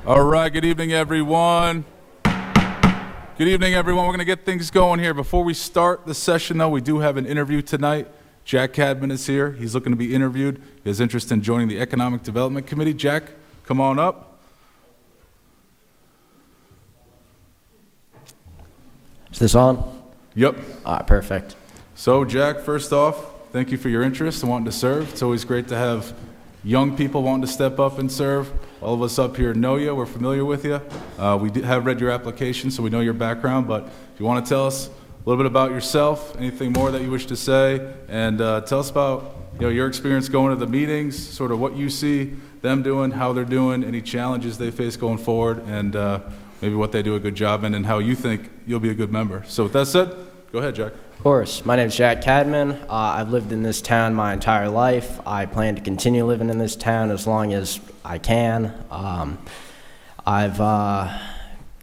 All right, good evening, everyone. Good evening, everyone. We're going to get things going here. Before we start the session, though, we do have an interview tonight. Jack Cadman is here. He's looking to be interviewed. He has interest in joining the Economic Development Committee. Jack, come on up. Is this on? Yep. All right, perfect. So, Jack, first off, thank you for your interest and wanting to serve. It's always great to have young people wanting to step up and serve. All of us up here know you. We're familiar with you. We have read your application, so we know your background. But if you want to tell us a little bit about yourself, anything more that you wish to say, and tell us about your experience going to the meetings, sort of what you see them doing, how they're doing, any challenges they face going forward, and maybe what they do a good job in, and how you think you'll be a good member. So with that said, go ahead, Jack. Of course. My name is Jack Cadman. I've lived in this town my entire life. I plan to continue living in this town as long as I can. I'm a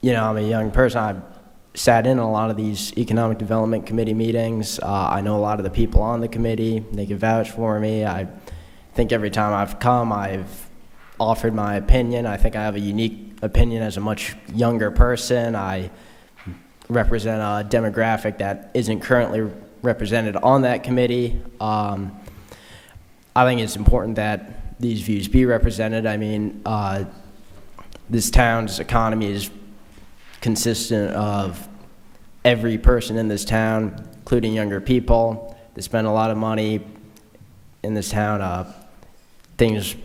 young person. I've sat in a lot of these Economic Development Committee meetings. I know a lot of the people on the committee. They can vouch for me. I think every time I've come, I've offered my opinion. I think I have a unique opinion as a much younger person. I represent a demographic that isn't currently represented on that committee. I think it's important that these views be represented. I mean, this town's economy is consistent of every person in this town, including younger people. They spend a lot of money in this town. Things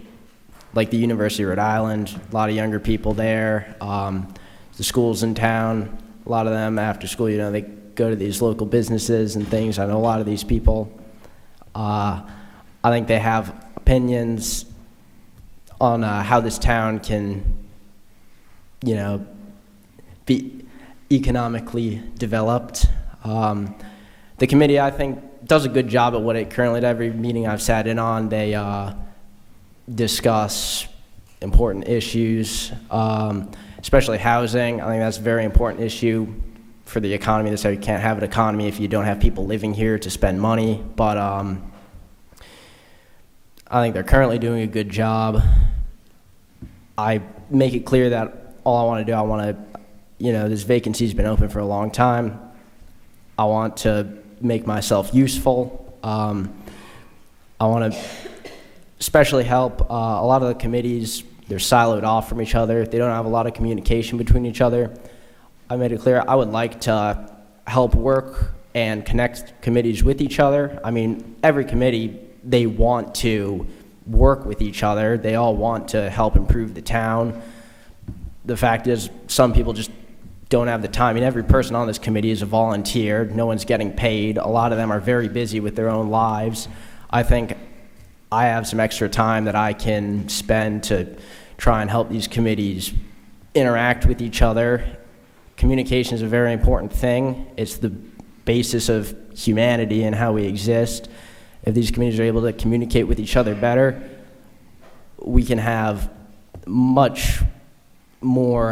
like the University of Rhode Island, a lot of younger people there. The schools in town, a lot of them after school, they go to these local businesses and things. I know a lot of these people. I think they have opinions on how this town can, be economically developed. The committee, I think, does a good job at what it currently does. Every meeting I've sat in on, they discuss important issues. Especially housing. I think that's a very important issue for the economy. They say you can't have an economy if you don't have people living here to spend money. But I think they're currently doing a good job. I make it clear that all I want to do, this vacancy's been open for a long time. I want to make myself useful. I want to especially help a lot of the committees. They're siloed off from each other. They don't have a lot of communication between each other. I made it clear I would like to help work and connect committees with each other. I mean, every committee, they want to work with each other. They all want to help improve the town. The fact is, some people just don't have the time. I mean, every person on this committee is a volunteer. No one's getting paid. A lot of them are very busy with their own lives. I think I have some extra time that I can spend to try and help these committees interact with each other. Communication is a very important thing. It's the basis of humanity and how we exist. If these committees are able to communicate with each other better, we can have much more,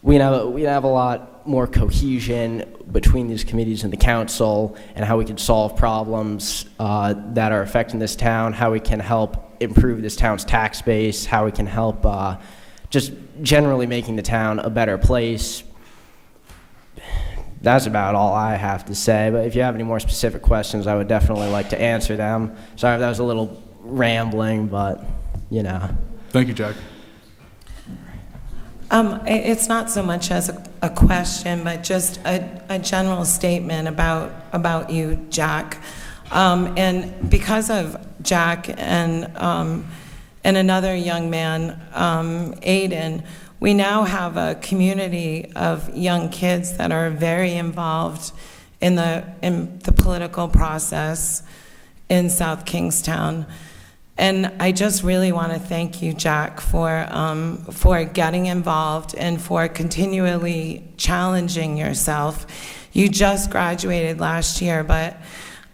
we can have a lot more cohesion between these committees and the council, and how we can solve problems that are affecting this town, how we can help improve this town's tax base, how we can help just generally making the town a better place. That's about all I have to say, but if you have any more specific questions, I would definitely like to answer them. Sorry if that was a little rambling, but Thank you, Jack. It's not so much as a question, but just a general statement about you, Jack. And because of Jack and another young man, Aiden, we now have a community of young kids that are very involved in the political process in South Kingstown. And I just really want to thank you, Jack, for getting involved and for continually challenging yourself. You just graduated last year, but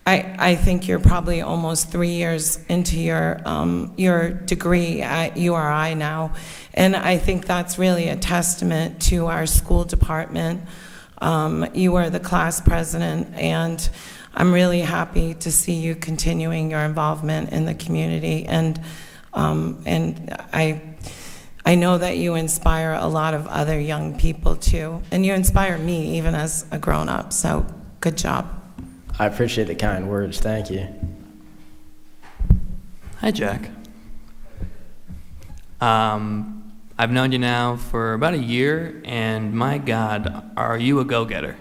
I think you're probably almost 3 years into your degree at URI now. And I think that's really a testament to our school department. You were the class president, and I'm really happy to see you continuing your involvement in the community. And And I know that you inspire a lot of other young people too, and you inspire me even as a grown-up, so good job. I appreciate the kind words. Thank you. Hi, Jack. I've known you now for about a year, and my God, are you a go-getter?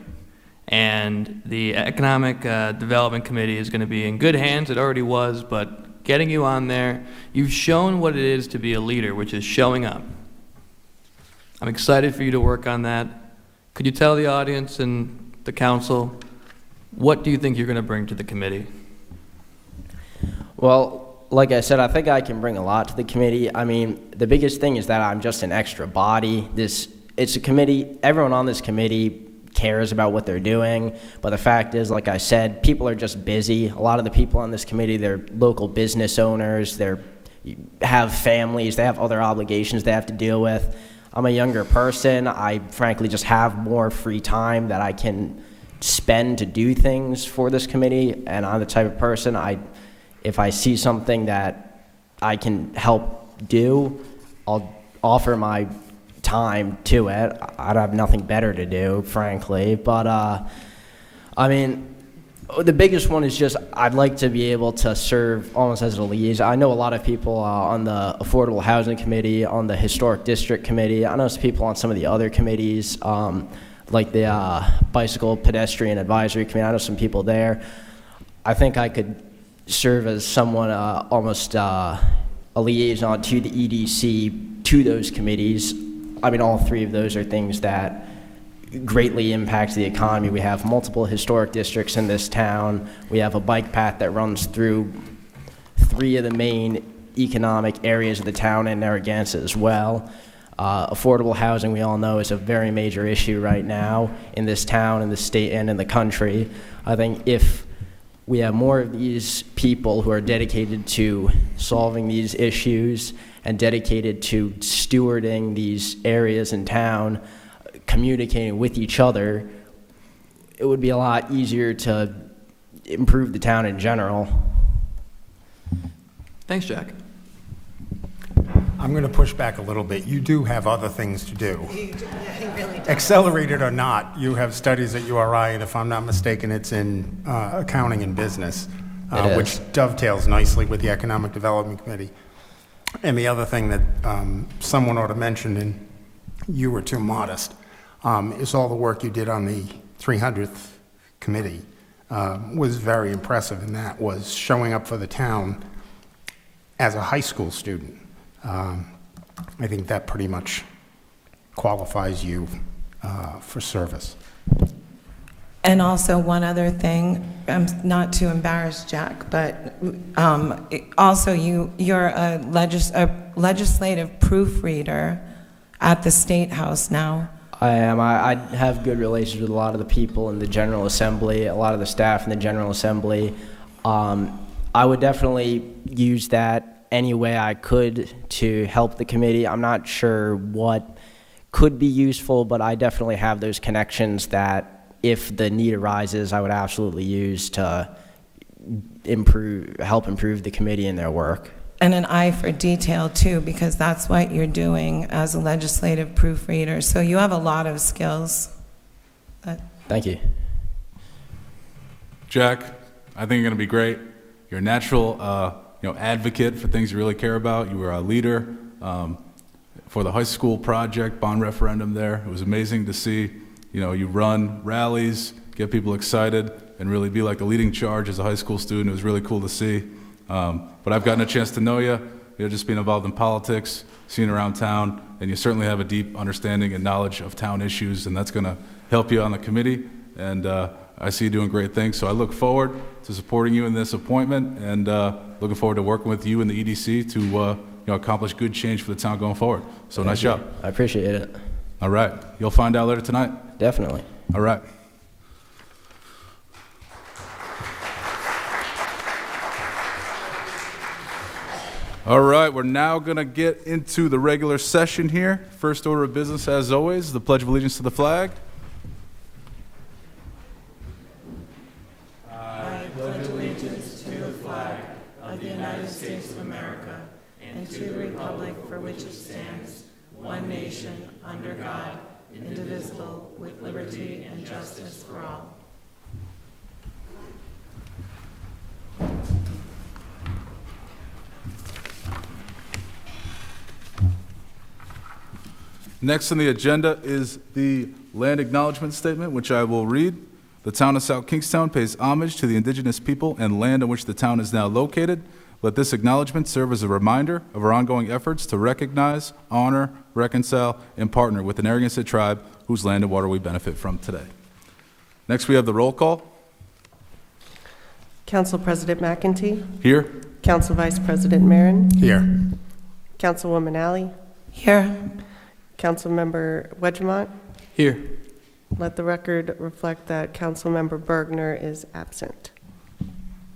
And the Economic Development Committee is going to be in good hands. It already was, but getting you on there, you've shown what it is to be a leader, which is showing up. I'm excited for you to work on that. Could you tell the audience and the council, what do you think you're going to bring to the committee? Well, like I said, I think I can bring a lot to the committee. I mean, the biggest thing is that I'm just an extra body. It's a committee. Everyone on this committee cares about what they're doing, but the fact is, like I said, people are just busy. A lot of the people on this committee, they're local business owners, they have families, they have other obligations they have to deal with. I'm a younger person. I frankly just have more free time that I can spend to do things for this committee, and I'm the type of person, if I see something that I can help do, I'll offer my time to it. I'd have nothing better to do, frankly. But, I mean, the biggest one is just I'd like to be able to serve almost as a liaison. I know a lot of people on the Affordable Housing Committee, on the Historic District Committee. I know some people on some of the other committees, like the Bicycle Pedestrian Advisory Committee. I know some people there. I think I could serve as someone, almost a liaison to the EDC, to those committees. I mean, all three of those are things that greatly impact the economy. We have multiple historic districts in this town. We have a bike path that runs through 3 of the main economic areas of the town and Narragansett as well. Affordable housing, we all know, is a very major issue right now in this town, in the state, and in the country. I think if we have more of these people who are dedicated to solving these issues and dedicated to stewarding these areas in town, communicating with each other, it would be a lot easier to improve the town in general. Thanks, Jack. I'm going to push back a little bit. You do have other things to do. He really does. Accelerated or not, you have studies at URI, and if I'm not mistaken, it's in accounting and business, which dovetails nicely with the Economic Development Committee. And the other thing that someone ought to mention, and you were too modest, is all the work you did on the 300th committee was very impressive, and that was showing up for the town as a high school student. I think that pretty much qualifies you for service. And also one other thing, not to embarrass Jack, but also you're a legislative proofreader at the State House now. I am. I have good relations with a lot of the people in the General Assembly, a lot of the staff in the General Assembly. I would definitely use that any way I could to help the committee. I'm not sure what could be useful, but I definitely have those connections that if the need arises, I would absolutely use to help improve the committee in their work. And an eye for detail too, because that's what you're doing as a legislative proofreader. So you have a lot of skills. Thank you. Jack, I think you're going to be great. You're a natural advocate for things you really care about. You were a leader for the high school project, bond referendum there. It was amazing to see, you run rallies, get people excited, and really be like the leading charge as a high school student. It was really cool to see. But I've gotten a chance to know you, just being involved in politics, seeing around town, and you certainly have a deep understanding and knowledge of town issues, and that's going to help you on the committee. And I see you doing great things, so I look forward to supporting you in this appointment, and looking forward to working with you and the EDC to accomplish good change for the town going forward. So nice job. I appreciate it. All right. You'll find out later tonight? Definitely. All right. All right, we're now going to get into the regular session here. First order of business, as always, the Pledge of Allegiance to the flag. I pledge allegiance to the flag of the United States of America and God, indivisible, with liberty and justice for all. Next on the agenda is the land acknowledgement statement, which I will read. The town of South Kingstown pays homage to the indigenous people and land on which the town is now located. Let this acknowledgement serve as a reminder of our ongoing efforts to recognize, honor, reconcile, and partner with the Narragansett tribe whose land and water we benefit from today. Next, we have the roll call. Council President McEntee, Here. Council Vice President Marin, Here. Councilwoman Alley, Here. Councilmember Wedgemont. Here. Let the record reflect that Councilmember Bergner is absent.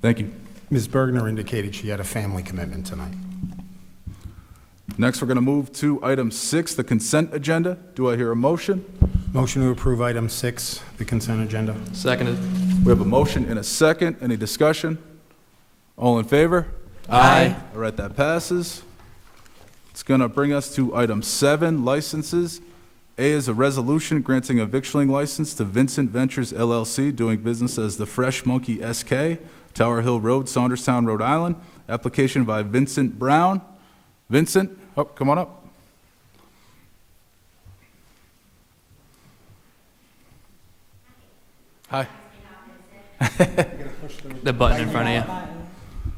Thank you. Ms. Bergner indicated she had a family commitment tonight. Next, we're going to move to item 6, the consent agenda. Do I hear a motion? Motion to approve item 6, the consent agenda. Seconded. We have a motion and a second. Any discussion? All in favor? Aye. All right, that passes. It's going to bring us to item 7, licenses. A is a resolution granting a victualling license to Vincent Ventures LLC, doing business as the Fresh Monkey SK, Tower Hill Road, Saunderstown, Rhode Island. Application by Vincent Brown. Vincent, come on up. Hi. The button in front of you.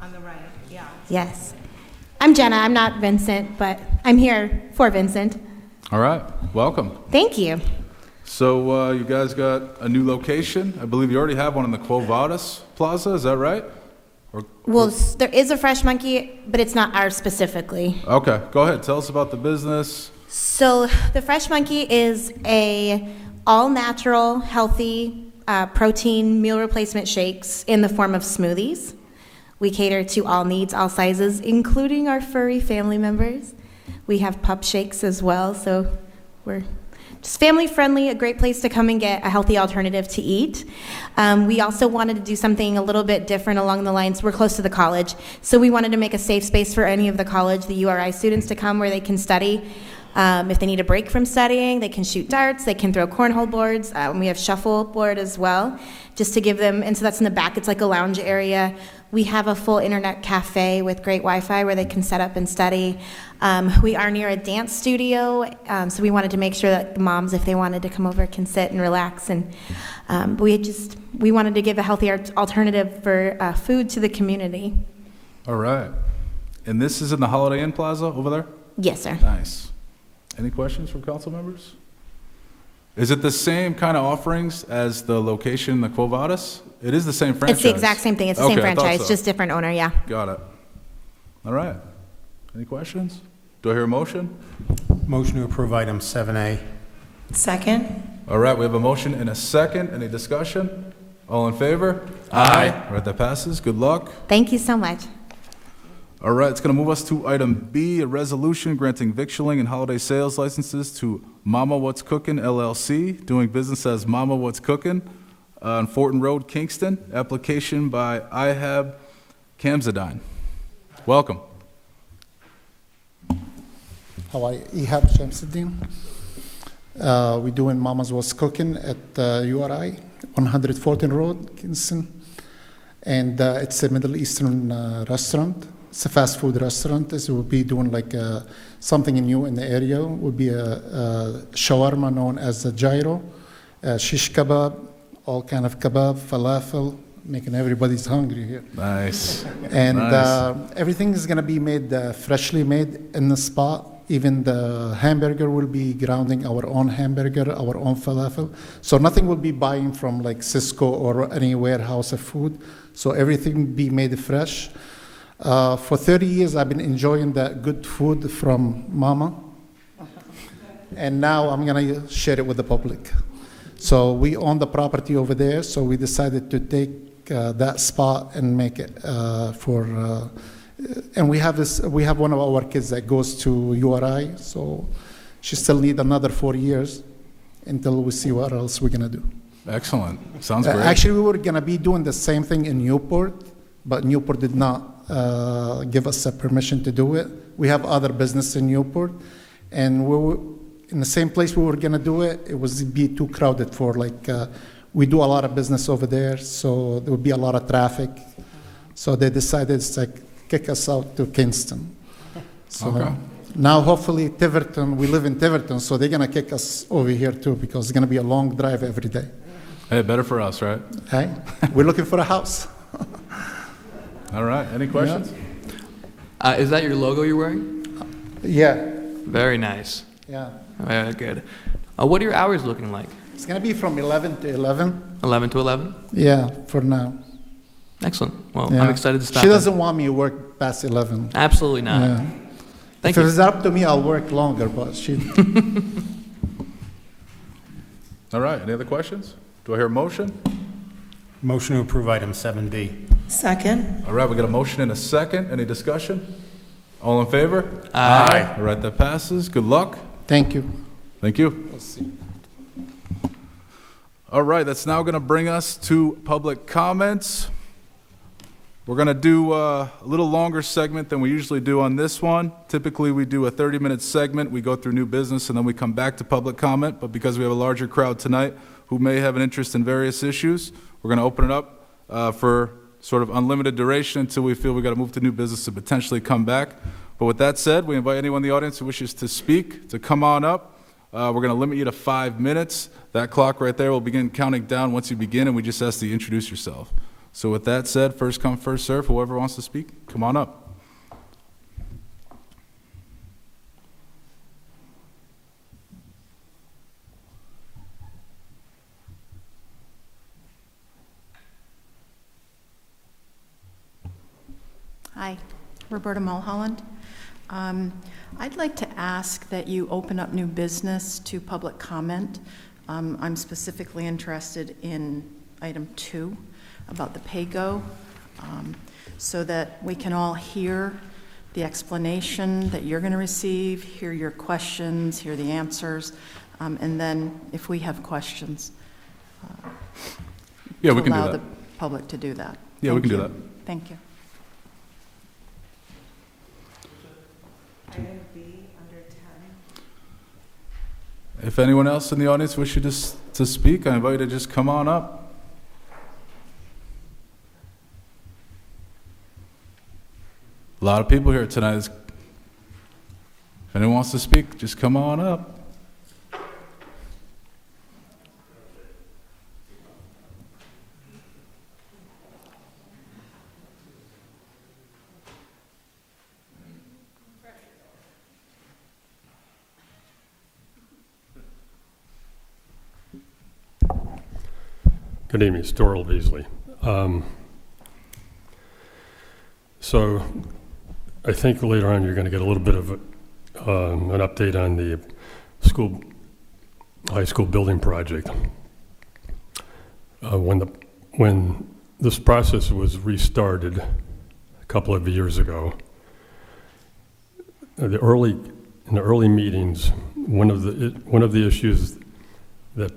On the right, yeah. Yes. I'm Jenna. I'm not Vincent, but I'm here for Vincent. All right, welcome. Thank you. So you guys got a new location. I believe you already have one in the Quo Vadis Plaza, is that right? Well, there is a Fresh Monkey, but it's not ours specifically. Okay, go ahead. Tell us about the business. So the Fresh Monkey is a all-natural, healthy protein meal replacement shakes in the form of smoothies. We cater to all needs, all sizes, including our furry family members. We have pup shakes as well, so we're just family-friendly, a great place to come and get a healthy alternative to eat. We also wanted to do something a little bit different along the lines, we're close to the college, so we wanted to make a safe space for any of the college, the URI students to come where they can study. If they need a break from studying, they can shoot darts, they can throw cornhole boards. We have shuffleboard as well, just to give them, and so that's in the back, it's like a lounge area. We have a full internet cafe with great Wi-Fi where they can set up and study. We are near a dance studio, so we wanted to make sure that the moms, if they wanted to come over, can sit and relax. And we wanted to give a healthier alternative for food to the community. All right. And this is in the Holiday Inn Plaza over there? Yes, sir. Nice. Any questions from council members? Is it the same kind of offerings as the location in the Quo Vadis? It is the same franchise. It's the exact same thing. It's the same Okay, I thought franchise, so. just different owner, yeah. Got it. All right. Any questions? Do I hear a motion? Motion to approve item 7A. Second? All right, we have a motion and a second. Any discussion? All in favor? Aye. All right, that passes. Good luck. Thank you so much. All right, it's going to move us to item B, a resolution granting victualling and holiday sales licenses to Mama What's Cookin' LLC, doing business as Mama What's Cookin' on Fortin Road, Kingston. Application by Ihab Kamzadine. Welcome. Hawaii, Ihab Shamsuddin. We're doing Mama's Was Cooking at URI, 114 Road, Kingston. And it's a Middle Eastern restaurant. It's a fast food restaurant. So we'll be doing like something new in the area. Will be a shawarma known as a gyro, shish kebab, all kind of kebab, falafel, making everybody's hungry here. Nice. And Nice. everything is going to be made freshly made in the spot. Even the hamburger will be grounding our own hamburger, our own falafel. So nothing will be buying from like Cisco or any warehouse of food. So everything will be made fresh. For 30 years, I've been enjoying that good food from Mama. And now I'm going to share it with the public. So we own the property over there, so we decided to take that spot and make it and we have one of our kids that goes to URI, so she still need another 4 years until we see what else we're going to do. Excellent. Sounds great. Actually, we were going to be doing the same thing in Newport, but Newport did not give us a permission to do it. We have other business in Newport, and in the same place we were gonna do it, it was be too crowded for like, we do a lot of business over there, so there would be a lot of traffic. So they decided it's like kick us out to Kingston. So Okay. now hopefully Tiverton, we live in Tiverton, so they're gonna kick us over here too because it's gonna be a long drive every day. Hey, better for us, right? Hey, we're looking for a house. All right, any questions? Is that your logo you're wearing? Yeah, Very nice. yeah. Very good. What are your hours looking like? It's gonna be from 11 to 11. 11 to 11? Yeah, for now. Excellent. Well, Yeah. I'm excited to stop. She in. doesn't want me to work past 11. Absolutely not. Yeah. Thank If you. it's up to me, I'll work longer, but she, All right, any other questions? Do I hear a motion? Motion to approve item 7B. Second? All right, we got a motion and a second. Any discussion? All in favor? Aye. All right, that passes. Good luck. thank you. Thank you. All right, that's now going to bring us to public comments. We're going to do a little longer segment than we usually do on this one. Typically, we do a 30-minute segment. We go through new business, and then we come back to public comment. But because we have a larger crowd tonight who may have an interest in various issues, we're going to open it up for sort of unlimited duration until we feel we've got to move to new business and potentially come back. But with that said, we invite anyone in the audience who wishes to speak to come on up. We're going to limit you to 5 minutes. That clock right there will begin counting down once you begin, and we just ask that you introduce yourself. So with that said, first come, first serve. Whoever wants to speak, come on up. Hi, Roberta Mulholland. I'd like to ask that you open up new business to public comment. I'm specifically interested in item 2 about the pay-go, so that we can all hear the explanation that you're going to receive, hear your questions, hear the answers, and then if we have questions, Yeah, we can do allow that. the public to do that. Yeah, we Thank can do you. that. Thank you. If anyone else in the audience wishes to speak, I invite you to just come on up. A lot of people here tonight. If anyone wants to speak, just come on up. Good evening, it's Doral Beasley. So I think later on you're going to get a little bit of an update on the high school building project. When this process was restarted a couple of years ago, in the early meetings, one of the issues that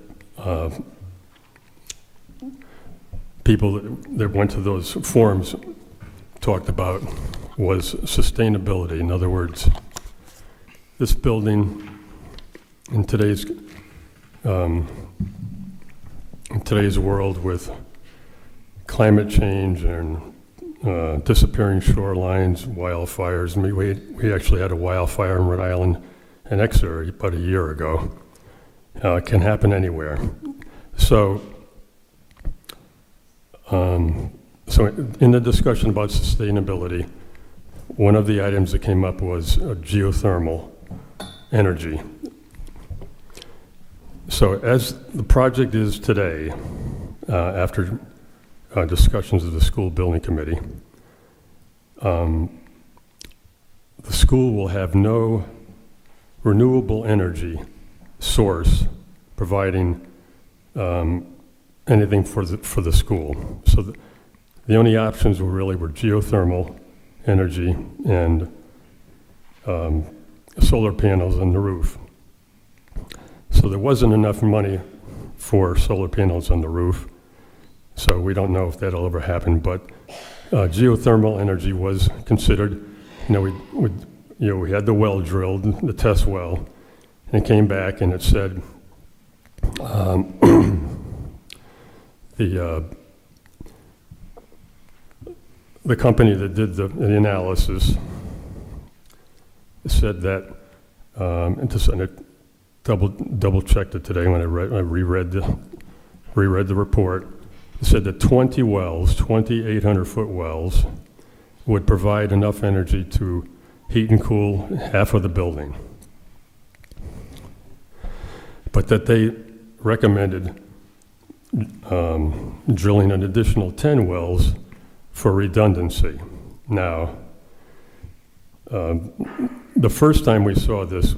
people that went to those forums talked about was sustainability. In other words, this building in today's world with climate change and disappearing shorelines, wildfires. I mean, we actually had a wildfire in Rhode Island and Exeter about a year ago. It can happen anywhere. So in the discussion about sustainability, one of the items that came up was geothermal energy. So as the project is today, after discussions of the school building committee, the school will have no renewable energy source providing anything for the school. So the only options were geothermal energy and solar panels on the roof. So there wasn't enough money for solar panels on the roof. So we don't know if that'll ever happen, but geothermal energy was considered. We had the well drilled, the test well, And it came back and it said, the company that did the analysis said that, and I double checked it today when I reread the report. It said that 20 wells, 20 800-foot wells, would provide enough energy to heat and cool half of the building. But that they recommended drilling an additional 10 wells for redundancy. Now, the first time we saw this,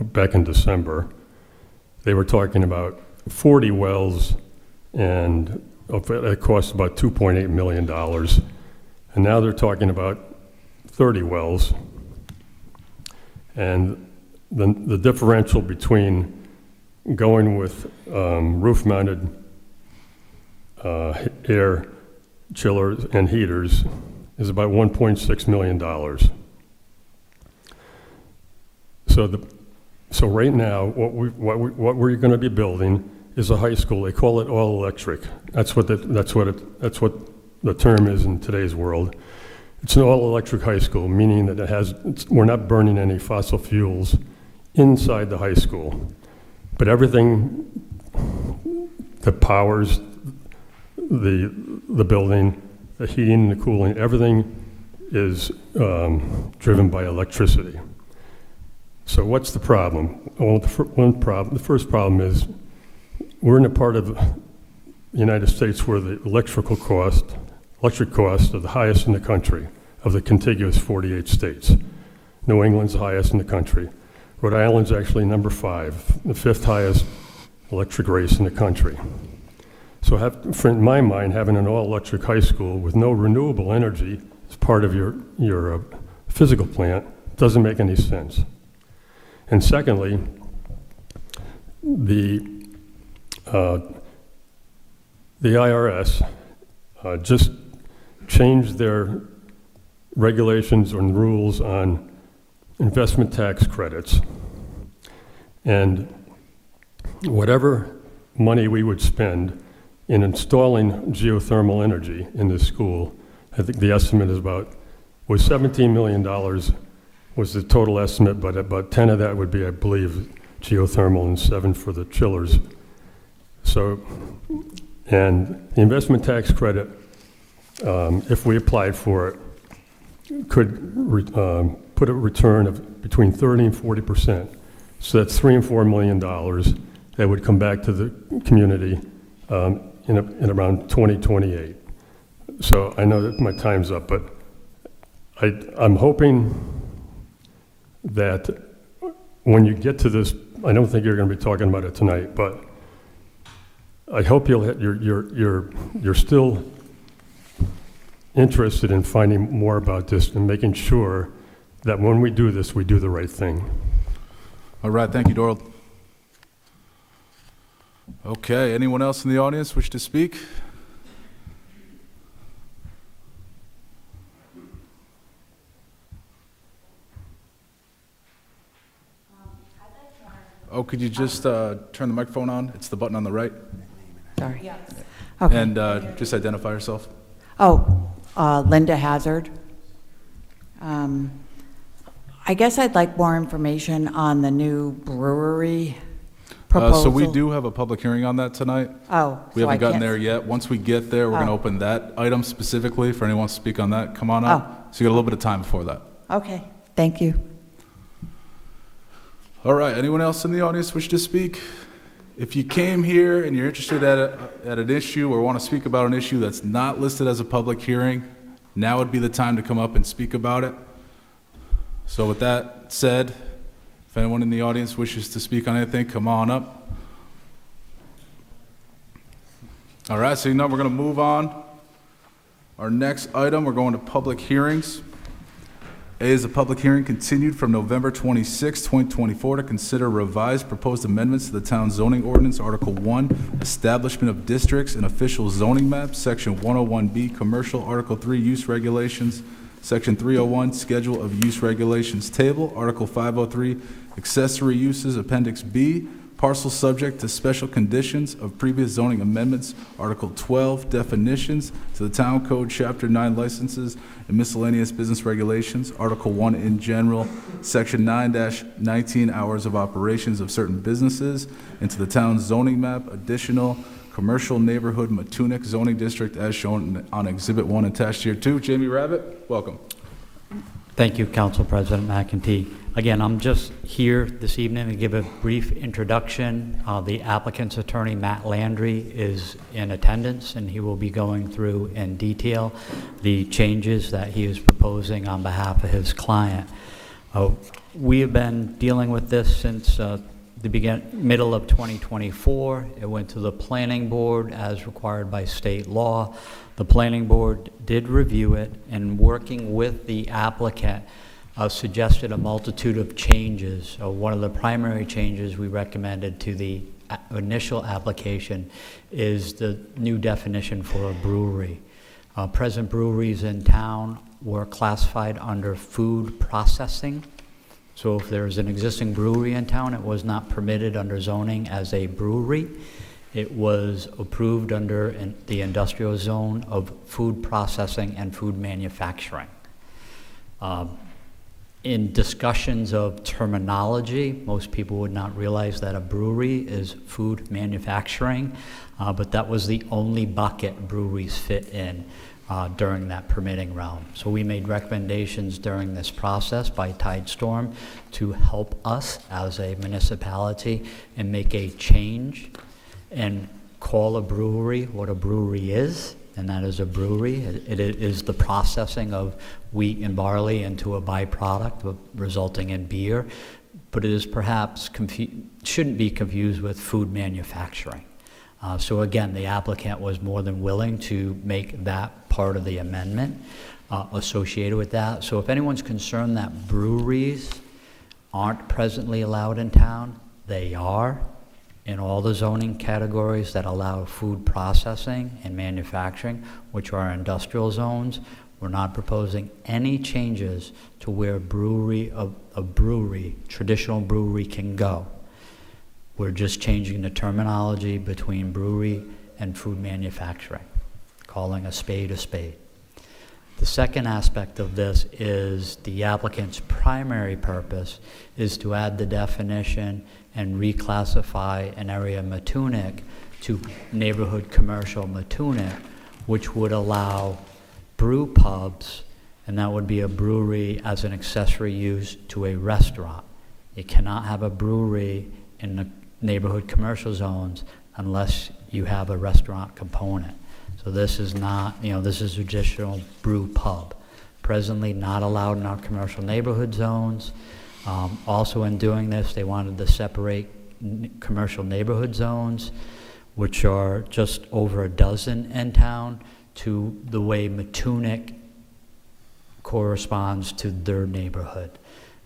back in December, they were talking about 40 wells, and it cost about $2.8 million. And now they're talking about 30 wells. And the differential between going with roof-mounted air chillers and heaters is about $1.6 million. So right now, what we're going to be building is a high school. They call it all electric. That's what the term is in today's world. It's an all electric high school, meaning that we're not burning any fossil fuels inside the high school. But everything that powers the building, the heating and the cooling, everything is driven by electricity. So what's the problem? Well, the first problem is we're in a part of the United States where the electric costs are the highest in the country of the contiguous 48 states. New England's the highest in the country. Rhode Island's actually number 5, the 5th highest electric rates in the country. So in my mind, having an all-electric high school with no renewable energy as part of your physical plant doesn't make any sense. And secondly, the IRS just changed their regulations and rules on investment tax credits. And whatever money we would spend in installing geothermal energy in this school, I think the estimate was $17 million was the total estimate, but about 10 of that would be, I believe, geothermal and 7 for the chillers. So, and the investment tax credit, if we applied for it, could put a return of between 30 and 40%. So that's $3 and $4 million that would come back to the community in around 2028. So I know that my time's up, but I'm hoping that when you get to this, I don't think you're going to be talking about it tonight, but I hope you're still interested in finding more about this and making sure that when we do this, we do the right thing. All right, thank you, Doral. Okay, anyone else in the audience wish to speak? Oh, could you just turn the microphone on? It's the button on the right. Sorry. Yes. Okay. And just identify yourself. Oh, Linda Hazard. I guess I'd like more information on the new brewery proposal. So we do have a public hearing on that tonight. Oh. We haven't gotten there yet. Once we get there, we're going to open that item specifically. For anyone who wants to speak on that, come on up. So you got a little bit of time before that. Okay, thank you. All right, anyone else in the audience wish to speak? If you came here and you're interested at an issue or want to speak about an issue that's not listed as a public hearing, now would be the time to come up and speak about it. So with that said, if anyone in the audience wishes to speak on anything, come on up. All right, so we're going to move on. Our next item, we're going to public hearings. A is a public hearing continued from November 26, 2024 to consider revised proposed amendments to the town zoning ordinance, Article 1, Establishment of Districts and Official Zoning Maps, Section 101B, Commercial, Article 3, Use Regulations, Section 301, Schedule of Use Regulations Table, Article 503, Accessory Uses, Appendix B, parcel subject to special conditions of previous zoning amendments, Article 12, Definitions, to the Town Code, Chapter 9, Licenses and Miscellaneous Business Regulations, Article 1 in general, Section 9-19, Hours of Operations of certain businesses, and to the town's zoning map, additional commercial neighborhood Matunic zoning district as shown on Exhibit 1 attached here 2. Jamie Rabbit, welcome. Thank you, Council President McEntee. Again, I'm just here this evening to give a brief introduction. The applicant's attorney, Matt Landry, is in attendance, and he will be going through in detail the changes that he is proposing on behalf of his client. We have been dealing with this since the middle of 2024. It went to the planning board as required by state law. The planning board did review it, and working with the applicant suggested a multitude of changes. One of the primary changes we recommended to the initial application is the new definition for a brewery. Present breweries in town were classified under food processing. So if there's an existing brewery in town, it was not permitted under zoning as a brewery. It was approved under the industrial zone of food processing and food manufacturing. In discussions of terminology, most people would not realize that a brewery is food manufacturing, but that was the only bucket breweries fit in during that permitting realm. So we made recommendations during this process by Tidestorm to help us as a municipality and make a change and call a brewery what a brewery is, and that is a brewery. It is the processing of wheat and barley into a byproduct resulting in beer, but it is perhaps shouldn't be confused with food manufacturing. So again, the applicant was more than willing to make that part of the amendment associated with that. So if anyone's concerned that breweries aren't presently allowed in town, they are in all the zoning categories that allow food processing and manufacturing, which are industrial zones. We're not proposing any changes to where a brewery, traditional brewery, can go. We're just changing the terminology between brewery and food manufacturing, calling a spade a spade. The second aspect of this is the applicant's primary purpose is to add the definition and reclassify an area Matunic to neighborhood commercial Matunic, which would allow brew pubs, and that would be a brewery as an accessory use to a restaurant. You cannot have a brewery in the neighborhood commercial zones unless you have a restaurant component. So this is not, this is a traditional brew pub. Presently not allowed in our commercial neighborhood zones. Also in doing this, they wanted to separate commercial neighborhood zones, which are just over a dozen in town, to the way Matunic corresponds to their neighborhood.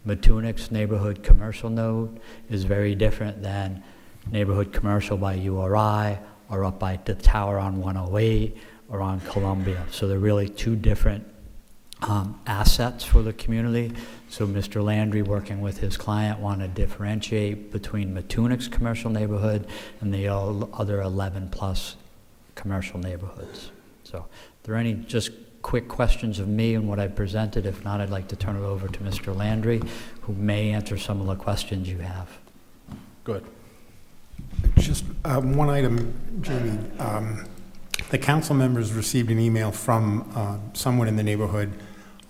Matunic's neighborhood commercial node is very different than neighborhood commercial by URI or up by the tower on 108 or on Columbia. So they're really two different assets for the community. So Mr. Landry, working with his client, wanted to differentiate between Matunic's commercial neighborhood and the other 11 plus commercial neighborhoods. So are there any just quick questions of me and what I presented? If not, I'd like to turn it over to Mr. Landry, who may answer some of the questions you have. Good. Just one item, Jamie. The council members received an email from someone in the neighborhood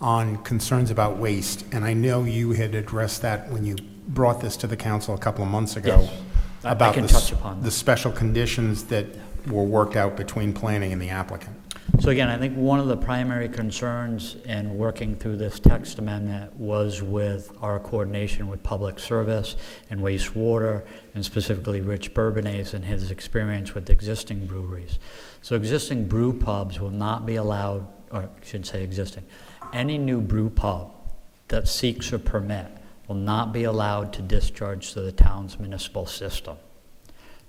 on concerns about waste, and I know you had addressed that when you brought this to the council a couple of months ago. Yes. About I can touch upon that. the special conditions that were worked out between planning and the applicant. So again, I think one of the primary concerns in working through this text amendment was with our coordination with public service and wastewater, and specifically Rich Bourbonnais and his experience with existing breweries. So existing brew pubs will not be allowed, or I should say existing, any new brew pub that seeks a permit will not be allowed to discharge to the town's municipal system,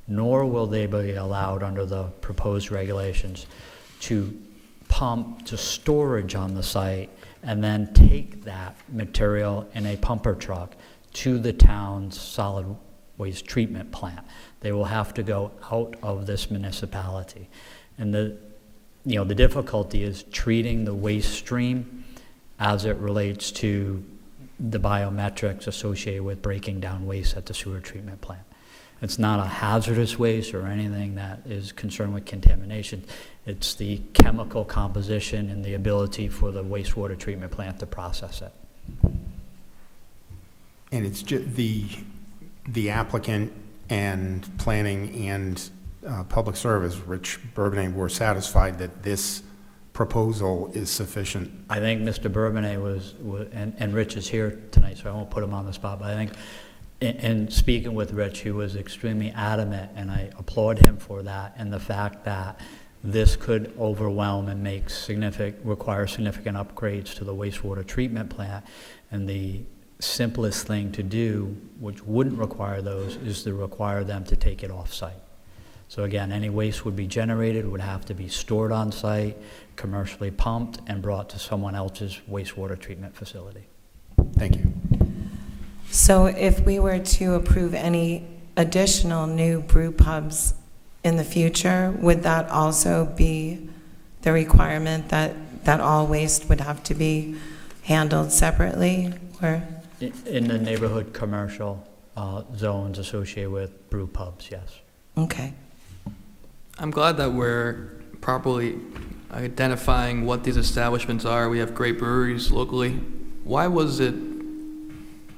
nor will they be allowed under the proposed regulations to pump to storage on the site and then take that material in a pumper truck to the town's solid waste treatment plant. They will have to go out of this municipality. And the difficulty is treating the waste stream as it relates to the biometrics associated with breaking down waste at the sewer treatment plant. It's not a hazardous waste or anything that is concerned with contamination. It's the chemical composition and the ability for the wastewater treatment plant to process it. And it's the applicant and planning and public service, Rich Bourbonnais, were satisfied that this proposal is sufficient. I think Mr. Bourbonnais and Rich is here tonight, so I won't put him on the spot, but I think in speaking with Rich, he was extremely adamant, and I applaud him for that, and the fact that this could overwhelm and require significant upgrades to the wastewater treatment plant, and the simplest thing to do, which wouldn't require those, is to require them to take it off-site. So again, any waste would be generated, would have to be stored on-site, commercially pumped, and brought to someone else's wastewater treatment facility. Thank you. So if we were to approve any additional new brew pubs in the future, would that also be the requirement that all waste would have to be handled separately, or? In the neighborhood commercial zones associated with brew pubs, yes. Okay. I'm glad that we're properly identifying what these establishments are. We have great breweries locally. Why was it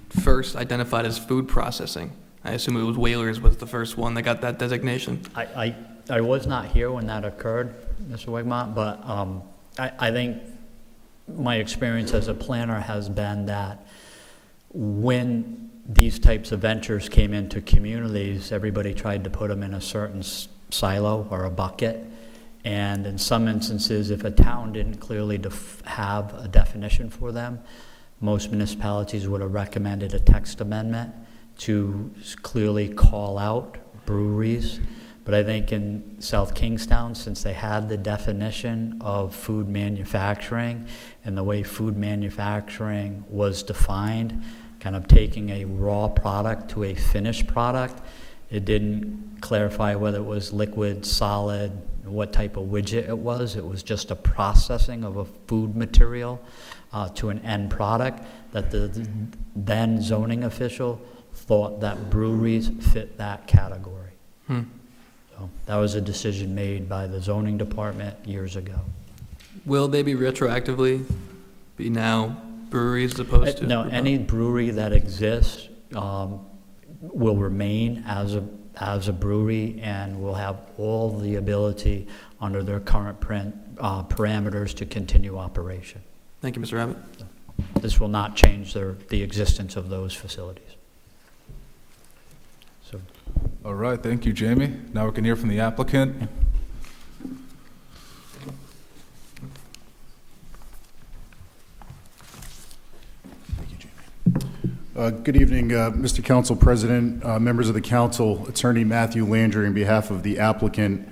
first identified as food processing? I assume it was Whalers was the first one that got that designation. I was not here when that occurred, Mr. Wigmont, but I think my experience as a planner has been that when these types of ventures came into communities, everybody tried to put them in a certain silo or a bucket. And in some instances, if a town didn't clearly have a definition for them, most municipalities would have recommended a text amendment to clearly call out breweries. But I think in South Kingstown, since they had the definition of food manufacturing and the way food manufacturing was defined, kind of taking a raw product to a finished product, it didn't clarify whether it was liquid, solid, what type of widget it was. It was just a processing of a food material to an end product, that the then zoning official thought that breweries fit that category. So that was a decision made by the zoning department years ago. Will they be retroactively be now breweries as opposed to? No, any brewery that exists will remain as a brewery and will have all the ability under their current parameters to continue operation. Thank you, Mr. Abbott. This will not change the existence of those facilities. So, All right, thank you, Jamie. Now we can hear from the applicant. Good evening, Mr. Council President, members of the council, Attorney Matthew Landry on behalf of the applicant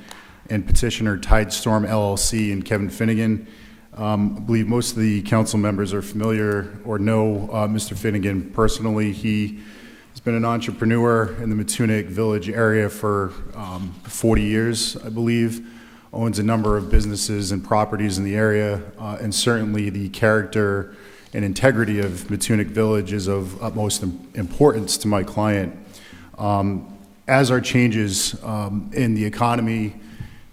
and petitioner Tidestorm LLC and Kevin Finnegan. I believe most of the council members are familiar or know Mr. Finnegan personally. He has been an entrepreneur in the Matunic Village area for 40 years, I believe, owns a number of businesses and properties in the area, and certainly the character and integrity of Matunic Village is of utmost importance to my client. As are changes in the economy,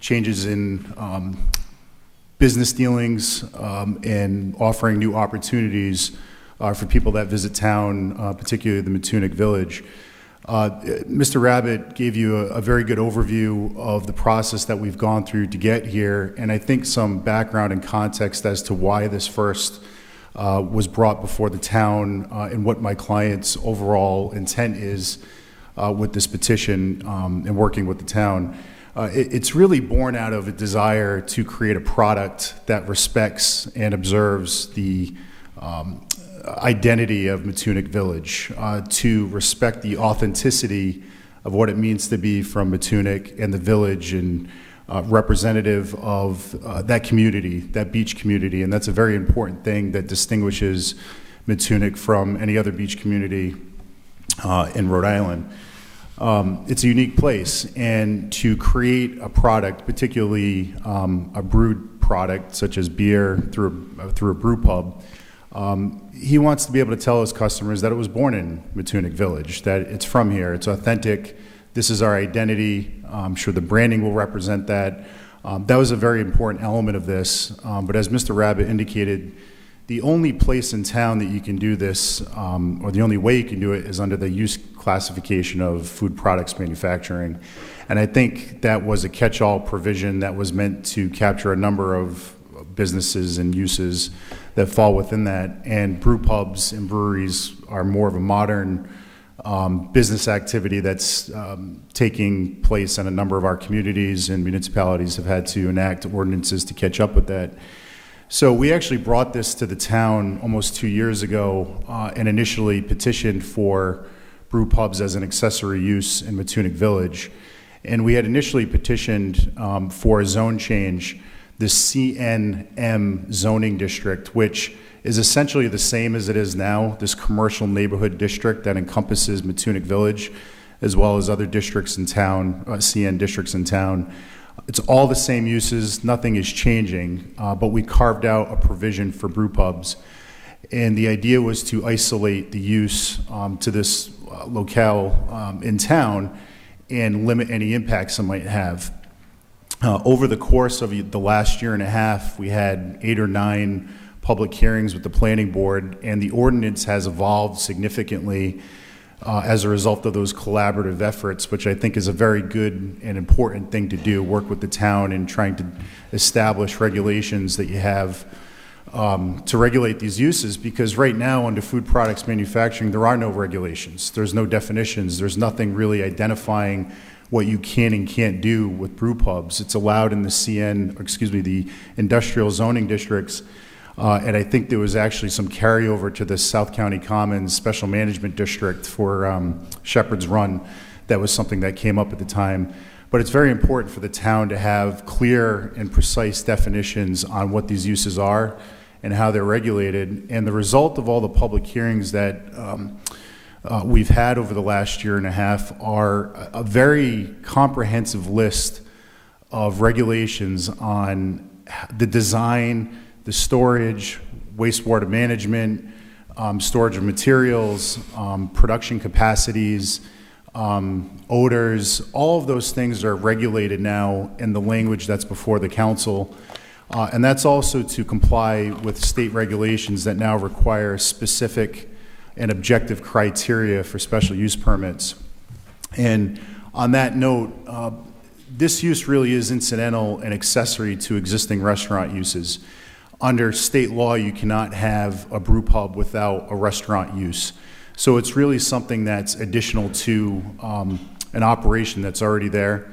changes in business dealings, and offering new opportunities for people that visit town, particularly the Matunic Village. Mr. Rabbit gave you a very good overview of the process that we've gone through to get here, and I think some background and context as to why this first was brought before the town and what my client's overall intent is with this petition and working with the town. It's really born out of a desire to create a product that respects and observes the identity of Matunic Village, to respect the authenticity of what it means to be from Matunic and the village, and representative of that community, that beach community, and that's a very important thing that distinguishes Matunic from any other beach community in Rhode Island. It's a unique place, and to create a product, particularly a brewed product such as beer through a brew pub, he wants to be able to tell his customers that it was born in Matunic Village, that it's from here, it's authentic, this is our identity. I'm sure the branding will represent that. That was a very important element of this, but as Mr. Rabbit indicated, the only place in town that you can do this, or the only way you can do it, is under the use classification of food products manufacturing. And I think that was a catch-all provision that was meant to capture a number of businesses and uses that fall within that. And brew pubs and breweries are more of a modern business activity that's taking place in a number of our communities, and municipalities have had to enact ordinances to catch up with that. So we actually brought this to the town almost 2 years ago and initially petitioned for brew pubs as an accessory use in Matunic Village. And we had initially petitioned for a zone change, the CNM zoning district, which is essentially the same as it is now, this commercial neighborhood district that encompasses Matunic Village, as well as other districts in town, CN districts in town. It's all the same uses, nothing is changing, but we carved out a provision for brew pubs. And the idea was to isolate the use to this locale in town and limit any impacts it might have. Over the course of the last year and a half, we had 8 or 9 public hearings with the planning board, and the ordinance has evolved significantly as a result of those collaborative efforts, which I think is a very good and important thing to do, work with the town in trying to establish regulations that you have to regulate these uses, because right now under food products manufacturing, there are no regulations. There's no definitions. There's nothing really identifying what you can and can't do with brew pubs. It's allowed in the industrial zoning districts, and I think there was actually some carryover to the South County Commons Special Management District for Shepherd's Run. That was something that came up at the time. But it's very important for the town to have clear and precise definitions on what these uses are and how they're regulated. And the result of all the public hearings that we've had over the last year and a half are a very comprehensive list of regulations on the design, the storage, wastewater management, storage of materials, production capacities, odors. All of those things are regulated now in the language that's before the council. And that's also to comply with state regulations that now require specific and objective criteria for special use permits. And on that note, this use really is incidental and accessory to existing restaurant uses. Under state law, you cannot have a brew pub without a restaurant use. So it's really something that's additional to an operation that's already there.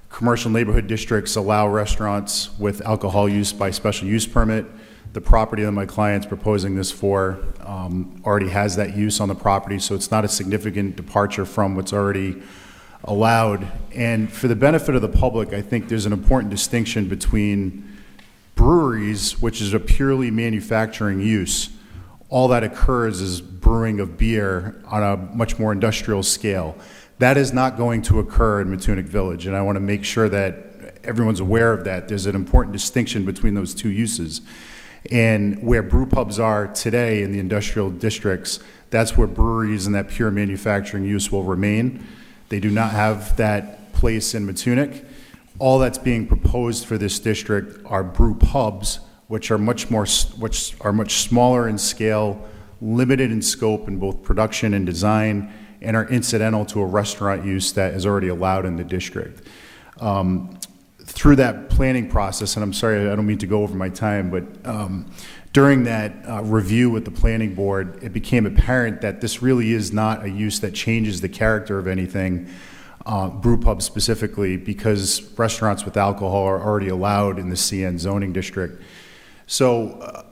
Commercial neighborhood districts allow restaurants with alcohol use by special use permit. The property that my client's proposing this for already has that use on the property, so it's not a significant departure from what's already allowed. And for the benefit of the public, I think there's an important distinction between breweries, which is a purely manufacturing use. All that occurs is brewing of beer on a much more industrial scale. That is not going to occur in Matunic Village, and I want to make sure that everyone's aware of that. There's an important distinction between those two uses. And where brew pubs are today in the industrial districts, that's where breweries and that pure manufacturing use will remain. They do not have that place in Matunic. All that's being proposed for this district are brew pubs, which are much smaller in scale, limited in scope in both production and design, and are incidental to a restaurant use that is already allowed in the district. Through that planning process, and I'm sorry, I don't mean to go over my time, but during that review with the planning board, it became apparent that this really is not a use that changes the character of anything, brew pubs specifically, because restaurants with alcohol are already allowed in the CN zoning district. So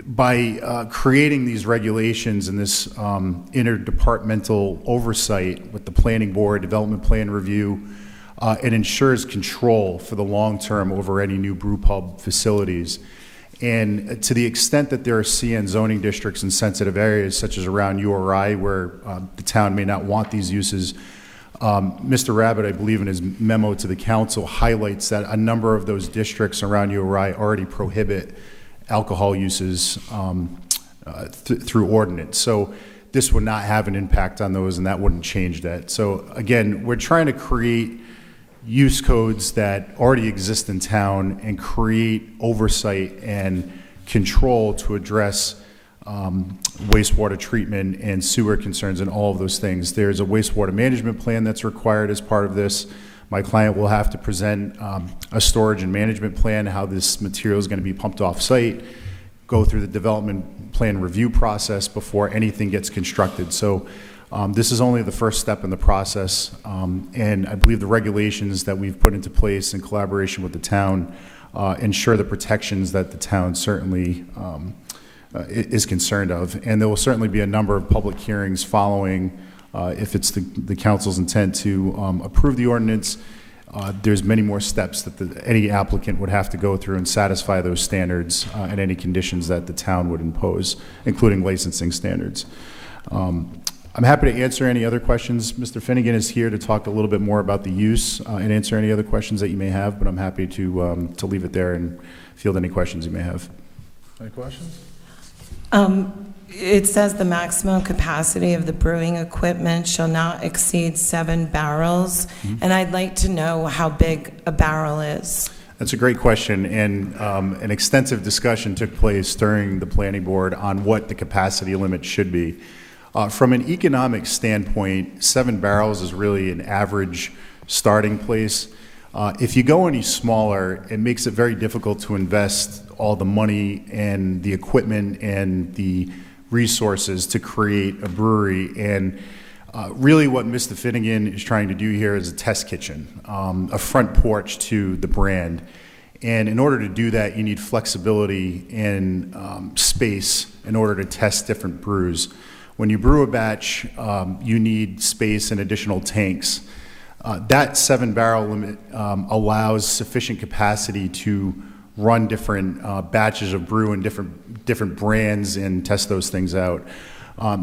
by creating these regulations and this interdepartmental oversight with the planning board, development plan review, and ensures control for the long term over any new brew pub facilities. And to the extent that there are CN zoning districts in sensitive areas, such as around URI, where the town may not want these uses, Mr. Rabbit, I believe in his memo to the council, highlights that a number of those districts around URI already prohibit alcohol uses through ordinance. So this would not have an impact on those, and that wouldn't change that. So again, we're trying to create use codes that already exist in town and create oversight and control to address wastewater treatment and sewer concerns and all of those things. There's a wastewater management plan that's required as part of this. My client will have to present a storage and management plan, how this material is going to be pumped off site, go through the development plan review process before anything gets constructed. So this is only the first step in the process, and I believe the regulations that we've put into place in collaboration with the town ensure the protections that the town certainly is concerned of. And there will certainly be a number of public hearings following, if it's the council's intent to approve the ordinance. There's many more steps that any applicant would have to go through and satisfy those standards and any conditions that the town would impose, including licensing standards. I'm happy to answer any other questions. Mr. Finnegan is here to talk a little bit more about the use and answer any other questions that you may have, but I'm happy to leave it there and field any questions you may have. Any questions? It says the maximum capacity of the brewing equipment shall not exceed 7 barrels, and I'd like to know how big a barrel is. That's a great question, and an extensive discussion took place during the planning board on what the capacity limit should be. From an economic standpoint, 7 barrels is really an average starting place. If you go any smaller, it makes it very difficult to invest all the money and the equipment and the resources to create a brewery. And really what Mr. Finnegan is trying to do here is a test kitchen, a front porch to the brand. And in order to do that, you need flexibility and space in order to test different brews. When you brew a batch, you need space and additional tanks. That 7 barrel limit allows sufficient capacity to run different batches of brew and different brands and test those things out.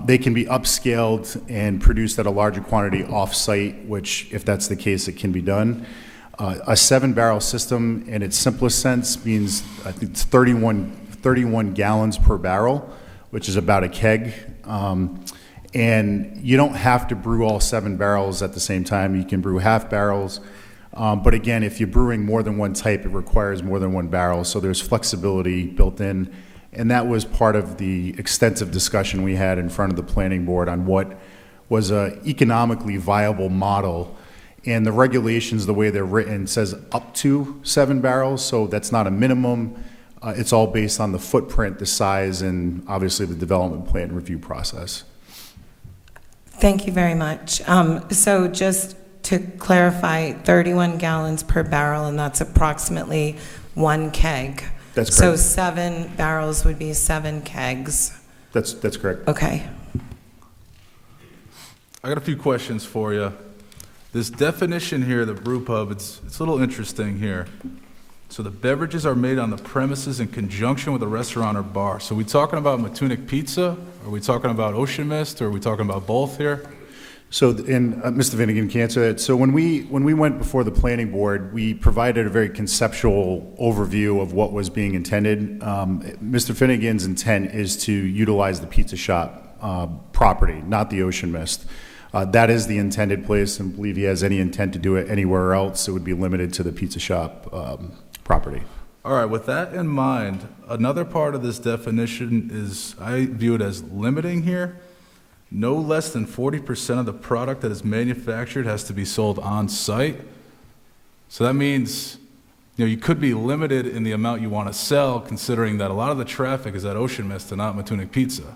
They can be upscaled and produced at a larger quantity off-site, which, if that's the case, it can be done. A 7 barrel system, in its simplest sense, means I think it's 31 gallons per barrel, which is about a keg. And you don't have to brew all 7 barrels at the same time. You can brew half barrels. But again, if you're brewing more than one type, it requires more than 1 barrel. So there's flexibility built in. And that was part of the extensive discussion we had in front of the planning board on what was an economically viable model. And the regulations, the way they're written, says up to 7 barrels. So that's not a minimum. It's all based on the footprint, the size, and obviously the development plan review process. Thank you very much. So just to clarify, 31 gallons per barrel, and that's approximately 1 keg. That's So correct. 7 barrels would be 7 kegs. That's correct. Okay. I got a few questions for you. This definition here, the brew pub, it's a little interesting here. So the beverages are made on the premises in conjunction with a restaurant or bar. So are we talking about Matunic Pizza? Are we talking about Ocean Mist? Or are we talking about both here? So, and Mr. Finnegan can answer that. So when we went before the planning board, we provided a very conceptual overview of what was being intended. Mr. Finnegan's intent is to utilize the pizza shop property, not the Ocean Mist. That is the intended place, and I believe he has any intent to do it anywhere else. It would be limited to the pizza shop property. All right, with that in mind, another part of this definition is, I view it as limiting here. No less than 40% of the product that is manufactured has to be sold on site. So that means, you could be limited in the amount you want to sell, considering that a lot of the traffic is at Ocean Mist and not Matunic Pizza.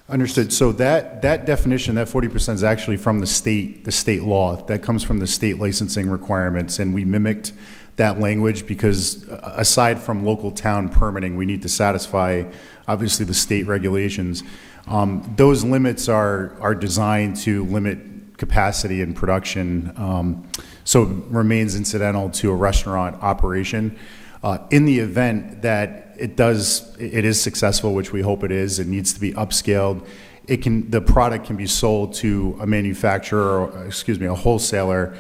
Understood. So that definition, that 40%, is actually from the state law. That comes from the state licensing requirements, and we mimicked that language because aside from local town permitting, we need to satisfy, obviously, the state regulations. Those limits are designed to limit capacity and production. So it remains incidental to a restaurant operation. In the event that it is successful, which we hope it is, it needs to be upscaled. The product can be sold to a manufacturer, or, a wholesaler,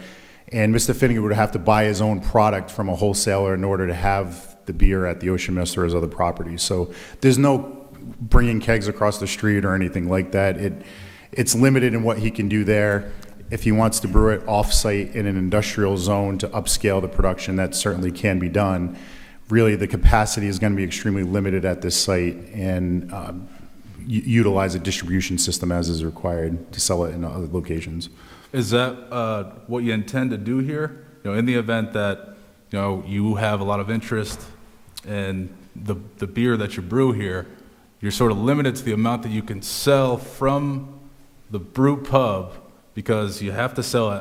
and Mr. Finnegan would have to buy his own product from a wholesaler in order to have the beer at the Ocean Mist or his other properties. So there's no bringing kegs across the street or anything like that. It's limited in what he can do there. If he wants to brew it off-site in an industrial zone to upscale the production, that certainly can be done. Really, the capacity is going to be extremely limited at this site, and utilize a distribution system as is required to sell it in other locations. Is that what you intend to do here? In the event that you have a lot of interest in the beer that you brew here, you're sort of limited to the amount that you can sell from the brew pub, because you have to sell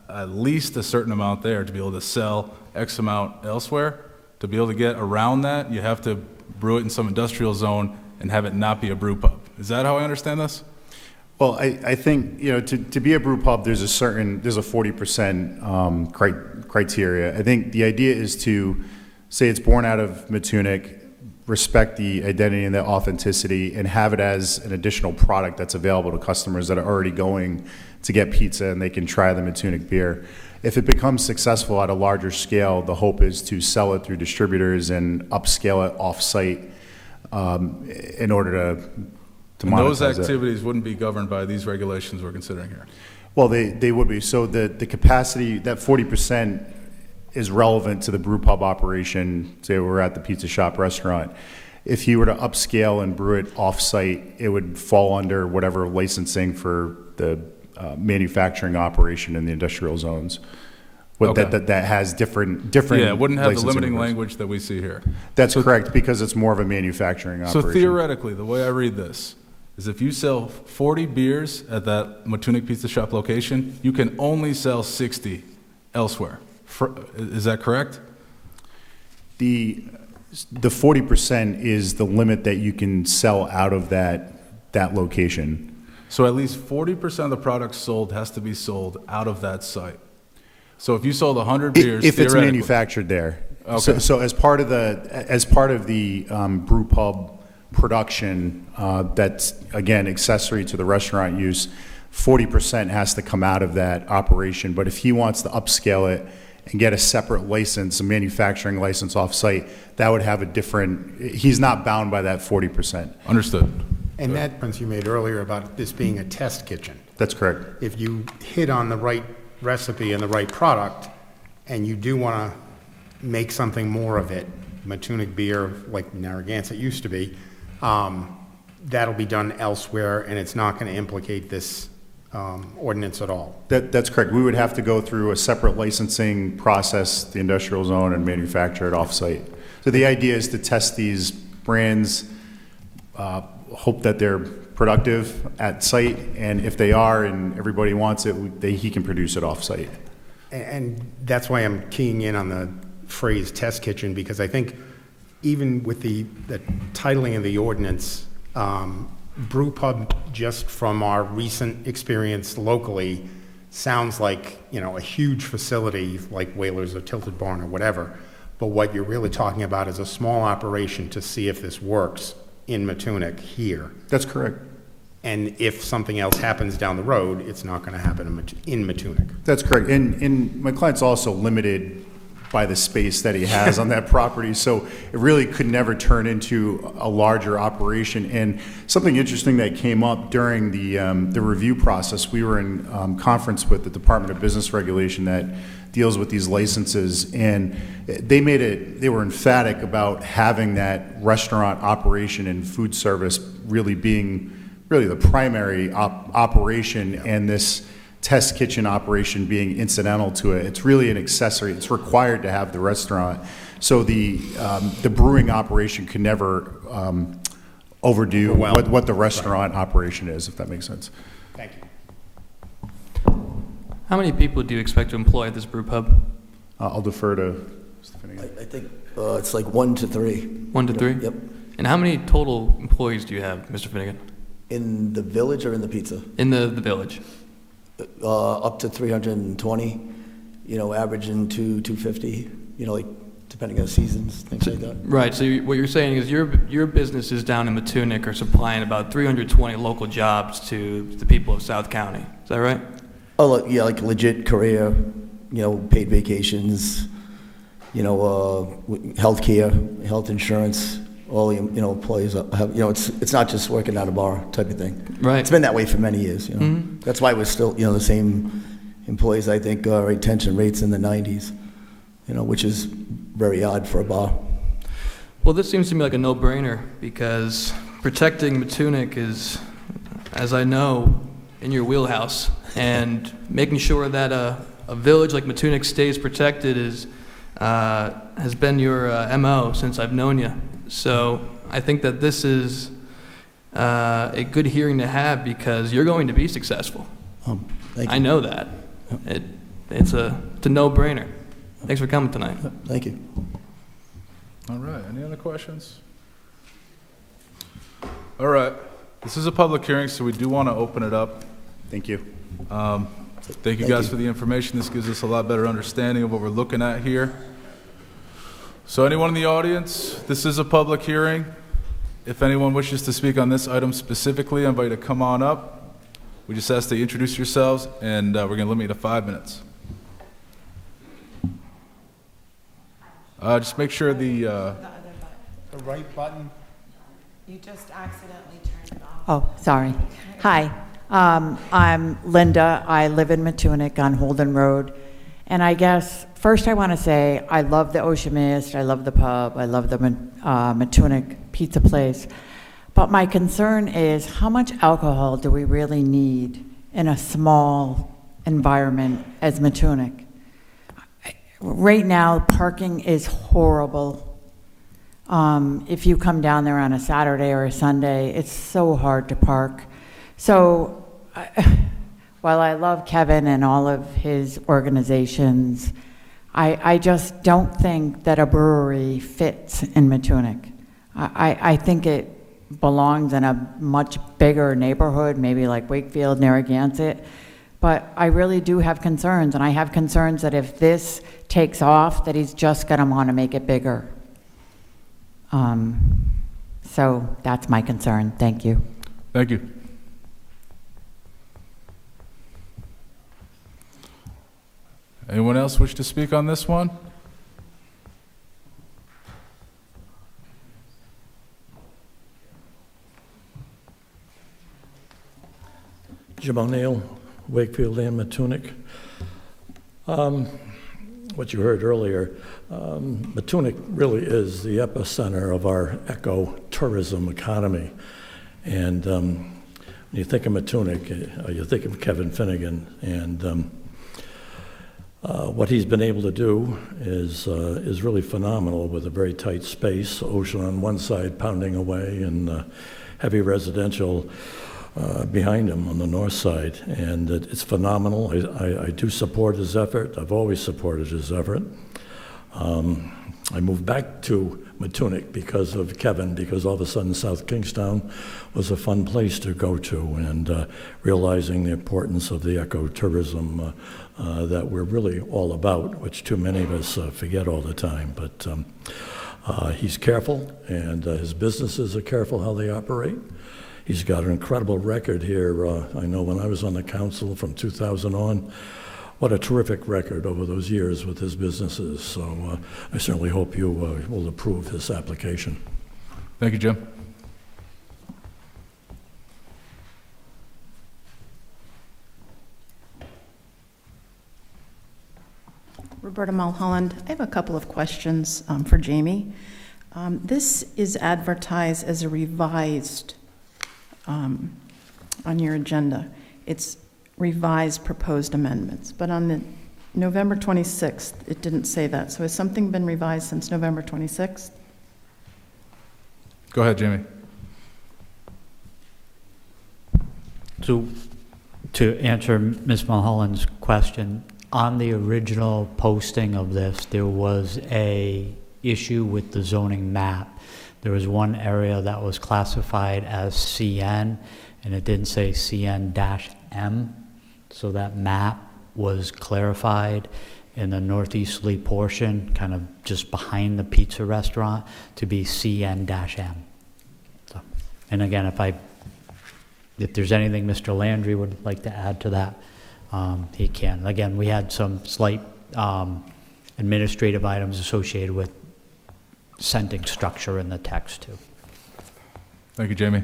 at least a certain amount there to be able to sell X amount elsewhere. To be able to get around that, you have to brew it in some industrial zone and have it not be a brew pub. Is that how I understand this? Well, I think, to be a brew pub, there's a 40% criteria. I think the idea is to say it's born out of Matunic, respect the identity and the authenticity, and have it as an additional product that's available to customers that are already going to get pizza and they can try the Matunic beer. If it becomes successful at a larger scale, the hope is to sell it through distributors and upscale it off-site in order to monetize Those it. activities wouldn't be governed by these regulations we're considering here. Well, they would be. So the capacity, that 40% is relevant to the brew pub operation. Say we're at the pizza shop restaurant. If you were to upscale and brew it off-site, it would fall under whatever licensing for the manufacturing operation in the industrial zones. Okay. That has different. Yeah, it wouldn't have the licensing limiting rules. language that we see here. That's correct, because it's more of a manufacturing So operation. theoretically, the way I read this is if you sell 40 beers at that Matunic Pizza Shop location, you can only sell 60 elsewhere. Is that correct? The 40% is the limit that you can sell out of that location. So at least 40% of the product sold has to be sold out of that site. So if you sold 100 beers, If it's theoretically- manufactured there. Okay. So as part of the brew pub production, that's again accessory to the restaurant use, 40% has to come out of that operation. But if he wants to upscale it and get a separate license, a manufacturing license off-site, that would have a different. He's not bound by that 40%. Understood. And that point you made earlier about this being a test kitchen. That's correct. If you hit on the right recipe and the right product, and you do want to make something more of it, Matunic beer like Narragansett used to be, that'll be done elsewhere, and it's not going to implicate this ordinance at all. That's correct. We would have to go through a separate licensing process, the industrial zone, and manufacture it off-site. So the idea is to test these brands, hope that they're productive at site, and if they are and everybody wants it, he can produce it off-site. And that's why I'm keying in on the phrase test kitchen, because I think even with the titling of the ordinance, brew pub, just from our recent experience locally, sounds like, a huge facility like Whalers or Tilted Barn or whatever. But what you're really talking about is a small operation to see if this works in Matunic here. That's correct. And if something else happens down the road, it's not going to happen in Matunic. That's correct. And my client's also limited by the space that he has on that property, so it really could never turn into a larger operation. And something interesting that came up during the review process, we were in conference with the Department of Business Regulation that deals with these licenses, and they were emphatic about having that restaurant operation and food service really being the primary operation, and this test kitchen operation being incidental to it. It's really an accessory. It's required to have the restaurant. So the brewing operation can never overdo what the restaurant operation is, if that makes sense. Thank you. How many people do you expect to employ at this brew pub? I'll defer to Mr. Finnegan. I think it's like 1 to 3. 1 to 3? Yep. And how many total employees do you have, Mr. Finnegan? In the village or in the pizza? In the village. Up to 320. averaging 250, like depending on seasons, things like that. Right, so what you're saying is your businesses down in Matunic are supplying about 320 local jobs to the people of South County. Is that right? Oh, yeah, like legit career, paid vacations, healthcare, health insurance, all the, employees have, it's not just working at a bar type of thing. Right. It's been that way for many years, Mhm. That's why we're still, the same employees, I think, retention rates in the 90s, which is very odd for a bar. Well, this seems to me like a no-brainer because protecting Matunic is, as I know, in your wheelhouse, and making sure that a village like Matunic stays protected has been your MO since I've known you. So I think that this is a good hearing to have because you're going to be successful. Thank you. I know that. It's a no-brainer. Thanks for coming tonight. Thank you. All right, any other questions? All right, this is a public hearing, so we do want to open it up. Thank you. Thank you guys for the information. This gives us a lot better understanding of what we're looking at here. So anyone in the audience, this is a public hearing. If anyone wishes to speak on this item specifically, I invite you to come on up. We just ask that you introduce yourselves, and we're going to limit you to 5 minutes. Just make sure the right button. You just accidentally turned it off. Oh, sorry. Hi, I'm Linda. I live in Matunic on Holden Road. And I guess, first I want to say, I love the Ocean Mist, I love the pub, I love the Matunic pizza place. But my concern is, how much alcohol do we really need in a small environment as Matunic? Right now, parking is horrible. If you come down there on a Saturday or a Sunday, it's so hard to park. So, while I love Kevin and all of his organizations, I just don't think that a brewery fits in Matunic. I think it belongs in a much bigger neighborhood, maybe like Wakefield, Narragansett. But I really do have concerns, and I have concerns that if this takes off, that he's just going to want to make it bigger. So that's my concern. Thank you. Thank you. Anyone else wish to speak on this one? Jim O'Neill, Wakefield and Matunic. What you heard earlier, Matunic really is the epicenter of our eco-tourism economy. And when you think of Matunic, you think of Kevin Finnegan. And what he's been able to do is really phenomenal with a very tight space, ocean on one side pounding away, and heavy residential behind him on the north side, and it's phenomenal. I do support his effort. I've always supported his effort. I moved back to Matunic because of Kevin, because all of a sudden South Kingstown was a fun place to go to, and realizing the importance of the ecotourism that we're really all about, which too many of us forget all the time. But he's careful, and his businesses are careful how they operate. He's got an incredible record here. I know when I was on the council from 2000 on, what a terrific record over those years with his businesses. So I certainly hope you will approve this application. Thank you, Jim. Roberta Mulholland, I have a couple of questions for Jamie. This is advertised as a revised on your agenda. It's revised proposed amendments, but on the November 26th, it didn't say that. So has something been revised since November 26th? Go ahead, Jamie. To answer Ms. Mulholland's question, on the original posting of this, there was a issue with the zoning map. There was one area that was classified as CN, and it didn't say CN-M, so that map was clarified, in the northeasterly portion, kind of just behind the pizza restaurant, to be CN-M. So, and again, if there's anything Mr. Landry would like to add to that, he can. Again, we had some slight administrative items associated with sentence structure in the text too. Thank you, Jamie.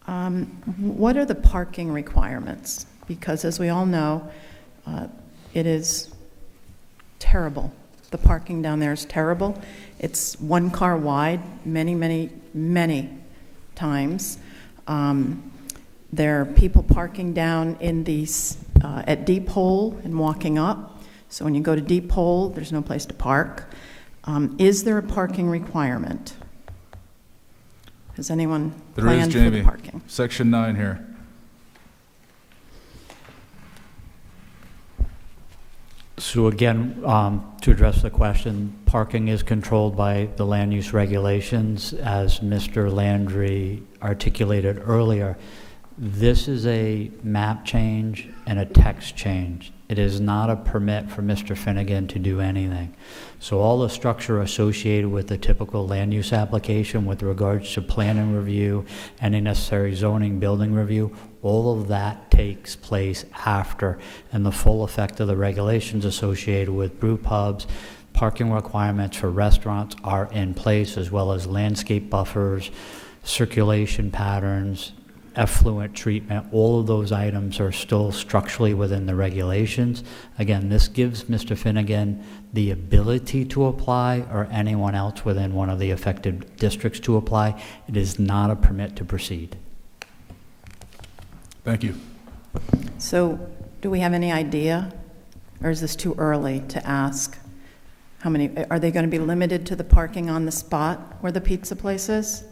What are the parking requirements? Because as we all know, it is terrible. The parking down there is terrible. It's one car wide many, many, many times. There are people parking down in these, at Deep Hole and walking up. So when you go to Deep Hole, there's no place to park. Is there a parking requirement? Has anyone planned for the parking? Section 9 here. So again, to address the question, parking is controlled by the land use regulations. As Mr. Landry articulated earlier, this is a map change and a text change. It is not a permit for Mr. Finnegan to do anything. So all the structure associated with the typical land use application with regards to planning review, any necessary zoning, building review, all of that takes place after, and the full effect of the regulations associated with brew pubs, parking requirements for restaurants are in place, as well as landscape buffers, circulation patterns, effluent treatment. All of those items are still structurally within the regulations. Again, this gives Mr. Finnegan the ability to apply, or anyone else within one of the affected districts to apply. It is not a permit to proceed. Thank you. So do we have any idea, or is this too early to ask? How many, are they going to be limited to the parking on the spot where the pizza place is?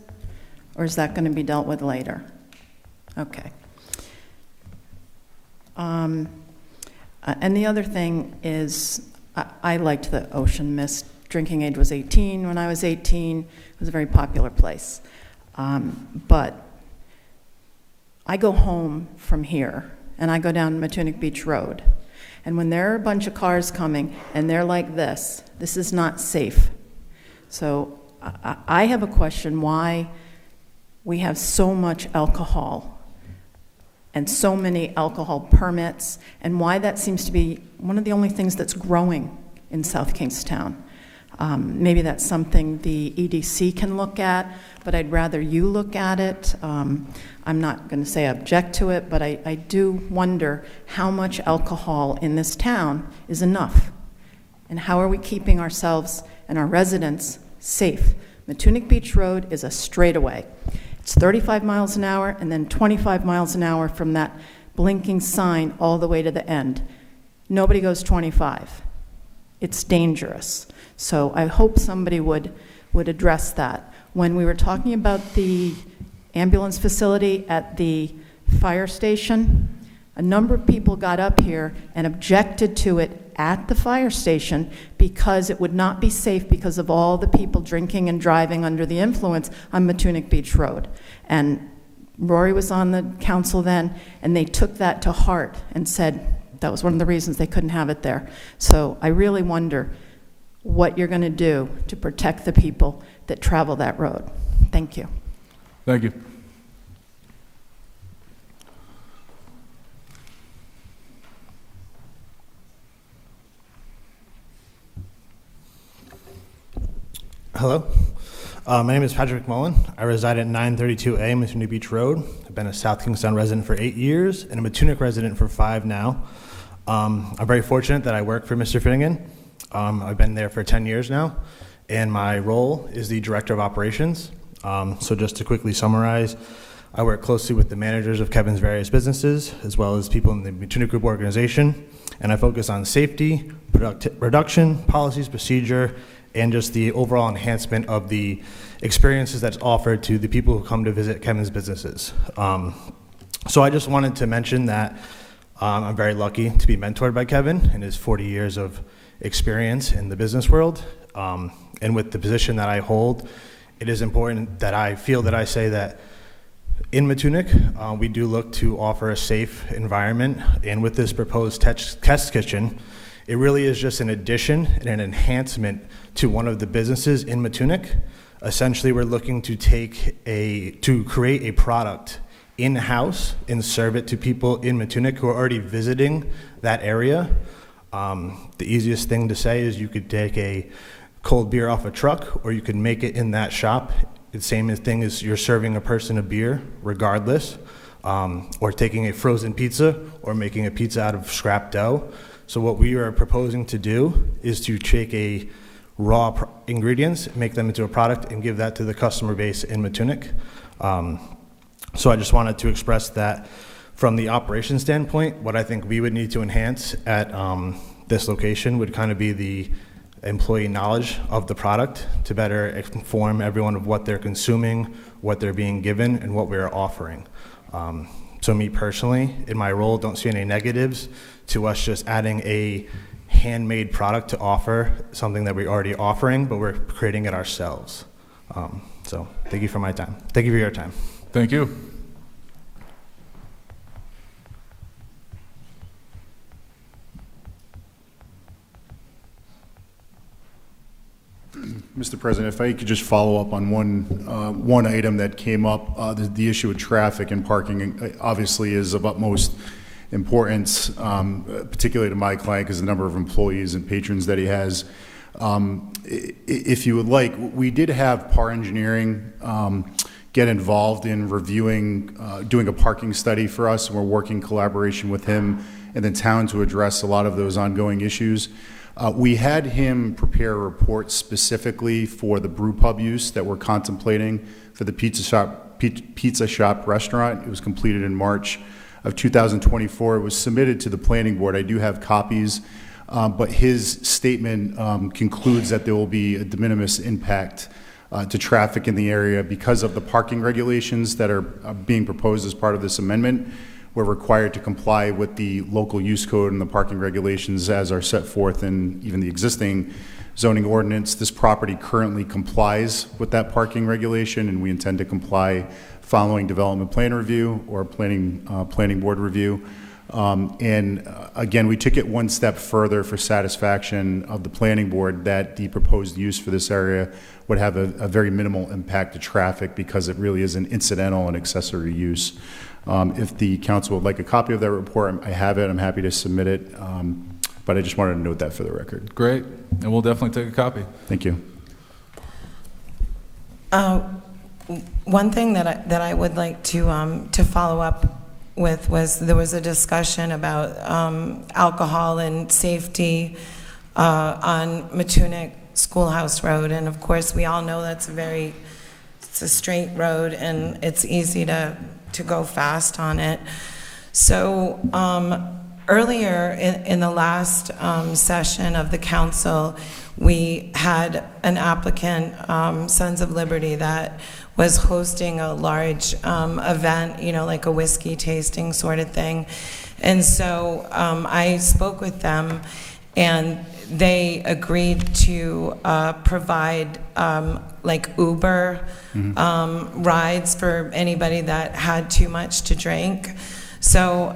Or is that going to be dealt with later? Okay. And the other thing is, I liked the Ocean Mist. Drinking age was 18. When I was 18, it was a very popular place. But I go home from here, and I go down Matunic Beach Road. And when there are a bunch of cars coming, and they're like this is not safe. So I have a question why we have so much alcohol and so many alcohol permits, and why that seems to be one of the only things that's growing in South Kingstown. Maybe that's something the EDC can look at, but I'd rather you look at it. I'm not going to say I object to it, but I do wonder how much alcohol in this town is enough, and how are we keeping ourselves and our residents safe? Matunic Beach Road is a straightaway. It's 35 miles an hour and then 25 miles an hour from that blinking sign all the way to the end. Nobody goes 25. It's dangerous. So I hope somebody would address that. When we were talking about the ambulance facility at the fire station, a number of people got up here and objected to it at the fire station because it would not be safe because of all the people drinking and driving under the influence on Matunic Beach Road. And Rory was on the council then, and they took that to heart and said that was one of the reasons they couldn't have it there. So I really wonder what you're going to do to protect the people that travel that road. Thank you. Thank you. Hello. My name is Patrick Mullen. I reside at 932A Matunic Beach Road. I've been a South Kingstown resident for 8 years and a Matunic resident for 5 now. I'm very fortunate that I work for Mr. Finnegan. I've been there for 10 years now, and my role is the Director of Operations. So just to quickly summarize, I work closely with the managers of Kevin's various businesses, as well as people in the Matunic Group organization, and I focus on safety, reduction, policies, procedure, and just the overall enhancement of the experiences that's offered to the people who come to visit Kevin's businesses. So I just wanted to mention that I'm very lucky to be mentored by Kevin and his 40 years of experience in the business world. And with the position that I hold, it is important that I feel that I say that In Matunic, we do look to offer a safe environment, and with this proposed test kitchen, it really is just an addition and an enhancement to one of the businesses in Matunic. Essentially, we're looking to create a product in-house and serve it to people in Matunic who are already visiting that area. The easiest thing to say is you could take a cold beer off a truck, or you could make it in that shop. The same thing as you're serving a person a beer, regardless, or taking a frozen pizza or making a pizza out of scrap dough. So what we are proposing to do is to take a raw ingredients, make them into a product, and give that to the customer base in Matunic. So I just wanted to express that from the operation standpoint, what I think we would need to enhance at this location would kind of be the employee knowledge of the product to better inform everyone of what they're consuming, what they're being given, and what we're offering. So me personally, in my role, don't see any negatives to us just adding a handmade product to offer something that we're already offering, but we're creating it ourselves. So thank you for my time. Thank you for your time. Thank you. Mr. President, if I could just follow up on one item that came up, the issue of traffic and parking obviously is of utmost importance, particularly to my client because the number of employees and patrons that he has. If you would like, we did have PAR Engineering get involved in reviewing, doing a parking study for us, and we're working in collaboration with him and the town to address a lot of those ongoing issues. We had him prepare a report specifically for the brew pub use that we're contemplating for the pizza shop restaurant. It was completed in March of 2024. It was submitted to the planning board. I do have copies, but his statement concludes that there will be a de minimis impact to traffic in the area because of the parking regulations that are being proposed as part of this amendment. We're required to comply with the local use code and the parking regulations as are set forth in even the existing zoning ordinance. This property currently complies with that parking regulation, and we intend to comply following development plan review or planning board review. Again, we took it one step further for satisfaction of the planning board that the proposed use for this area would have a very minimal impact to traffic because it really is an incidental and accessory use. If the council would like a copy of that report, I have it. I'm happy to submit it, but I just wanted to note that for the record. Great, and we'll definitely take a copy. Thank you. One thing that I would like to follow up with was there was a discussion about alcohol and safety on Matunic Schoolhouse Road, and of course we all know it's a straight road and it's easy to go fast on it. So earlier in the last session of the council, we had an applicant, Sons of Liberty, that was hosting a large event, like a whiskey tasting sort of thing. And so I spoke with them, and they agreed to provide like Uber rides for anybody that had too much to drink. So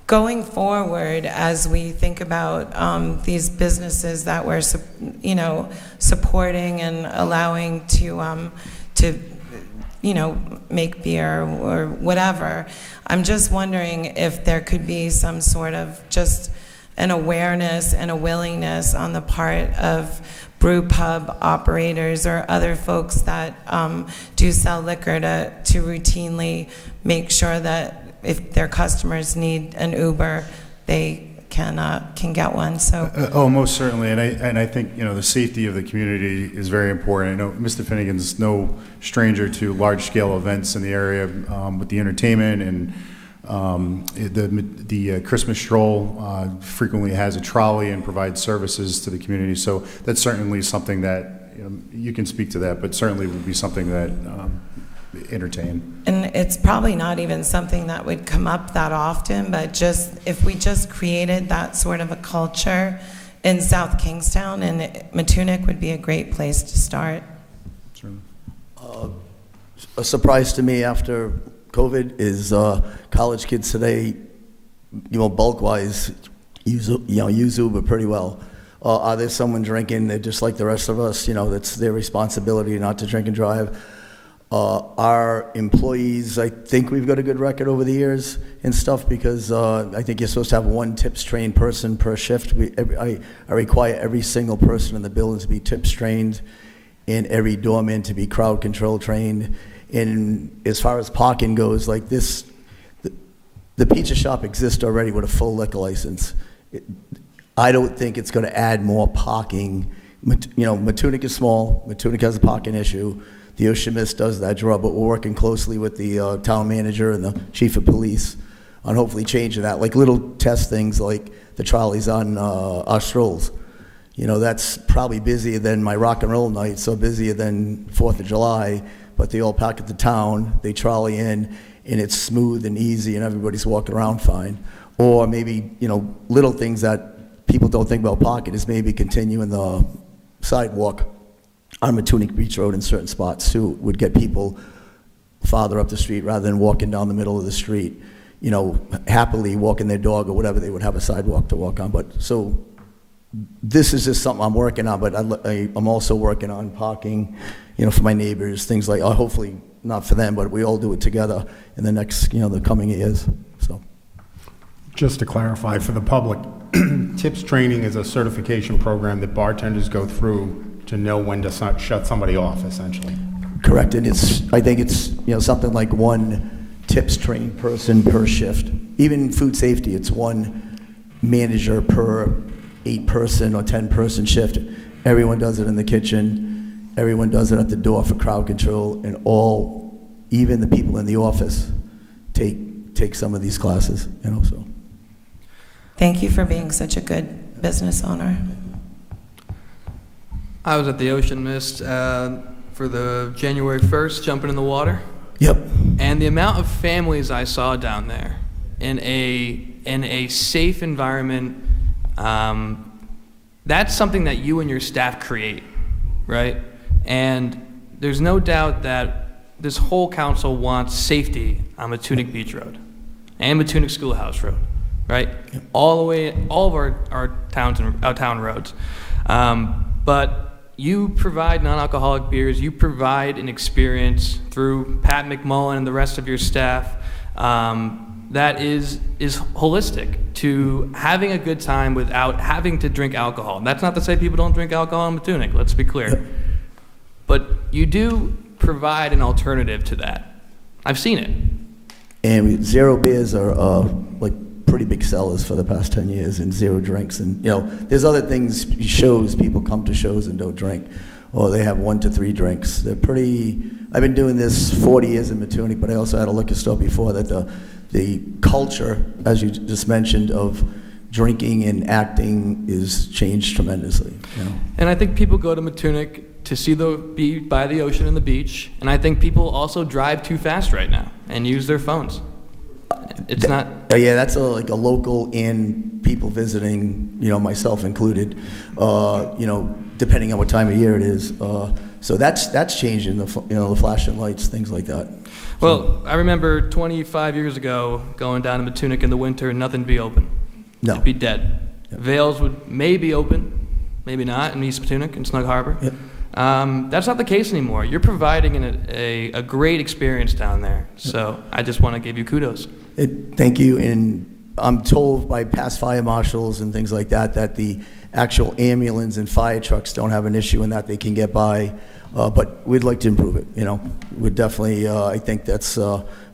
going forward, as we think about these businesses that we're supporting and allowing to make beer or whatever, I'm just wondering if there could be some sort of just an awareness and a willingness on the part of brew pub operators or other folks that do sell liquor to routinely make sure that if their customers need an Uber, they can get one. So most certainly, and I think the safety of the community is very important. I know Mr. Finnegan's no stranger to large scale events in the area with the entertainment, and the Christmas stroll frequently has a trolley and provides services to the community. So that's certainly something that you can speak to that, but certainly would be something that entertain. And it's probably not even something that would come up that often, but just if we just created that sort of a culture in South Kingstown, and Matunic would be a great place to start. a surprise to me after COVID is college kids today, bulk-wise, use Uber pretty well. Are there someone drinking? They're just like the rest of us. That's their responsibility not to drink and drive. Our employees, I think we've got a good record over the years and stuff because I think you're supposed to have one tips trained person per shift. I require every single person in the building to be tips trained and every doorman to be crowd control trained. And as far as parking goes, like this, the pizza shop exists already with a full liquor license. I don't think it's going to add more parking. Matunic is small. Matunic has a parking issue. The Ocean Mist does that draw, but we're working closely with the town manager and the chief of police on hopefully changing that, like little test things like the trolleys on our strolls. That's probably busier than my rock and roll night, so busier than 4th of July, but they all pack at the town, they trolley in, and it's smooth and easy and everybody's walking around fine. Or maybe, little things that people don't think about parking is maybe continuing the sidewalk on Matunic Beach Road in certain spots too, would get people farther up the street rather than walking down the middle of the street, happily walking their dog or whatever, they would have a sidewalk to walk on. But so this is just something I'm working on, but I'm also working on parking, for my neighbors, things like, hopefully not for them, but we all do it together in the next, the coming years, so. Just to clarify for the public, tips training is a certification program that bartenders go through to know when to shut somebody off, essentially. Correct, and I think it's something like one tips trained person per shift. Even food safety, it's one manager per 8-person or 10-person shift. Everyone does it in the kitchen. Everyone does it at the door for crowd control, and even the people in the office take some of these classes. So. Thank you for being such a good business owner. I was at the Ocean Mist for the January 1st, jumping in the water. Yep. And the amount of families I saw down there in a safe environment, that's something that you and your staff create, right? And there's no doubt that this whole council wants safety on Matunic Beach Road and Matunic Schoolhouse Road, right? Yep. All of our town roads. But you provide non-alcoholic beers. You provide an experience through Pat McMullen and the rest of your staff that is holistic to having a good time without having to drink alcohol. That's not to say people don't drink alcohol in Matunic. Let's be clear. But you do provide an alternative to that. I've seen it. And zero beers are pretty big sellers for the past 10 years, and zero drinks. And there's other things, shows, people come to shows and don't drink, or they have 1 to 3 drinks. They're pretty. I've been doing this 40 years in Matunic, but I also had a liquor store before that. The culture, as you just mentioned, of drinking and acting is changed tremendously. And I think people go to Matunic to be by the ocean and the beach, and I think people also drive too fast right now and use their phones. It's not. Yeah, that's like a local and people visiting, myself included. Depending on what time of year it is. So that's changing the flashing lights, things like that. Well, I remember 25 years ago going down to Matunic in the winter and nothing would be open. No. It'd be dead. Yep. Vales would maybe open, maybe not in East Matunic in Snug Harbor. Yep. That's not the case anymore. You're providing a great experience down there. So I just want to give you kudos. Thank you. And I'm told by past fire marshals and things like that the actual ambulance and fire trucks don't have an issue in that they can get by. But we'd like to improve it. We'd definitely. I think that's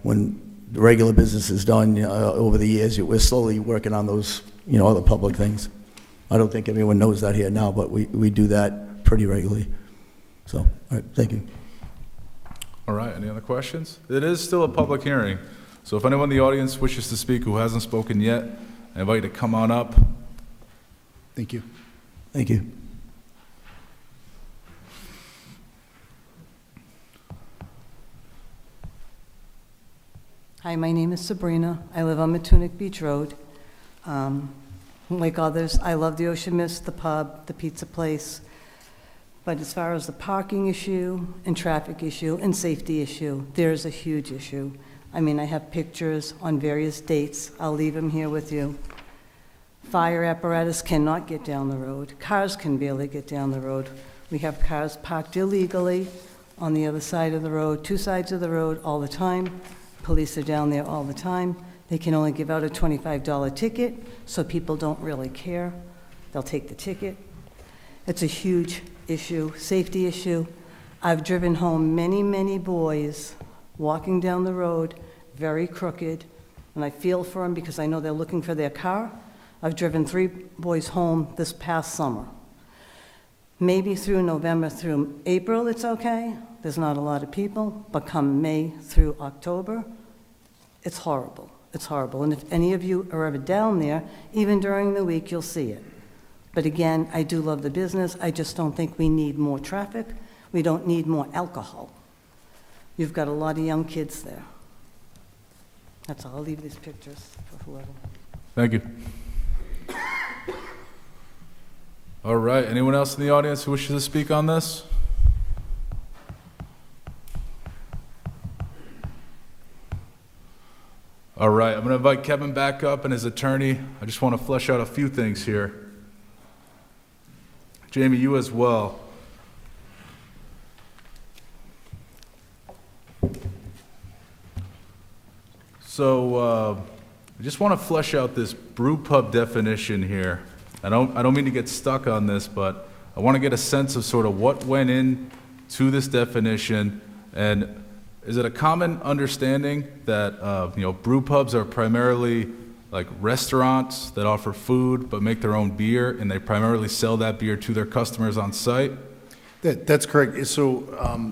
when the regular business is done over the years. We're slowly working on those, other public things. I don't think everyone knows that here now, but we do that pretty regularly. So, all right, thank you. All right, any other questions? It is still a public hearing, so if anyone in the audience wishes to speak who hasn't spoken yet, I invite you to come on up. Thank you. Thank you. Hi, my name is Sabrina. I live on Matunic Beach Road. Like others, I love the Ocean Mist, the pub, the pizza place. But as far as the parking issue and traffic issue and safety issue, there's a huge issue. I mean, I have pictures on various dates. I'll leave them here with you. Fire apparatus cannot get down the road. Cars can barely get down the road. We have cars parked illegally on the other side of the road, two sides of the road all the time. Police are down there all the time. They can only give out a $25 ticket, so people don't really care. They'll take the ticket. It's a huge issue, safety issue. I've driven home many, many boys walking down the road, very crooked, and I feel for them because I know they're looking for their car. I've driven 3 boys home this past summer. Maybe through November through April it's okay. There's not a lot of people, but come May through October, it's horrible. It's horrible. And if any of you are ever down there, even during the week, you'll see it. But again, I do love the business. I just don't think we need more traffic. We don't need more alcohol. You've got a lot of young kids there. That's all. I'll leave these pictures for whoever. Thank you. All right, anyone else in the audience who wishes to speak on this? All right, I'm going to invite Kevin back up and his attorney. I just want to flesh out a few things here. Jamie, you as well. So I just want to flesh out this brew pub definition here. I don't mean to get stuck on this, but I want to get a sense of sort of what went into this definition. And is it a common understanding that brew pubs are primarily like restaurants that offer food but make their own beer, and they primarily sell that beer to their customers on site? That's correct. So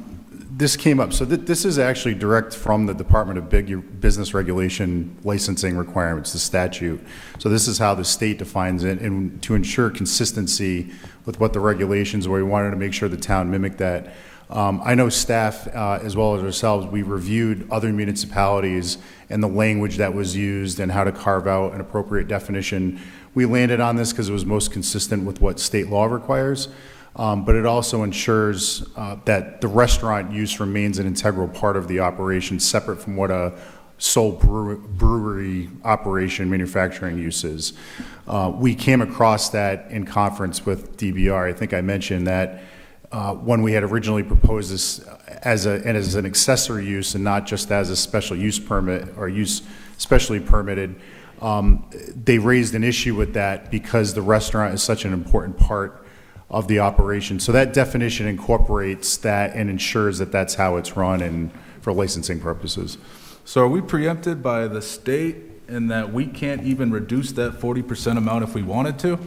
this came up. So this is actually direct from the Department of Business Regulation licensing requirements, the statute. So this is how the state defines it, and to ensure consistency with what the regulations were, we wanted to make sure the town mimicked that. I know staff, as well as ourselves, we reviewed other municipalities and the language that was used and how to carve out an appropriate definition. We landed on this because it was most consistent with what state law requires. But it also ensures that the restaurant use remains an integral part of the operation, separate from what a sole brewery operation manufacturing use is. We came across that in conference with DBR. I think I mentioned that when we had originally proposed this as an accessory use and not just as a special use permit or use specially permitted, they raised an issue with that because the restaurant is such an important part of the operation. So that definition incorporates that and ensures that that's how it's run and for licensing purposes. So are we preempted by the state in that we can't even reduce that 40% amount if we wanted to?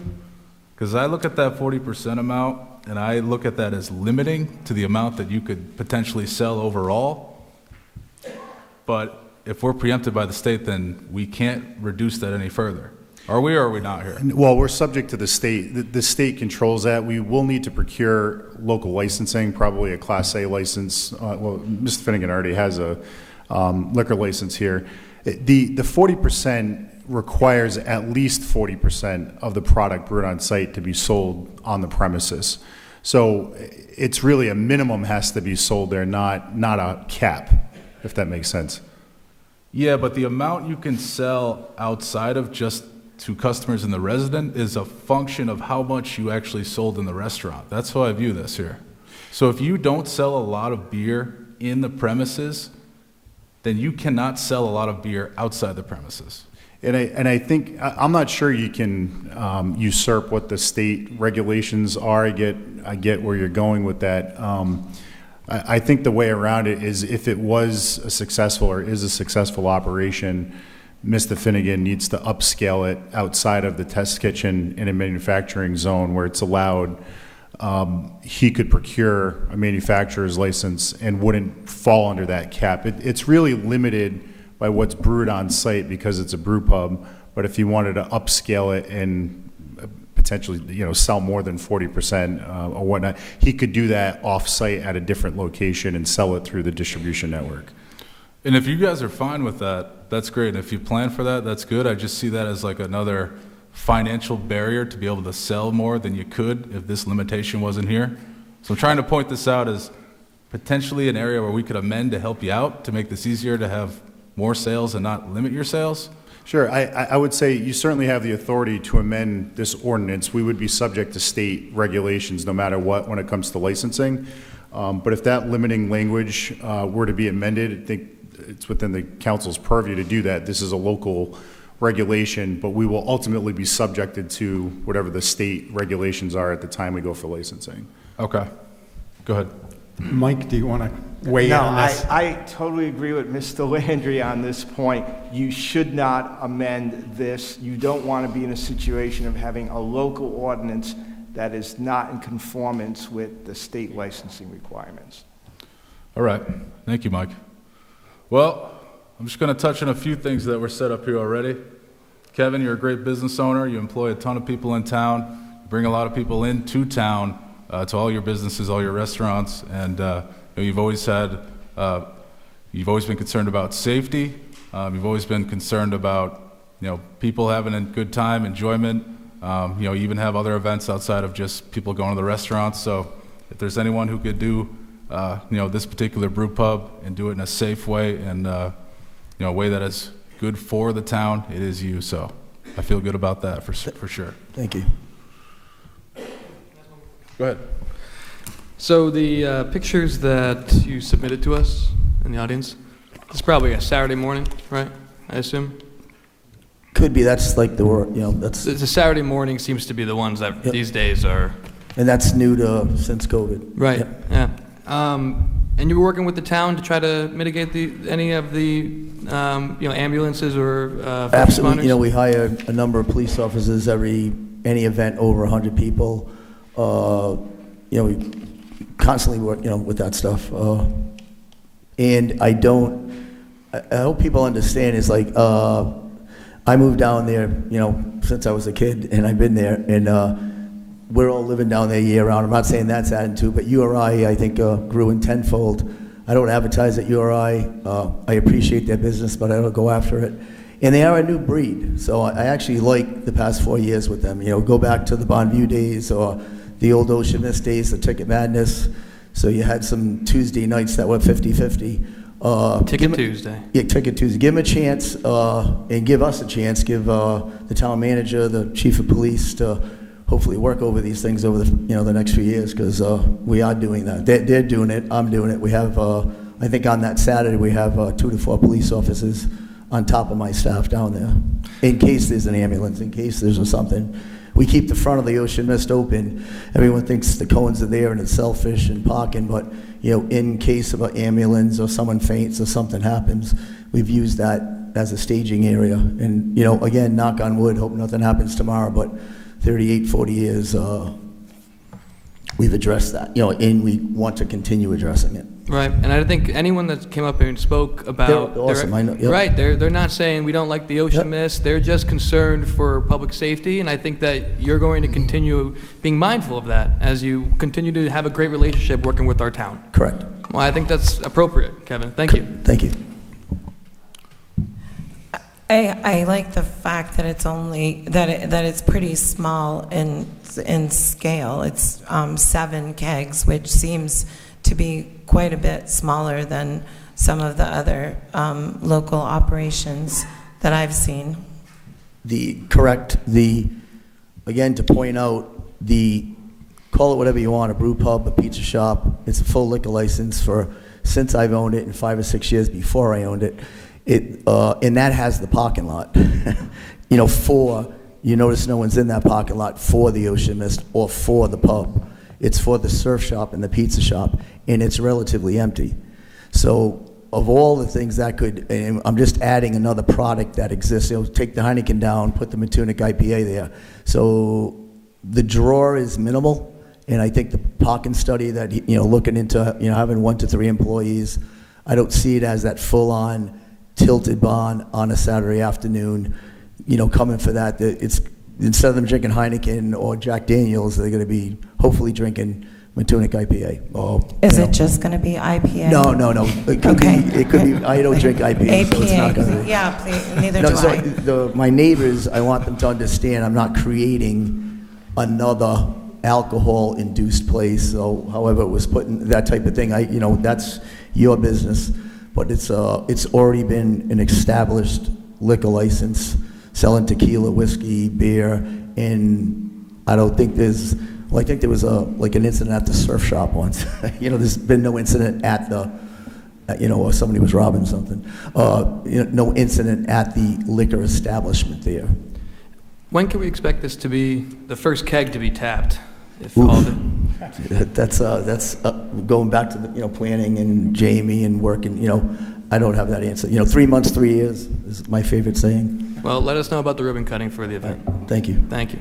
Because I look at that 40% amount and I look at that as limiting to the amount that you could potentially sell overall. But if we're preempted by the state, then we can't reduce that any further. Are we or are we not here? Well, we're subject to the state. The state controls that. We will need to procure local licensing, probably a Class A license. Well, Mr. Finnegan already has a liquor license here. The 40% requires at least 40% of the product brewed on site to be sold on the premises. So it's really a minimum has to be sold there, not a cap, if that makes sense. Yeah, but the amount you can sell outside of just to customers in the resident is a function of how much you actually sold in the restaurant. That's how I view this here. So if you don't sell a lot of beer in the premises, then you cannot sell a lot of beer outside the premises. And I think, I'm not sure you can usurp what the state regulations are. I get where you're going with that. I think the way around it is if it was a successful or is a successful operation, Mr. Finnegan needs to upscale it outside of the test kitchen in a manufacturing zone where it's allowed. He could procure a manufacturer's license and wouldn't fall under that cap. It's really limited by what's brewed on site because it's a brew pub, but if he wanted to upscale it and potentially, sell more than 40% or whatnot, he could do that off-site at a different location and sell it through the distribution network. And if you guys are fine with that, that's great. And if you plan for that, that's good. I just see that as like another financial barrier to be able to sell more than you could if this limitation wasn't here. So I'm trying to point this out as potentially an area where we could amend to help you out, to make this easier to have more sales and not limit your sales. Sure, I would say you certainly have the authority to amend this ordinance. We would be subject to state regulations no matter what when it comes to licensing. But if that limiting language were to be amended, I think it's within the council's purview to do that. This is a local regulation, but we will ultimately be subjected to whatever the state regulations are at the time we go for licensing. Okay, go ahead. Mike, do you want to weigh in No, on this? I totally agree with Mr. Landry on this point. You should not amend this. You don't want to be in a situation of having a local ordinance that is not in conformance with the state licensing requirements. All right, thank you, Mike. Well, I'm just going to touch on a few things that were set up here already. Kevin, you're a great business owner. You employ a ton of people in town. You bring a lot of people into town to all your businesses, all your restaurants, and you've always been concerned about safety. You've always been concerned about people having a good time, enjoyment. You even have other events outside of just people going to the restaurants. So if there's anyone who could do this particular brew pub and do it in a safe way and a way that is good for the town, it is you. So I feel good about that for sure. Thank you. Go ahead. So the pictures that you submitted to us in the audience, it's probably a Saturday morning, right? I assume? Could be, that's like the word, that's... It's a Saturday morning seems to be the ones that these days are... And that's new to, since COVID. Right, Yep. yeah. And you were working with the town to try to mitigate any of the, ambulances or first Absolutely. responders? We hire a number of police officers any event over 100 people. We constantly work, with that stuff. And I hope people understand is like, I moved down there, since I was a kid, and I've been there, and we're all living down there year round. I'm not saying that's added to, but URI, I think, grew in tenfold. I don't advertise at URI. I appreciate their business, but I don't go after it. And they are a new breed, so I actually like the past 4 years with them. Go back to the Bonneview days or the old Ocean Mist days, the Ticket Madness. So you had some Tuesday nights that were 50-50. Ticket Tuesday. Yeah, Ticket Tuesday. Give them a chance and give us a chance. Give the town manager, the chief of police to hopefully work over these things over the next few years, because we are doing that. They're doing it. I'm doing it. We have, I think on that Saturday, we have 2 to 4 police officers on top of my staff down there, in case there's an ambulance, in case there's something. We keep the front of the Ocean Mist open. Everyone thinks the cones are there and it's selfish and parking, but in case of an ambulance or someone faints or something happens, we've used that as a staging area. And again, knock on wood, hope nothing happens tomorrow, but 38, 40 years, we've addressed that, and we want to continue addressing it. Right, and I think anyone that came up here and spoke about... They're awesome, I know, yep. Right, they're not saying we don't like the Ocean Mist, they're just concerned for public safety, and I think that you're going to continue being mindful of that as you continue to have a great relationship working with our town. Correct. Well, I think that's appropriate, Kevin. Thank you. Thank you. I like the fact that it's that it's pretty small in scale. It's 7 kegs, which seems to be quite a bit smaller than some of the other local operations that I've seen. Again, to point out, call it whatever you want, a brew pub, a pizza shop, it's a full liquor license since I've owned it, and 5 or 6 years before I owned it. And that has the parking lot. You notice no one's in that parking lot for the Ocean Mist or for the pub. It's for the surf shop and the pizza shop, and it's relatively empty. So of all the things that could, and I'm just adding another product that exists. Take the Heineken down, put the Matunic IPA there. So the draw is minimal, and I think the parking study that, looking into, having 1 to 3 employees, I don't see it as that full-on tilted barn on a Saturday afternoon, coming for that. It's, instead of them drinking Heineken or Jack Daniels, they're going to be hopefully drinking Matunic IPA. Is it just going to be IPA? No. It could be. I don't drink IPA, so it's not going to be. Yeah, please, neither do I. My neighbors, I want them to understand I'm not creating another alcohol-induced place, so however it was put in, that type of thing, that's your business. But it's already been an established liquor license, selling tequila, whiskey, beer, and I don't think there's, well, I think there was an incident at the surf shop once. There's been no incident at the, or somebody was robbing something. No incident at the liquor establishment there. When can we expect this to be, the first keg to be tapped? If all the... That's going back to the, planning and Jamie and working, I don't have that answer. 3 months, 3 years is my favorite saying. Well, let us know about the ribbon cutting for the event. Thank you. Thank you.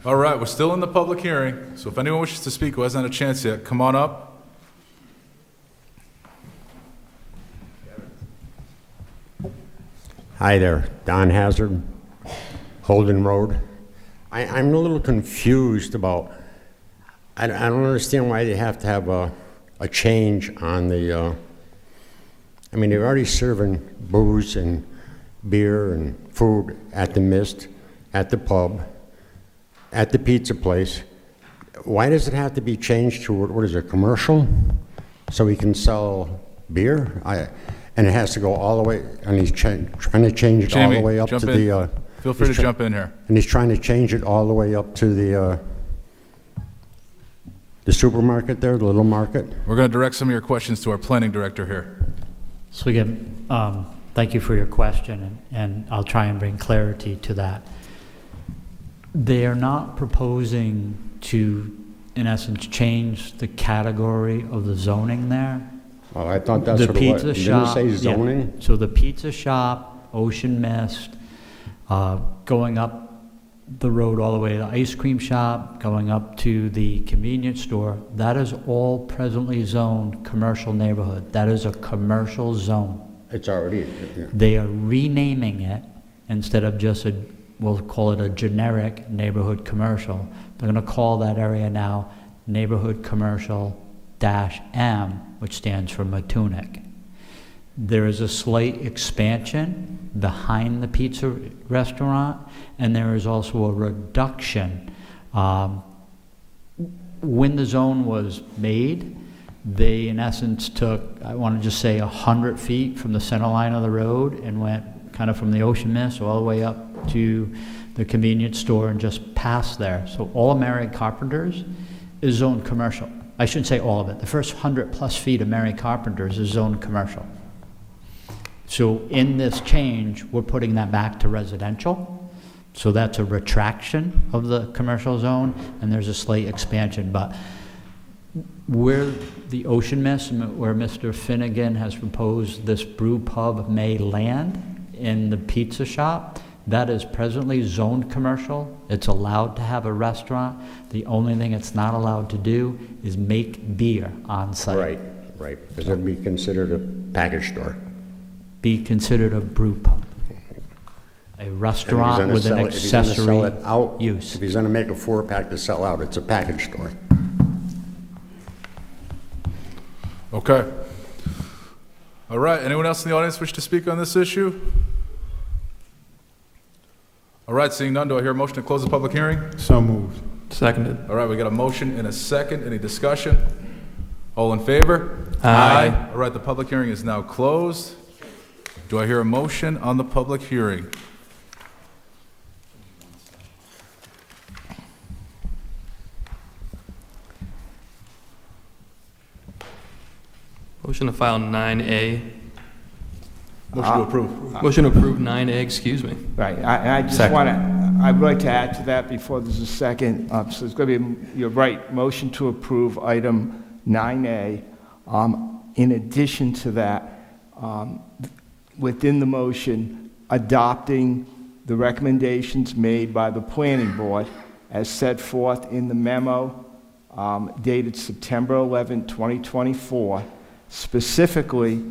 All right, we're still in the public hearing, so if anyone wishes to speak who hasn't had a chance yet, come on up. Hi there, Don Hazard, Holden Road. I'm a little confused about, I don't understand why they have to have a change on the, they're already serving booze and beer and food at the Mist, at the pub, at the pizza place. Why does it have to be changed to, what is it, commercial? So we can sell beer? And it has to go all the way, and he's trying to change it Jamie, all the way up to jump in. the... Feel free to jump in here. And he's trying to change it all the way up to the supermarket there, the little market. We're going to direct some of your questions to our planning director here. So again, thank you for your question, and I'll try and bring clarity to that. They are not proposing to, in essence, change the category of the zoning there. Oh, I thought that's The what it was. pizza Didn't it shop, say yeah. zoning? So the pizza shop, Ocean Mist, going up the road all the way to the ice cream shop, going up to the convenience store, that is all presently zoned commercial neighborhood. That is a commercial zone. It's already... Yeah. They are renaming it instead of just we'll call it a generic neighborhood commercial. They're going to call that area now Neighborhood Commercial -M, which stands for Matunic. There is a slight expansion behind the pizza restaurant, and there is also a reduction. When the zone was made, they in essence took, I want to just say 100 feet from the center line of the road and went kind of from the Ocean Mist all the way up to the convenience store and just past there. So all of Mary Carpenter's is zoned commercial. I shouldn't say all of it. The first 100+ feet of Mary Carpenter's is zoned commercial. So in this change, we're putting that back to residential. So that's a retraction of the commercial zone, and there's a slight expansion. But where the Ocean Mist, where Mr. Finnegan has proposed this brew pub may land in the pizza shop, that is presently zoned commercial. It's allowed to have a restaurant. The only thing it's not allowed to do is make beer on site. Right. Because it'd be considered a package store. Be considered a brew pub. A restaurant with an accessory use. If he's going to make a 4-pack to sell out, it's a package store. Okay. All right, anyone else in the audience wish to speak on this issue? All right, seeing none, do I hear a motion to close the public hearing? So moved. Seconded. All right, we got a motion and a second. Any discussion? All in favor? Aye. All right, the public hearing is now closed. Do I hear a motion on the public hearing? Motion to file 9A. Motion to approve. Motion to approve 9A, excuse me. Right, I just want to, I'd like to add to that before there's a second. So it's going to be, you're right, motion to approve item 9A. In addition to that, within the motion, adopting the recommendations made by the planning board as set forth in the memo dated September 11, 2024, specifically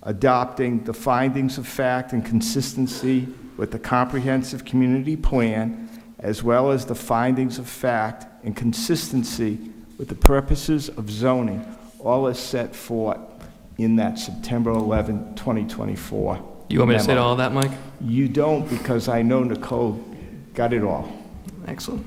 adopting the findings of fact and consistency with the comprehensive community plan, as well as the findings of fact and consistency with the purposes of zoning, all as set forth in that September 11, 2024 You want me to say memo. all of that, Mike? You don't, because I know Nicole got it all. Excellent.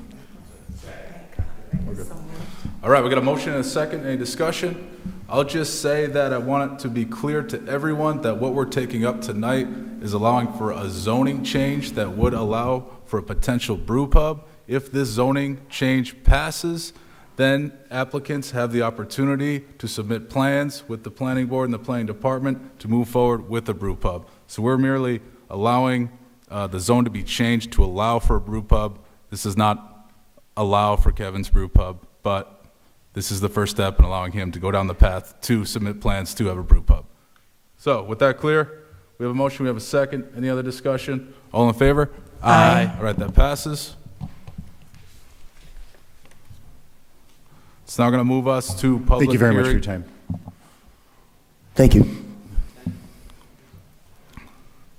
All right, we got a motion and a second. Any discussion? I'll just say that I want it to be clear to everyone that what we're taking up tonight is allowing for a zoning change that would allow for a potential brew pub. If this zoning change passes, then applicants have the opportunity to submit plans with the planning board and the planning department to move forward with a brew pub. So we're merely allowing the zone to be changed to allow for a brew pub. This does not allow for Kevin's brew pub, but this is the first step in allowing him to go down the path to submit plans to have a brew pub. So with that clear, we have a motion, we have a second. Any other discussion? All in favor? Aye. All right, that passes. It's now going to move us to public Thank you very much for hearing. your time. Thank you.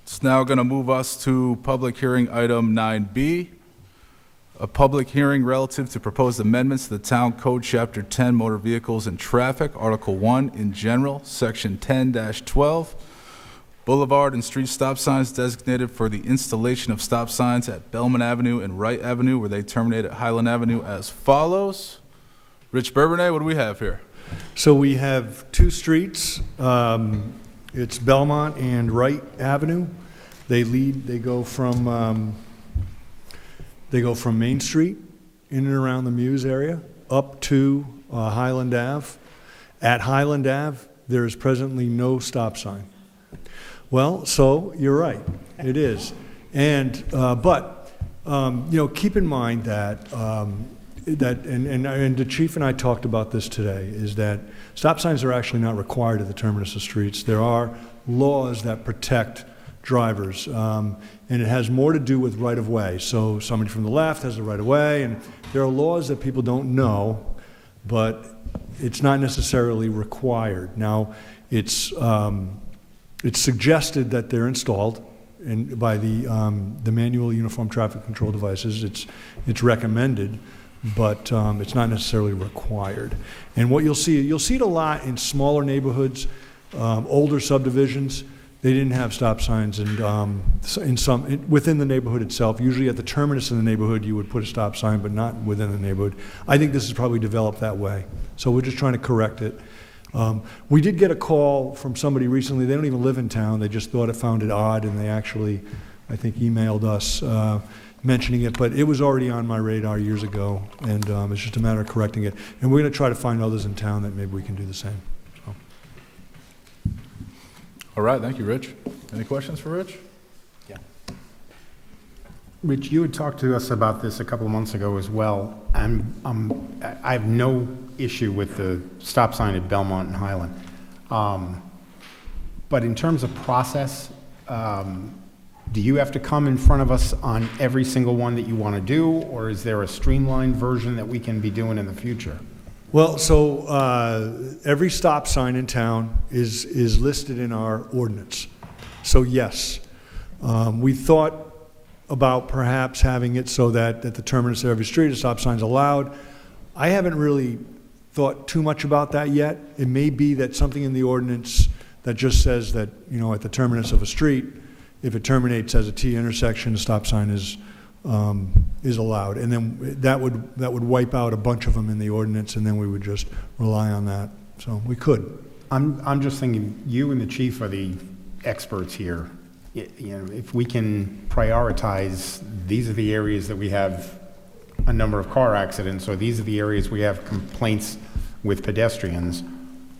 It's now going to move us to public hearing item 9B, a public hearing relative to proposed amendments to the Town Code, Chapter 10, Motor Vehicles and Traffic, Article 1 in general, Section 10-12, Boulevard and street stop signs designated for the installation of stop signs at Bellman Avenue and Wright Avenue, where they terminate at Highland Avenue, as follows. Rich Bourbonnais, what do we have here? So we have two streets. It's Belmont and Wright Avenue. They go from Main Street in and around the Muse area up to Highland Ave. At Highland Ave, there is presently no stop sign. Well, so you're right, it is. And keep in mind that and the chief and I talked about this today, is that stop signs are actually not required at the terminus of streets. There are laws that protect drivers, and it has more to do with right-of-way. So somebody from the left has a right-of-way, and there are laws that people don't know, but it's not necessarily required. Now, it's suggested that they're installed by the manual uniform traffic control devices. It's recommended, but it's not necessarily required. And what you'll see it a lot in smaller neighborhoods, older subdivisions. They didn't have stop signs, and within the neighborhood itself. Usually at the terminus in the neighborhood, you would put a stop sign, but not within the neighborhood. I think this is probably developed that way, so we're just trying to correct it. We did get a call from somebody recently. They don't even live in town. They just found it odd, and they actually, I think, emailed us mentioning it. But it was already on my radar years ago, and it's just a matter of correcting it. And we're going to try to find others in town that maybe we can do the same. So. All right, thank you, Rich. Any questions for Rich? Yeah. Rich, you had talked to us about this a couple of months ago as well. I have no issue with the stop sign at Belmont and Highland. But in terms of process, do you have to come in front of us on every single one that you want to do, or is there a streamlined version that we can be doing in the future? Well, so every stop sign in town is listed in our ordinance. So yes, we thought about perhaps having it so that at the terminus of every street, a stop sign's allowed. I haven't really thought too much about that yet. It may be that something in the ordinance that just says that, at the terminus of a street, if it terminates as a T intersection, a stop sign is allowed, and then that would wipe out a bunch of them in the ordinance, and then we would just rely on that. So we could. I'm just thinking, you and the chief are the experts here. If we can prioritize, these are the areas that we have a number of car accidents, or these are the areas we have complaints with pedestrians.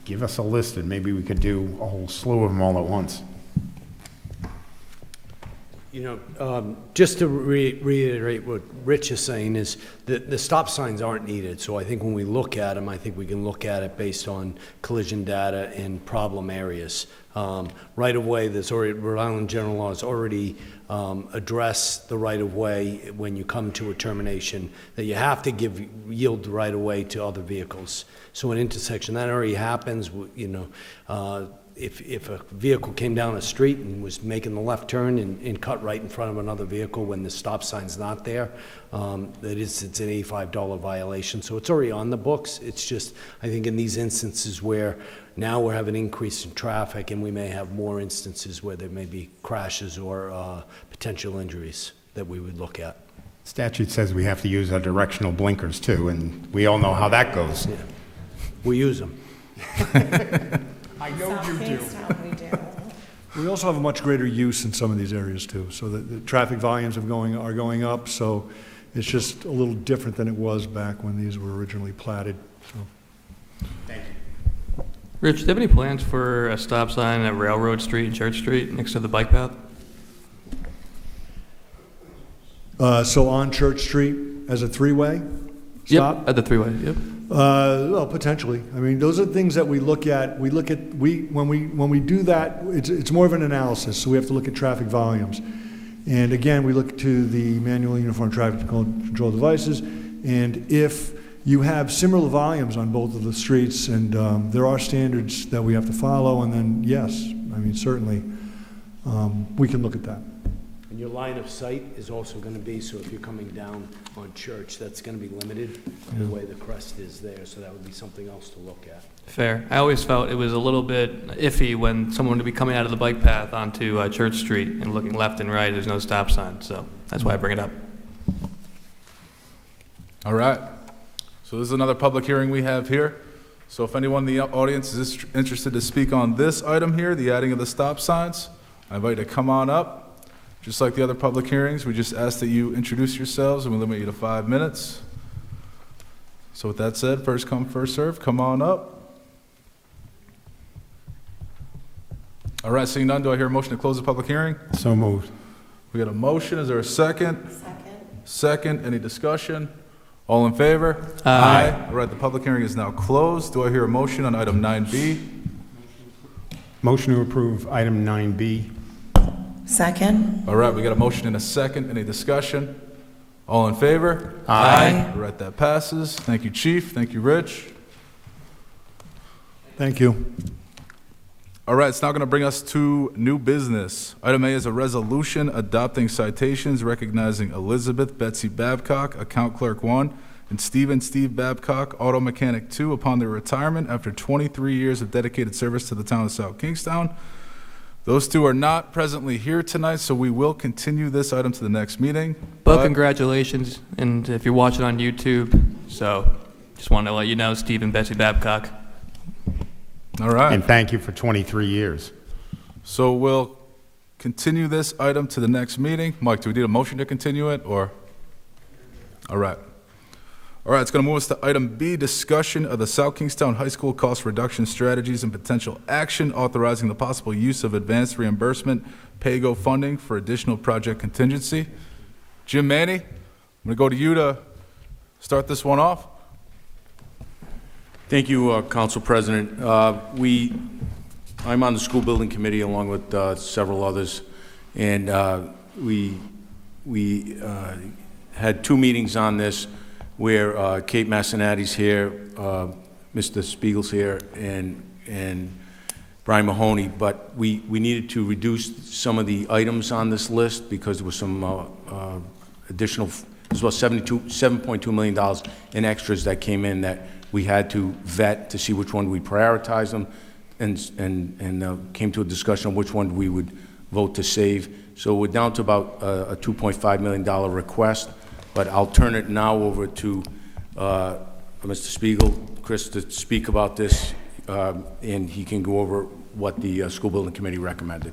Give us a list, and maybe we could do a whole slew of them all at once. Just to reiterate what Rich is saying is that the stop signs aren't needed. So I think when we look at them, I think we can look at it based on collision data in problem areas. Right of way, Rhode Island general laws already address the right of way when you come to a termination, that you have to yield the right of way to other vehicles. So an intersection, that already happens, if a vehicle came down a street and was making the left turn and cut right in front of another vehicle when the stop sign's not there, it's an $85 violation. So it's already on the books. It's just, I think in these instances where now we're having an increase in traffic, and we may have more instances where there may be crashes or potential injuries that we would look at. Statute says we have to use our directional blinkers too, and we all know how that goes. We use them. I know you do. We also have a much greater use in some of these areas too. So the traffic volumes are going up, so it's just a little different than it was back when these were originally platted. So. Thank you. Rich, do you have any plans for a stop sign at Railroad Street and Church Street next to the bike path? So on Church Street as a three-way stop? Yep, at the three-way, yep. Well, potentially. I mean, those are things that we look at. When we do that, it's more of an analysis. So we have to look at traffic volumes, and again, we look to the manual uniform traffic control devices. And if you have similar volumes on both of the streets, and there are standards that we have to follow, and then yes, I mean certainly we can look at that. And your line of sight is also going to be, so if you're coming down on Church, that's going to be limited the way the crest is there, so that would be something else to look at. Fair. I always felt it was a little bit iffy when someone would be coming out of the bike path onto Church Street and looking left and right. There's no stop sign, so that's why I bring it up. All right. So this is another public hearing we have here. So if anyone in the audience is interested to speak on this item here, the adding of the stop signs, I invite you to come on up. Just like the other public hearings, we just ask that you introduce yourselves, and we limit you to 5 minutes. So with that said, first come, first serve. Come on up. All right, seeing none, do I hear a motion to close the public hearing? So moved. We got a motion. Is there a second? Second. Any discussion? All in favor? Aye. All right, the public hearing is now closed. Do I hear a motion on item 9B? Motion to approve item 9B. Second. All right, we got a motion and a second. Any discussion? All in favor? Aye. All right, that passes. Thank you, Chief. Thank you, Rich. Thank you. All right, it's now going to bring us to new business. Item A is a resolution adopting citations recognizing Elizabeth Betsy Babcock, Account Clerk 1, and Steve Babcock, Auto Mechanic 2, upon their retirement after 23 years of dedicated service to the town of South Kingstown. Those two are not presently here tonight, so we will continue this item to the next meeting. But congratulations, and if you're watching on YouTube, so just wanted to let you know, Steve and Betsy Babcock. All right. And thank you for 23 years. So we'll continue this item to the next meeting. Mike, do we need a motion to continue it, or? All right. All right, it's going to move us to item B, discussion of the South Kingstown High School cost reduction strategies and potential action authorizing the possible use of advanced reimbursement pay-go funding for additional project contingency. Jim Manny, I'm going to go to you to start this one off. Thank you, Council President. I'm on the school building committee along with several others, and we had 2 meetings on this where Kate Massinatti's here, Mr. Spiegel's here, and Brian Mahoney, but we needed to reduce some of the items on this list because there was some additional, there's about $7.2 million in extras that came in that we had to vet to see which one we prioritize them, and came to a discussion on which one we would vote to save. So we're down to about a $2.5 million request, but I'll turn it now over to Mr. Spiegel, Chris, to speak about this, and he can go over what the school building committee recommended.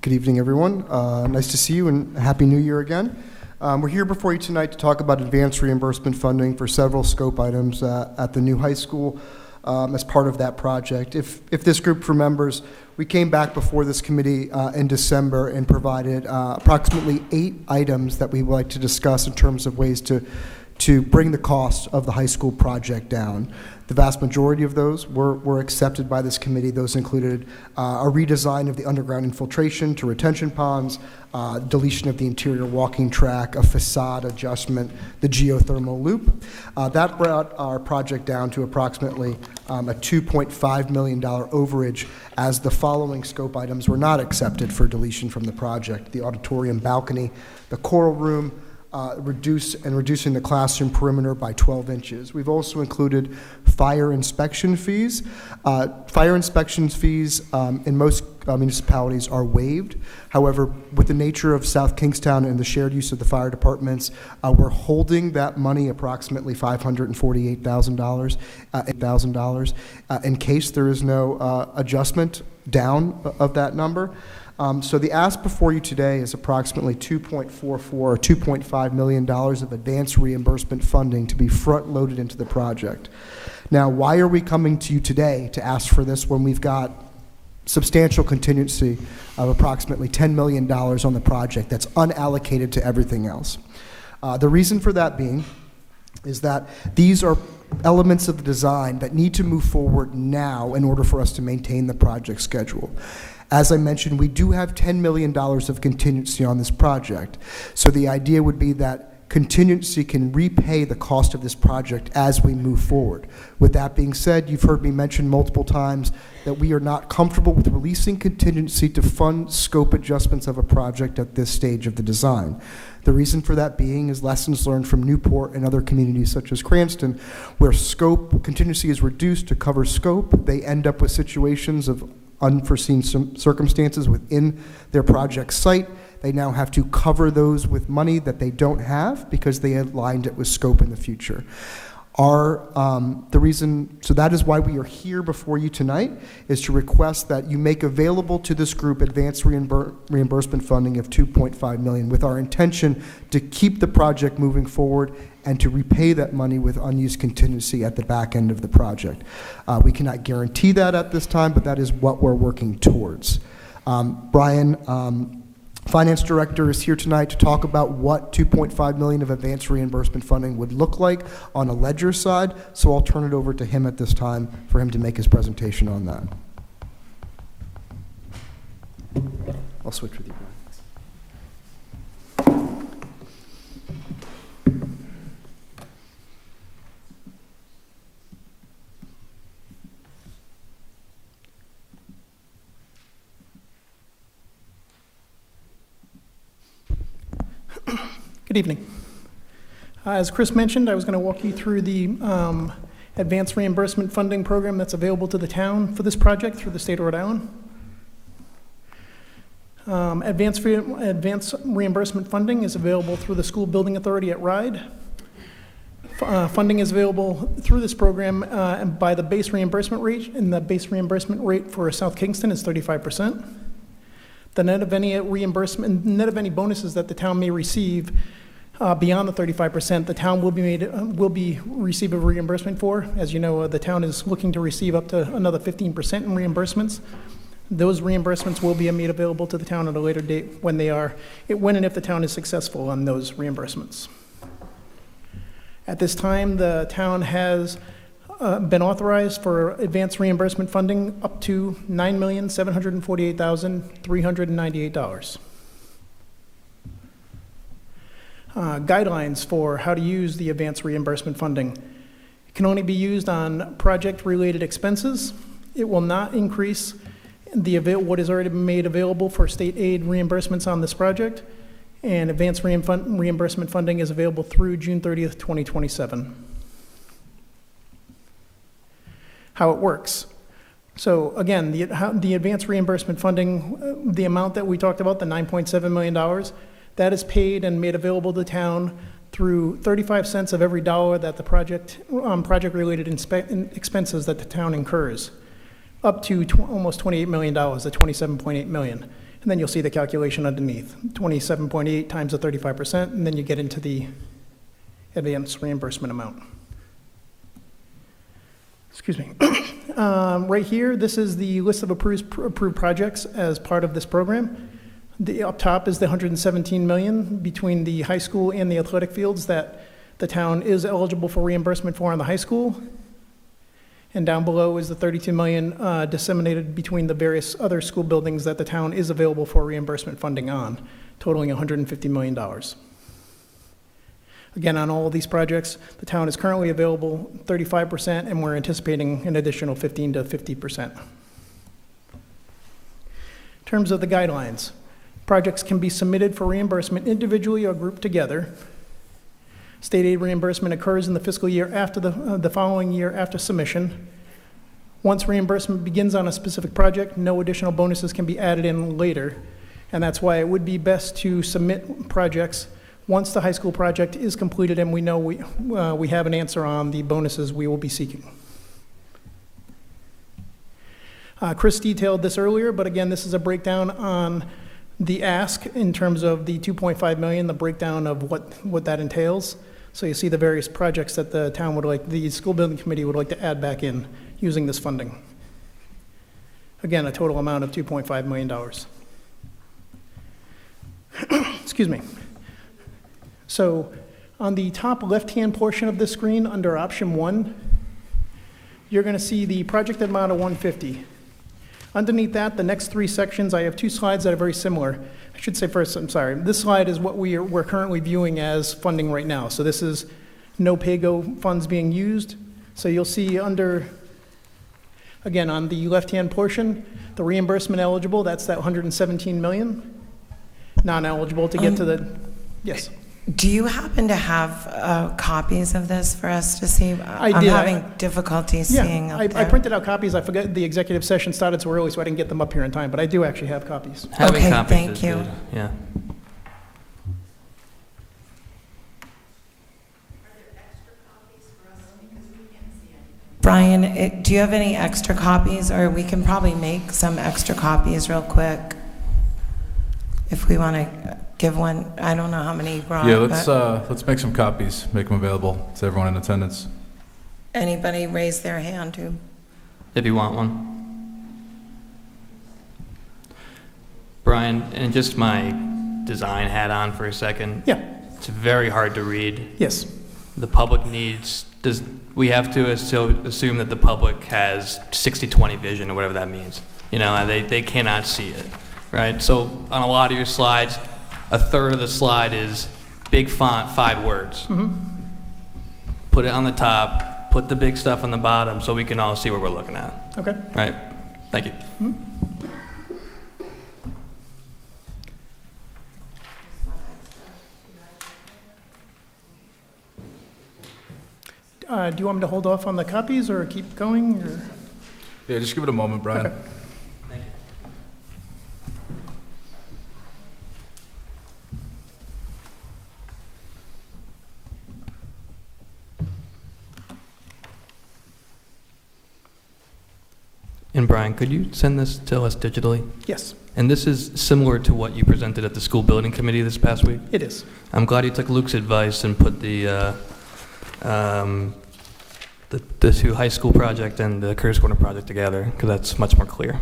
Good evening, everyone. Nice to see you, and Happy New Year again. We're here before you tonight to talk about advanced reimbursement funding for several scope items at the new high school as part of that project. If this group remembers, we came back before this committee in December and provided approximately 8 items that we would like to discuss in terms of ways to bring the cost of the high school project down. The vast majority of those were accepted by this committee. Those included a redesign of the underground infiltration to retention ponds, deletion of the interior walking track, a facade adjustment, the geothermal loop. That brought our project down to approximately a $2.5 million overage, as the following scope items were not accepted for deletion from the project: the auditorium balcony, the choral room, reducing the classroom perimeter by 12 inches. We've also included fire inspection fees. Fire inspection fees in most municipalities are waived. However, with the nature of South Kingstown and the shared use of the fire departments, we're holding that money, approximately $548,000, in case there is no adjustment down of that number. So the ask before you today is approximately $2.44 or $2.5 million of advance reimbursement funding to be front-loaded into the project. Now, why are we coming to you today to ask for this when we've got substantial contingency of approximately $10 million on the project that's unallocated to everything else? The reason for that being is that these are elements of the design that need to move forward now in order for us to maintain the project schedule. As I mentioned, we do have $10 million of contingency on this project. So the idea would be that contingency can repay the cost of this project as we move forward. With that being said, you've heard me mention multiple times that we are not comfortable with releasing contingency to fund scope adjustments of a project at this stage of the design. The reason for that being is lessons learned from Newport and other communities such as Cranston, where scope contingency is reduced to cover scope. They end up with situations of unforeseen circumstances within their project site. They now have to cover those with money that they don't have because they aligned it with scope in the future. The reason, so that is why we are here before you tonight, is to request that you make available to this group advanced reimbursement funding of $2.5 million, with our intention to keep the project moving forward and to repay that money with unused contingency at the back end of the project. We cannot guarantee that at this time, but that is what we're working towards. Brian, Finance Director, is here tonight to talk about what $2.5 million of advanced reimbursement funding would look like on a ledger side, so I'll turn it over to him at this time for him to make his presentation on that. I'll switch with you, Brian. Good evening. As Chris mentioned, I was going to walk you through the advanced reimbursement funding program that's available to the town for this project through the state of Rhode Island. Advanced reimbursement funding is available through the School Building Authority at RIDE. Funding is available through this program and by the base reimbursement rate, and the base reimbursement rate for South Kingston is 35%. The net of any reimbursement, net of any bonuses that the town may receive beyond the 35%, the town will be receive a reimbursement for. As you know, the town is looking to receive up to another 15% in reimbursements. Those reimbursements will be made available to the town at a later date when and if the town is successful on those reimbursements. At this time, the town has been authorized for advanced reimbursement funding up to $9,748,398. Guidelines for how to use the advanced reimbursement funding. It can only be used on project-related expenses. It will not increase what is already been made available for state aid reimbursements on this project, and advanced reimbursement funding is available through June 30th, 2027. How it works. So again, the advanced reimbursement funding, the amount that we talked about, the $9.7 million, that is paid and made available to the town through 35 cents of every dollar that the project-related expenses that the town incurs, up to almost $28 million, the $27.8 million. And then you'll see the calculation underneath, 27.8 times the 35%, and then you get into the advanced reimbursement amount. Excuse me. Right here, this is the list of approved projects as part of this program. Up top is the $117 million between the high school and the athletic fields that the town is eligible for reimbursement for on the high school. And down below is the $32 million disseminated between the various other school buildings that the town is available for reimbursement funding on, totaling $150 million. Again, on all of these projects, the town is currently available 35%, and we're anticipating an additional 15 to 50%. In terms of the guidelines, projects can be submitted for reimbursement individually or grouped together. State aid reimbursement occurs in the fiscal year after the following year after submission. Once reimbursement begins on a specific project, no additional bonuses can be added in later. And that's why it would be best to submit projects once the high school project is completed and we know we have an answer on the bonuses we will be seeking. Chris detailed this earlier, but again, this is a breakdown on the ask in terms of the 2.5 million, the breakdown of what that entails. So you see the various projects that the town would like, the school building committee would like to add back in using this funding. Again, a total amount of $2.5 million. Excuse me. So on the top left-hand portion of the screen under option 1, you're going to see the project amount of 150. Underneath that, the next 3 sections, I have 2 slides that are very similar. I should say first, I'm sorry, this slide is what we're currently viewing as funding right now. So this is no pay-go funds being used. So you'll see under, again, on the left-hand portion, the reimbursement eligible, that's that 117 million. Non-eligible to get to the, yes. Do you happen to have copies of this for us to see? I'm did. having difficulty seeing Yeah, up I there. printed out copies. I forgot the executive session started so early, so I didn't get them up here in time, but I do actually have copies. Having Okay, copies thank is you. good. Yeah. Brian, do you have any extra copies, or we can probably make some extra copies real quick if we want to give one? I don't know how many you brought. Yeah, but let's make some copies, make them available to everyone in attendance. anybody raise their hand too? If you want one. Brian, and just my design hat on for a second. Yeah. It's very hard to read. Yes. The public needs, we have to assume that the public has 60/20 vision or whatever that means. You know, they cannot see it, right? So on a lot of your slides, a third of the slide is big font, 5 words. Put it on the top, put the big stuff on the bottom so we can all see what we're looking at. Okay. Right? Thank you. Do you want me to hold off on the copies or keep going? Or? Yeah, just give it a moment, Brian. Okay. And Brian, could you send this to us digitally? Yes. And this is similar to what you presented at the school building committee this past week? It is. I'm glad you took Luke's advice and put the 2 high school project and the Curtis Corner project together, because that's much more clear.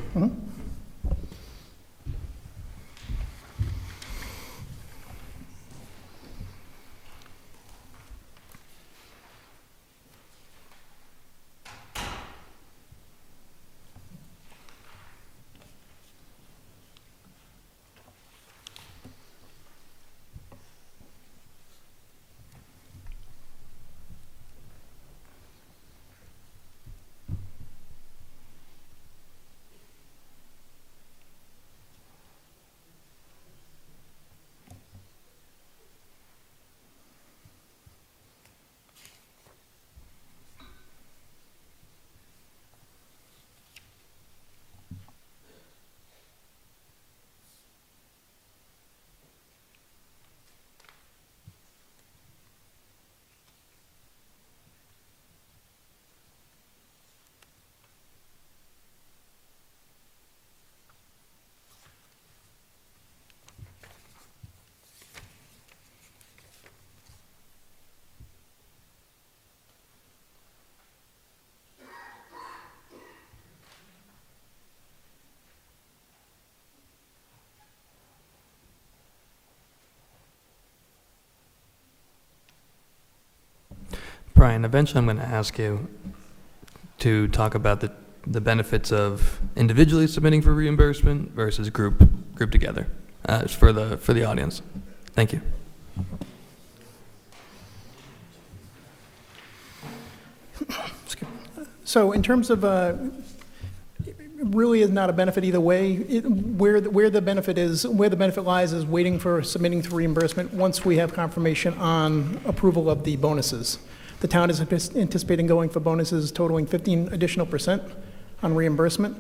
Brian, eventually I'm going to ask you to talk about the benefits of individually submitting for reimbursement versus group together for the audience. Thank you. So in terms of, it really is not a benefit either way. Where the benefit lies is waiting for submitting for reimbursement once we have confirmation on approval of the bonuses. The town is anticipating going for bonuses totaling 15% additional on reimbursement.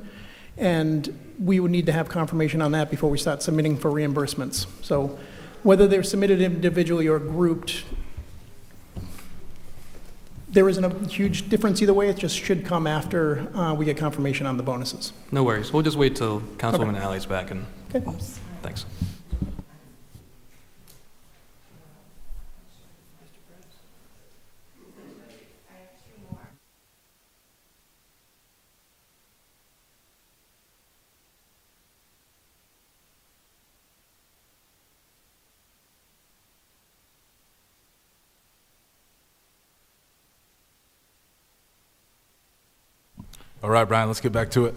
And we would need to have confirmation on that before we start submitting for reimbursements. So whether they're submitted individually or grouped, there isn't a huge difference either way. It just should come after we get confirmation on the bonuses. No worries. We'll just wait till Councilwoman Alley's back and, Okay. thanks. All right, Brian, let's get back to it.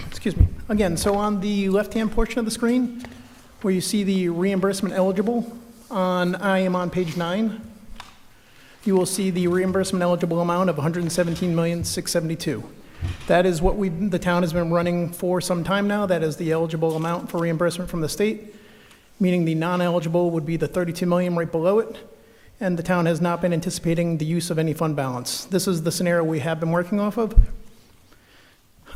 Excuse me. Again, so on the left-hand portion of the screen, where you see the reimbursement eligible, I am on page 9. You will see the reimbursement eligible amount of $117,672,000. That is what the town has been running for some time now. That is the eligible amount for reimbursement from the state, meaning the non-eligible would be the $32 million right below it. And the town has not been anticipating the use of any fund balance. This is the scenario we have been working off of.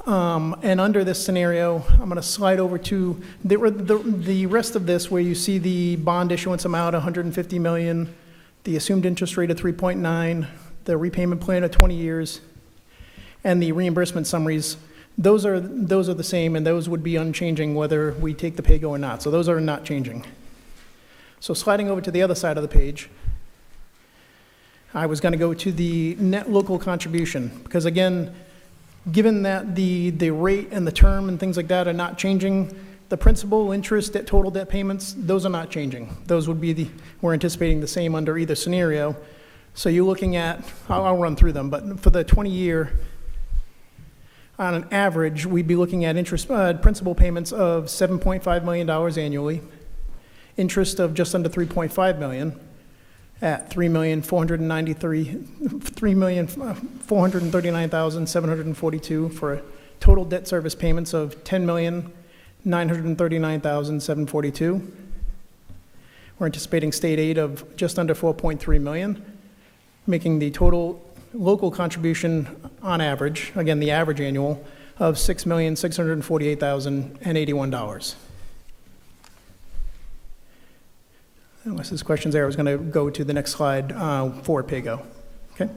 And under this scenario, I'm going to slide over to the rest of this, where you see the bond issuance amount, $150 million, the assumed interest rate of 3.9, the repayment plan of 20 years, and the reimbursement summaries. Those are the same, and those would be unchanging whether we take the pay-go or not. So those are not changing. So sliding over to the other side of the page, I was going to go to the net local contribution, because again, given that the rate and the term and things like that are not changing, the principal, interest, total debt payments, those are not changing. Those would be we're anticipating the same under either scenario. So you're looking at, I'll run through them, but for the 20-year, on an average, we'd be looking at principal payments of $7.5 million annually, interest of just under $3.5 million, at $3,439,742 for a total debt service payments of $10,939,742. We're anticipating state aid of just under $4.3 million, making the total local contribution on average, again the average annual, of $6,648,081. Unless there's questions there, I was going to go to the next slide for pay-go. Okay.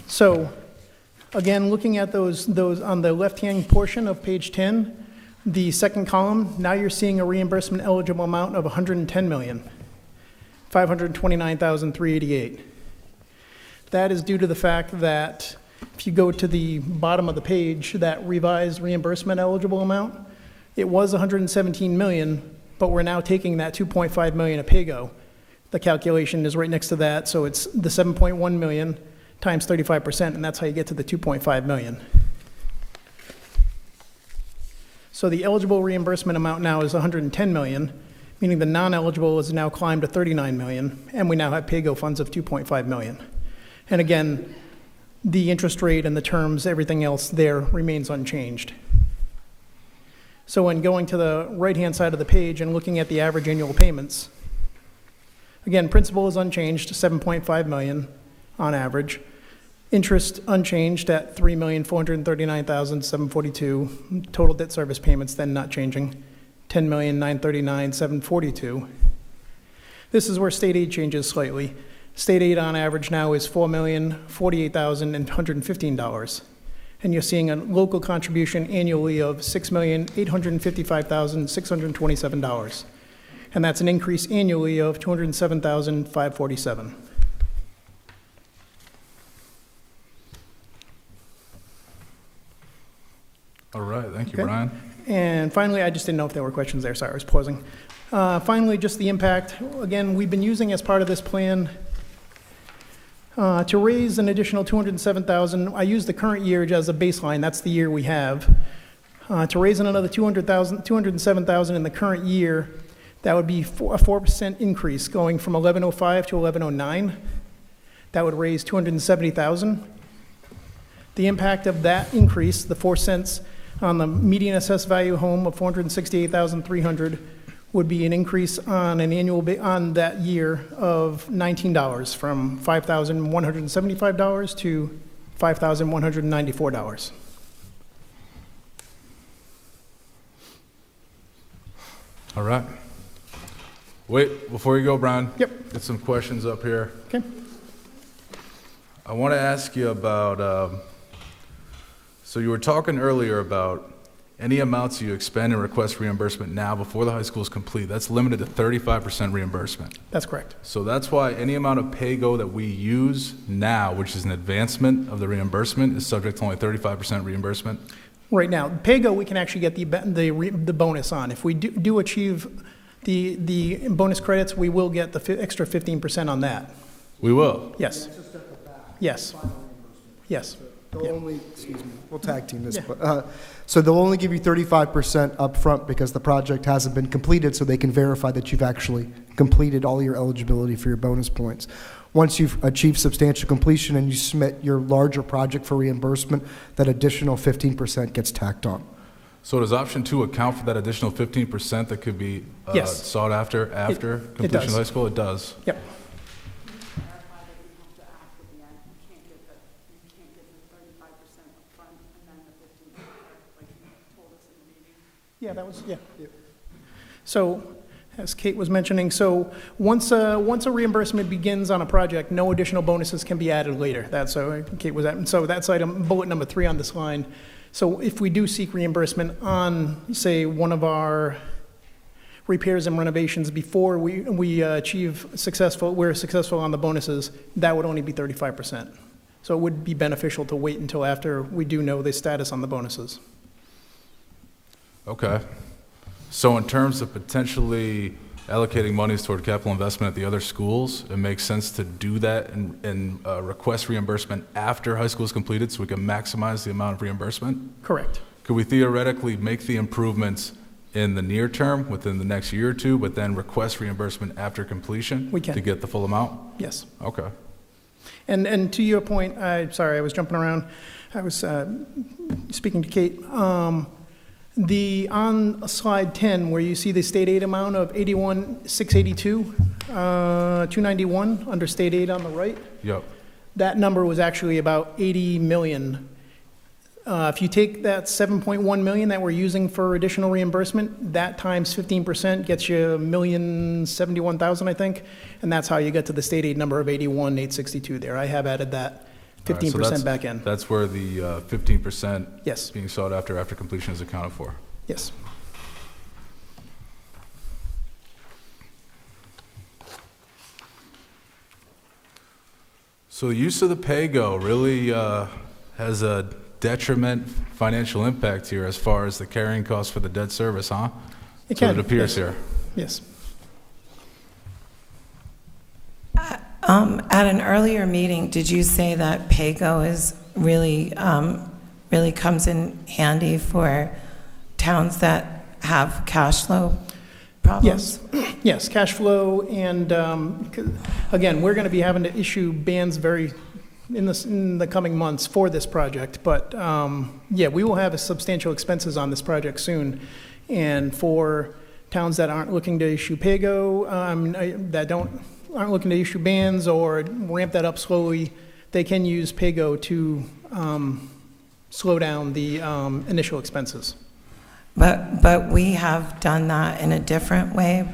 So, again, looking at those on the left-hand portion of page 10, the second column, now you're seeing a reimbursement eligible amount of $110,529,388. That is due to the fact that if you go to the bottom of the page, that revised reimbursement eligible amount, it was $117 million. But we're now taking that $2.5 million of pay-go. The calculation is right next to that, so it's the $7.1 million times 35%, and that's how you get to the $2.5 million. So the eligible reimbursement amount now is $110 million, meaning the non-eligible is now climbed to $39 million, and we now have pay-go funds of $2.5 million. And again, the interest rate and the terms, everything else there remains unchanged. So when going to the right-hand side of the page and looking at the average annual payments, again, principal is unchanged, $7.5 million on average. Interest unchanged at $3,439,742. Total debt service payments then not changing, $10,939,742. This is where state aid changes slightly. State aid on average now is $4,048,115. And you're seeing a local contribution annually of $6,855,627. And that's an increase annually of $207,547. All right, thank you, Brian. And finally, I just didn't know if there were questions there, sorry, I was pausing. Finally, just the impact. Again, we've been using as part of this plan to raise an additional $207,000. I use the current year as a baseline, that's the year we have. To raise another $207,000 in the current year, that would be a 4% increase, going from 1105 to 1109. That would raise $270,000. The impact of that increase, the 4 cents on the median assessed value home of $468,300, would be an increase on an annual, on that year of $19, from $5,175 to $5,194. All right. Wait, before you go, Brian. Yep. Get some questions up here. Okay. I want to ask you about, so you were talking earlier about any amounts you expend and request reimbursement now before the high school is complete. That's limited to 35% reimbursement. That's correct. So that's why any amount of pay-go that we use now, which is an advancement of the reimbursement, is subject to only 35% reimbursement. Right now, pay-go, we can actually get the bonus on. If we do achieve the bonus credits, we will get the extra 15% on that. We will? Yes. Yes. Yes. They'll only, excuse me, we'll tag team this, but, so they'll only give you 35% upfront because the project hasn't been completed, so they can verify that you've actually completed all your eligibility for your bonus points. Once you've achieved substantial completion and you submit your larger project for reimbursement, that additional 15% gets tacked on. So does option 2 account for that additional 15% that could be Yes. sought after completion of high school? It does. Yep. Yeah, that was, yeah. So, as Kate was mentioning, so once a reimbursement begins on a project, no additional bonuses can be added later. That's so Kate was at. So that's item, bullet number 3 on this line. So if we do seek reimbursement on, say, one of our repairs and renovations before we're successful on the bonuses, that would only be 35%. So it would be beneficial to wait until after we do know the status on the bonuses. Okay. So in terms of potentially allocating monies toward capital investment at the other schools, it makes sense to do that and request reimbursement after high school is completed so we can maximize the amount of reimbursement? Correct. Could we theoretically make the improvements in the near term, within the next year or two, but then request reimbursement after completion? We can. To get the full amount? Yes. Okay. And to your point, sorry, I was jumping around. I was speaking to Kate. On slide 10, where you see the state aid amount of $81,682, 291 under state aid on the right. Yep. That number was actually about $80 million. If you take that $7.1 million that we're using for additional reimbursement, that times 15% gets you $1,071,000, I think, and that's how you get to the state aid number of $81,862 there. I have added that 15% back in. That's where the 15% Yes. being sought after completion is accounted for. Yes. So the use of the pay-go really has a detriment financial impact here as far as the carrying cost for the debt service, huh? It So can, it appears yes. here. Yes. At an earlier meeting, did you say that pay-go is really comes in handy for towns that have cash flow problems? Yes, yes, cash flow, and again, we're going to be having to issue bans in the coming months for this project, but yeah, we will have substantial expenses on this project soon, and for towns that aren't looking to issue pay-go, that aren't looking to issue bans or ramp that up slowly, they can use pay-go to slow down the initial expenses. But we have done that in a different way.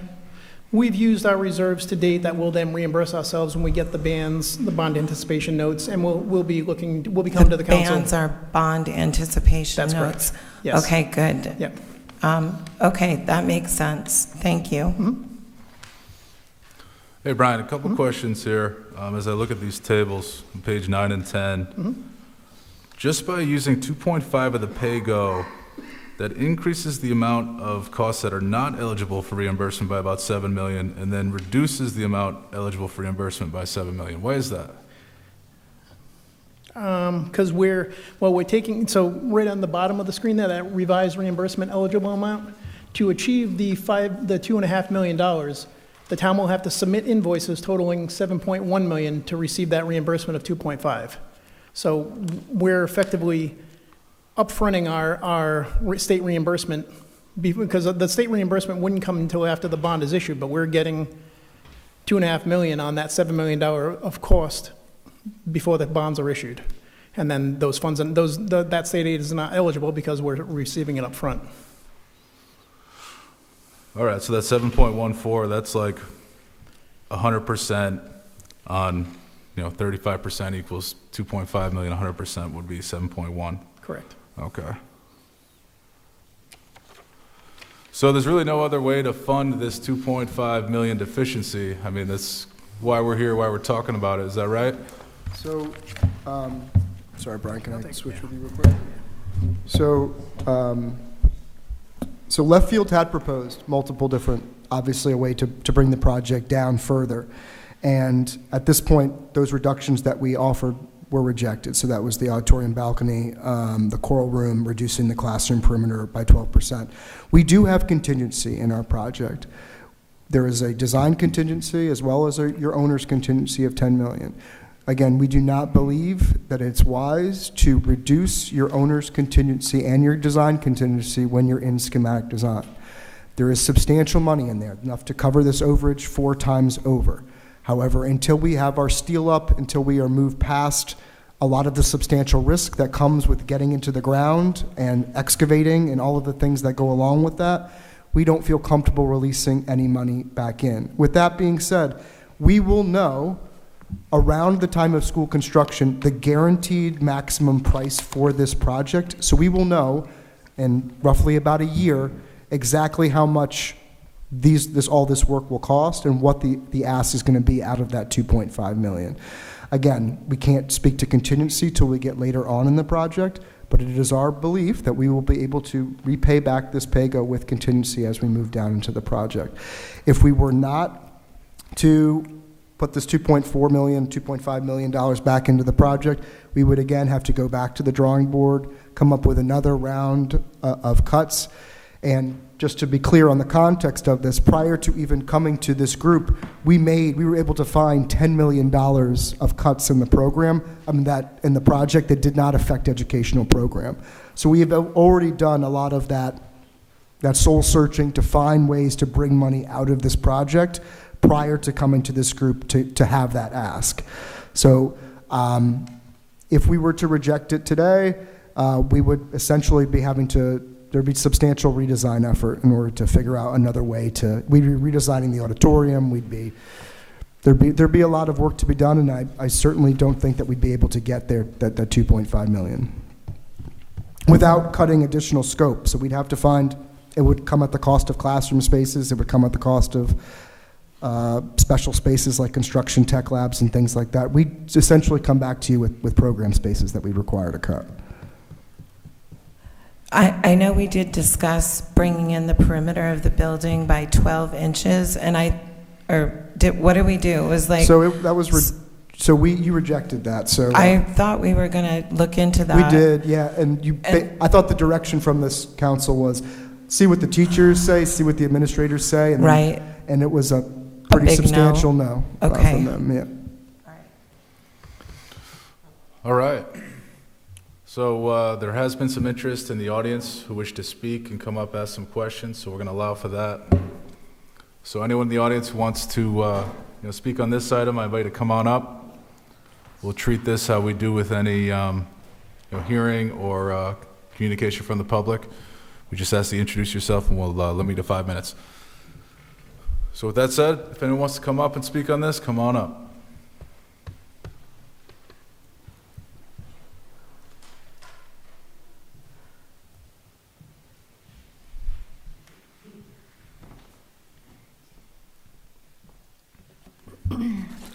We've used our reserves to date that will then reimburse ourselves when we get the bans, the bond anticipation notes, and we'll be coming to the council. Bans are bond anticipation That's notes. correct. Yes. Okay, good. Yep. Okay, that makes sense. Thank you. Mm-hmm. Hey, Brian, a couple questions here as I look at these tables on page 9 and 10. Mm-hmm. Just by using 2.5 of the pay-go, that increases the amount of costs that are not eligible for reimbursement by about $7 million, and then reduces the amount eligible for reimbursement by $7 million. Why is that? Because we're taking, so right on the bottom of the screen there, that revised reimbursement eligible amount, to achieve the $2.5 million, the town will have to submit invoices totaling $7.1 million to receive that reimbursement of 2.5. So we're effectively upfronting our state reimbursement Because the state reimbursement wouldn't come until after the bond is issued, but we're getting $2.5 million on that $7 million of cost before the bonds are issued. And then those funds, and that state aid is not eligible because we're receiving it up front. All right, so that's 7.14, that's like 100% on, 35% equals 2.5 million, 100% would be 7.1. Correct. Okay. So there's really no other way to fund this 2.5 million deficiency. I mean, that's why we're here, why we're talking about it. Is that right? So, sorry, Brian, can I switch with you real quick? So, so Left Field had proposed multiple different, obviously a way to bring the project down further. And at this point, those reductions that we offered were rejected. So that was the auditorium balcony, the choral room, reducing the classroom perimeter by 12%. We do have contingency in our project. There is a design contingency as well as your owner's contingency of $10 million. Again, we do not believe that it's wise to reduce your owner's contingency and your design contingency when you're in schematic design. There is substantial money in there, enough to cover this overage 4 times over. However, until we have our steel up, until we are moved past a lot of the substantial risk that comes with getting into the ground and excavating and all of the things that go along with that, we don't feel comfortable releasing any money back in. With that being said, we will know around the time of school construction the guaranteed maximum price for this project. So we will know in roughly about a year exactly how much all this work will cost and what the ask is going to be out of that 2.5 million. Again, we can't speak to contingency till we get later on in the project, but it is our belief that we will be able to repay back this PAYGO with contingency as we move down into the project. If we were not to put this $2.5 million back into the project, we would again have to go back to the drawing board, come up with another round of cuts. And just to be clear on the context of this, prior to even coming to this group, we were able to find $10 million of cuts in the program, in the project that did not affect educational program. So we have already done a lot of that soul searching to find ways to bring money out of this project prior to coming to this group to have that ask. So if we were to reject it today, we would essentially be having to, there'd be substantial redesign effort in order to figure out another way we'd be redesigning the auditorium, there'd be a lot of work to be done, and I certainly don't think that we'd be able to get there, that 2.5 million, without cutting additional scope. So we'd have to find, it would come at the cost of classroom spaces, it would come at the cost of special spaces like construction tech labs and things like that. We'd essentially come back to you with program spaces that we require to cut. I know we did discuss bringing in the perimeter of the building by 12 inches, and what did we do? It was like... you rejected that, so... I thought we were going to look into that. We did, yeah, I thought the direction from this council was see what the teachers say, see what the administrators say, and right. And it was a pretty substantial no okay. From them, yeah. All right. So there has been some interest in the audience who wish to speak and come up, ask some questions, so we're going to allow for that. So anyone in the audience who wants to speak on this item, I invite you to come on up. We'll treat this how we do with any hearing or communication from the public. We just ask that you introduce yourself, and we'll limit you to 5 minutes. So with that said, if anyone wants to come up and speak on this, come on up.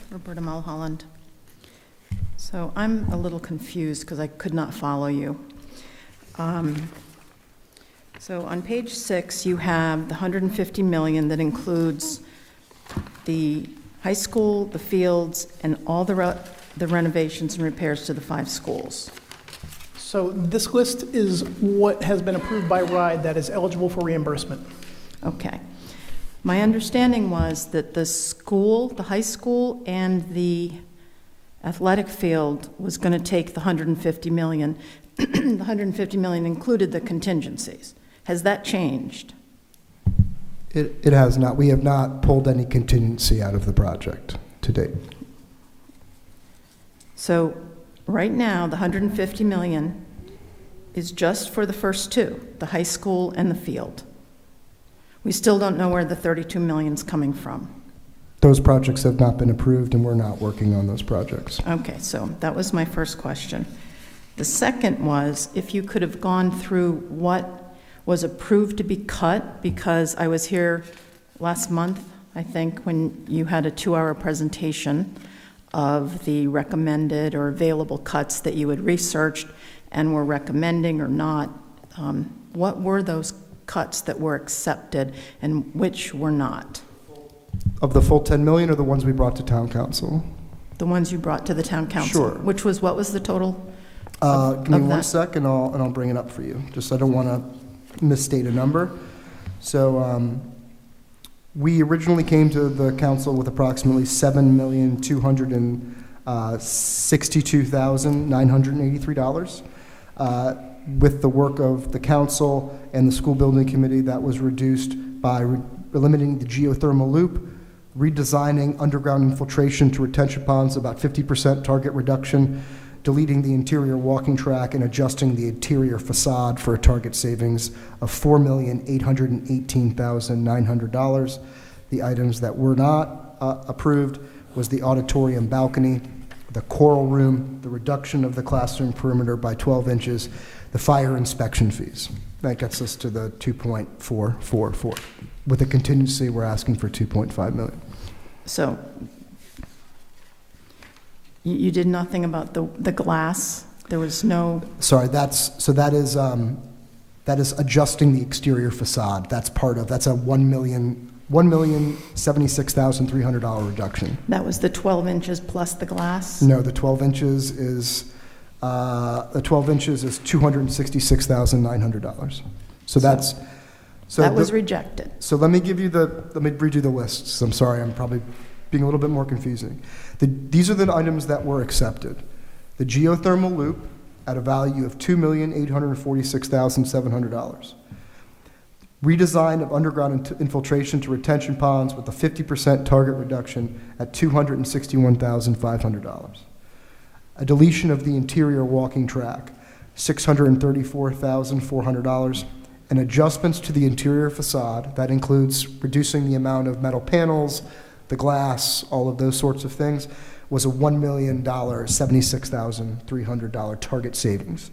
Roberta Mulholland. So I'm a little confused because I could not follow you. So on page 6, you have the $150 million that includes the high school, the fields, and all the renovations and repairs to the 5 schools. So this list is what has been approved by RIDE that is eligible for reimbursement. Okay. My understanding was that the school, the high school, and the athletic field was going to take the $150 million. The $150 million included the contingencies. Has that changed? It has not. We have not pulled any contingency out of the project to date. So right now, the 150 million is just for the first two, the high school and the field. We still don't know where the 32 million is coming from. Those projects have not been approved, and we're not working on those projects. Okay, so that was my first question. The second was if you could have gone through what was approved to be cut, because I was here last month, I think, when you had a 2-hour presentation of the recommended or available cuts that you had researched and were recommending or not. What were those cuts that were accepted and which were not? Of the full 10 million, or the ones we brought to town council? The ones you brought to the town council? Sure. Which was, what was the total? Give me of one that? sec, and I'll bring it up for you. Just, I don't want to misstate a number. So we originally came to the council with approximately $7,262,983. With the work of the council and the school building committee, that was reduced by eliminating the geothermal loop, redesigning underground infiltration to retention ponds, about 50% target reduction, deleting the interior walking track, and adjusting the interior facade for a target savings of $4,818,900. The items that were not approved was the auditorium balcony, the choral room, the reduction of the classroom perimeter by 12 inches, the fire inspection fees. That gets us to the 2.444. With a contingency, we're asking for 2.5 million. So you did nothing about the glass? There was no... Sorry, that is adjusting the exterior facade. That's part of, that's a $1,076,300 reduction. That was the 12 inches plus the glass? No, the 12 inches is $266,900. So that's... So that was rejected. So let me read you the lists. I'm sorry, I'm probably being a little bit more confusing. These are the items that were accepted. The geothermal loop at a value of $2,846,700. Redesign of underground infiltration to retention ponds with a 50% target reduction at $261,500. A deletion of the interior walking track, $634,400. And adjustments to the interior facade, that includes reducing the amount of metal panels, the glass, all of those sorts of things, was a $1,076,300 target savings.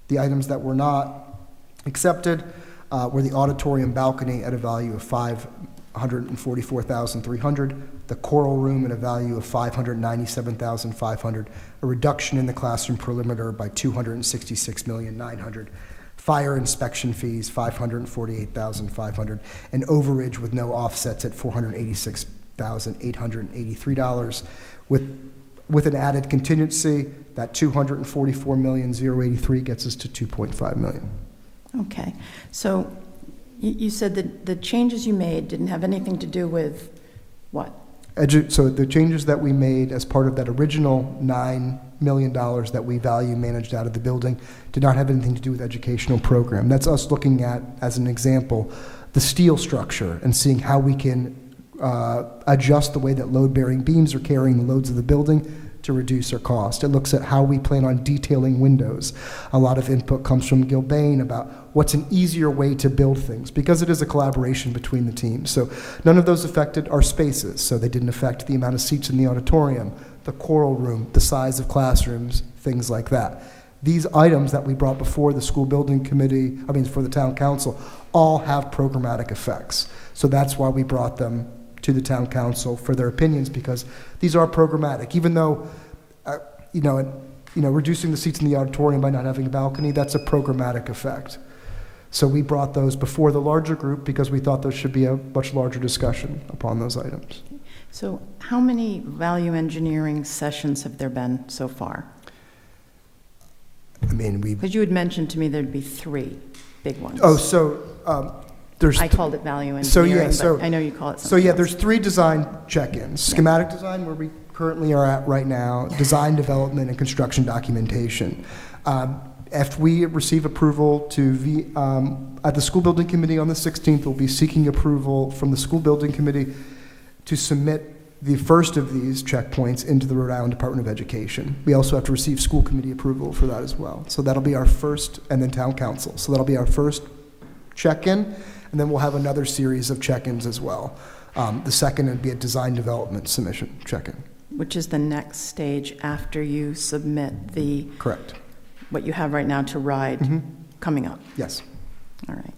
The items that were not accepted were the auditorium balcony at a value of $544,300, the choral room at a value of $597,500, a reduction in the classroom perimeter by $266,900,000. Fire inspection fees, $548,500, and overage with no offsets at $486,883. With an added contingency, that $244,083 gets us to $2.5 million. Okay. So you said that the changes you made didn't have anything to do with what? So the changes that we made as part of that original $9 million that we value managed out of the building did not have anything to do with educational program. That's us looking at, as an example, the steel structure and seeing how we can adjust the way that load-bearing beams are carrying the loads of the building to reduce our cost. It looks at how we plan on detailing windows. A lot of input comes from Gilbane about what's an easier way to build things, because it is a collaboration between the teams. So none of those affected our spaces, so they didn't affect the amount of seats in the auditorium, the choral room, the size of classrooms, things like that. These items that we brought before the school building committee, for the town council, all have programmatic effects. So that's why we brought them to the town council for their opinions, because these are programmatic. Even though, reducing the seats in the auditorium by not having a balcony, that's a programmatic effect. So we brought those before the larger group because we thought there should be a much larger discussion upon those items. So how many value engineering sessions have there been so far? Because you had mentioned to me there'd be 3 big ones. Oh, so there's... I called it value engineering, but I know you call it something else. There's 3 design check-ins. Schematic design, where we currently are at right now, design development and construction documentation. If we receive approval at the school building committee on the 16th, we'll be seeking approval from the school building committee to submit the first of these checkpoints into the Rhode Island Department of Education. We also have to receive school committee approval for that as well. So that'll be our first, and then town council. So that'll be our first check-in, and then we'll have another series of check-ins as well. The second would be a design development submission check-in. Which is the next stage after you submit the... Correct. What you have right now to RIDE coming up? Yes. All right.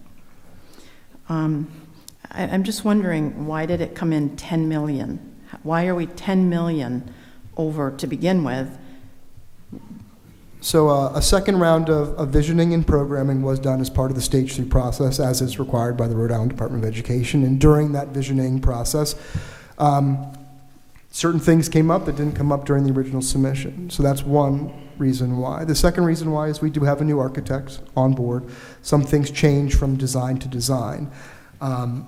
I'm just wondering, why did it come in 10 million? Why are we 10 million over to begin with? So a second round of visioning and programming was done as part of the Stage 3 process, as is required by the Rhode Island Department of Education. And during that visioning process, certain things came up that didn't come up during the original submission. So that's one reason why. The second reason why is we do have a new architect on board. Some things change from design to design.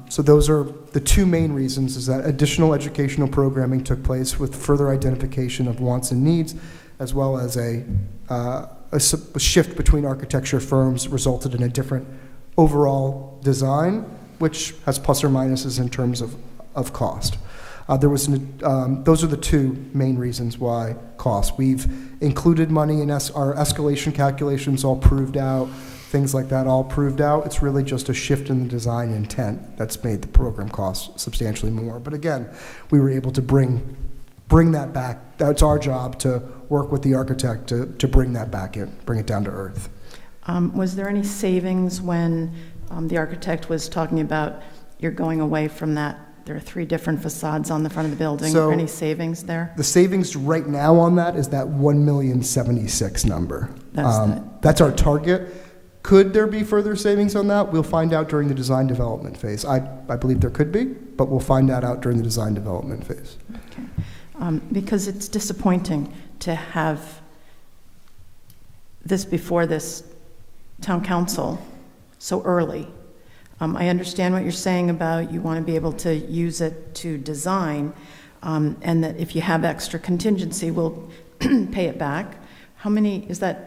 So those are the two main reasons, is that additional educational programming took place with further identification of wants and needs, as well as a shift between architecture firms resulted in a different overall design, which has plus or minuses in terms of cost. Those are the two main reasons why cost. We've included money in our escalation calculations, all proved out, things like that all proved out. It's really just a shift in the design intent that's made the program cost substantially more. But again, we were able to bring that back. That's our job, to work with the architect to bring that back in, bring it down to earth. Was there any savings when the architect was talking about you're going away from that? There are 3 different facades on the front of the building. So, any savings there? The savings right now on that is that $1,076,000 number. That's our target. Could there be further savings on that? We'll find out during the design development phase. I believe there could be, but we'll find that out during the design development phase. Okay. Because it's disappointing to have this before this town council so early. I understand what you're saying about you want to be able to use it to design, and that if you have extra contingency, we'll pay it back. How many is that?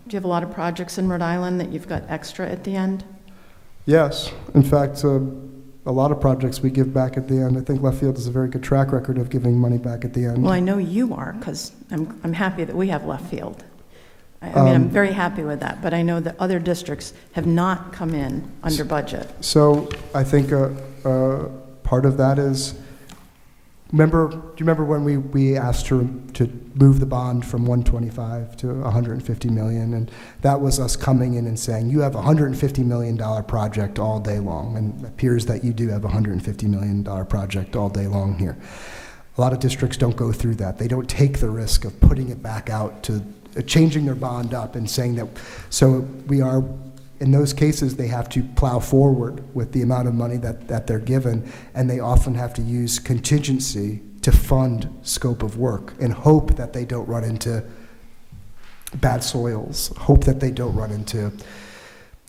Do you have a lot of projects in Rhode Island that you've got extra at the end? Yes. In fact, a lot of projects we give back at the end. I think Left Field has a very good track record of giving money back at the end. Well, I know you are, because I'm happy that we have Left Field. I mean, I'm very happy with that, but I know that other districts have not come in under budget. So I think part of that is, do you remember when we asked her to move the bond from 125 to 150 million? And that was us coming in and saying, you have a $150 million project all day long, and it appears that you do have a $150 million project all day long here. A lot of districts don't go through that. They don't take the risk of putting it back out to changing their bond up and saying that. So we are, in those cases, they have to plow forward with the amount of money that they're given, and they often have to use contingency to fund scope of work and hope that they don't run into bad soils, hope that they don't run into,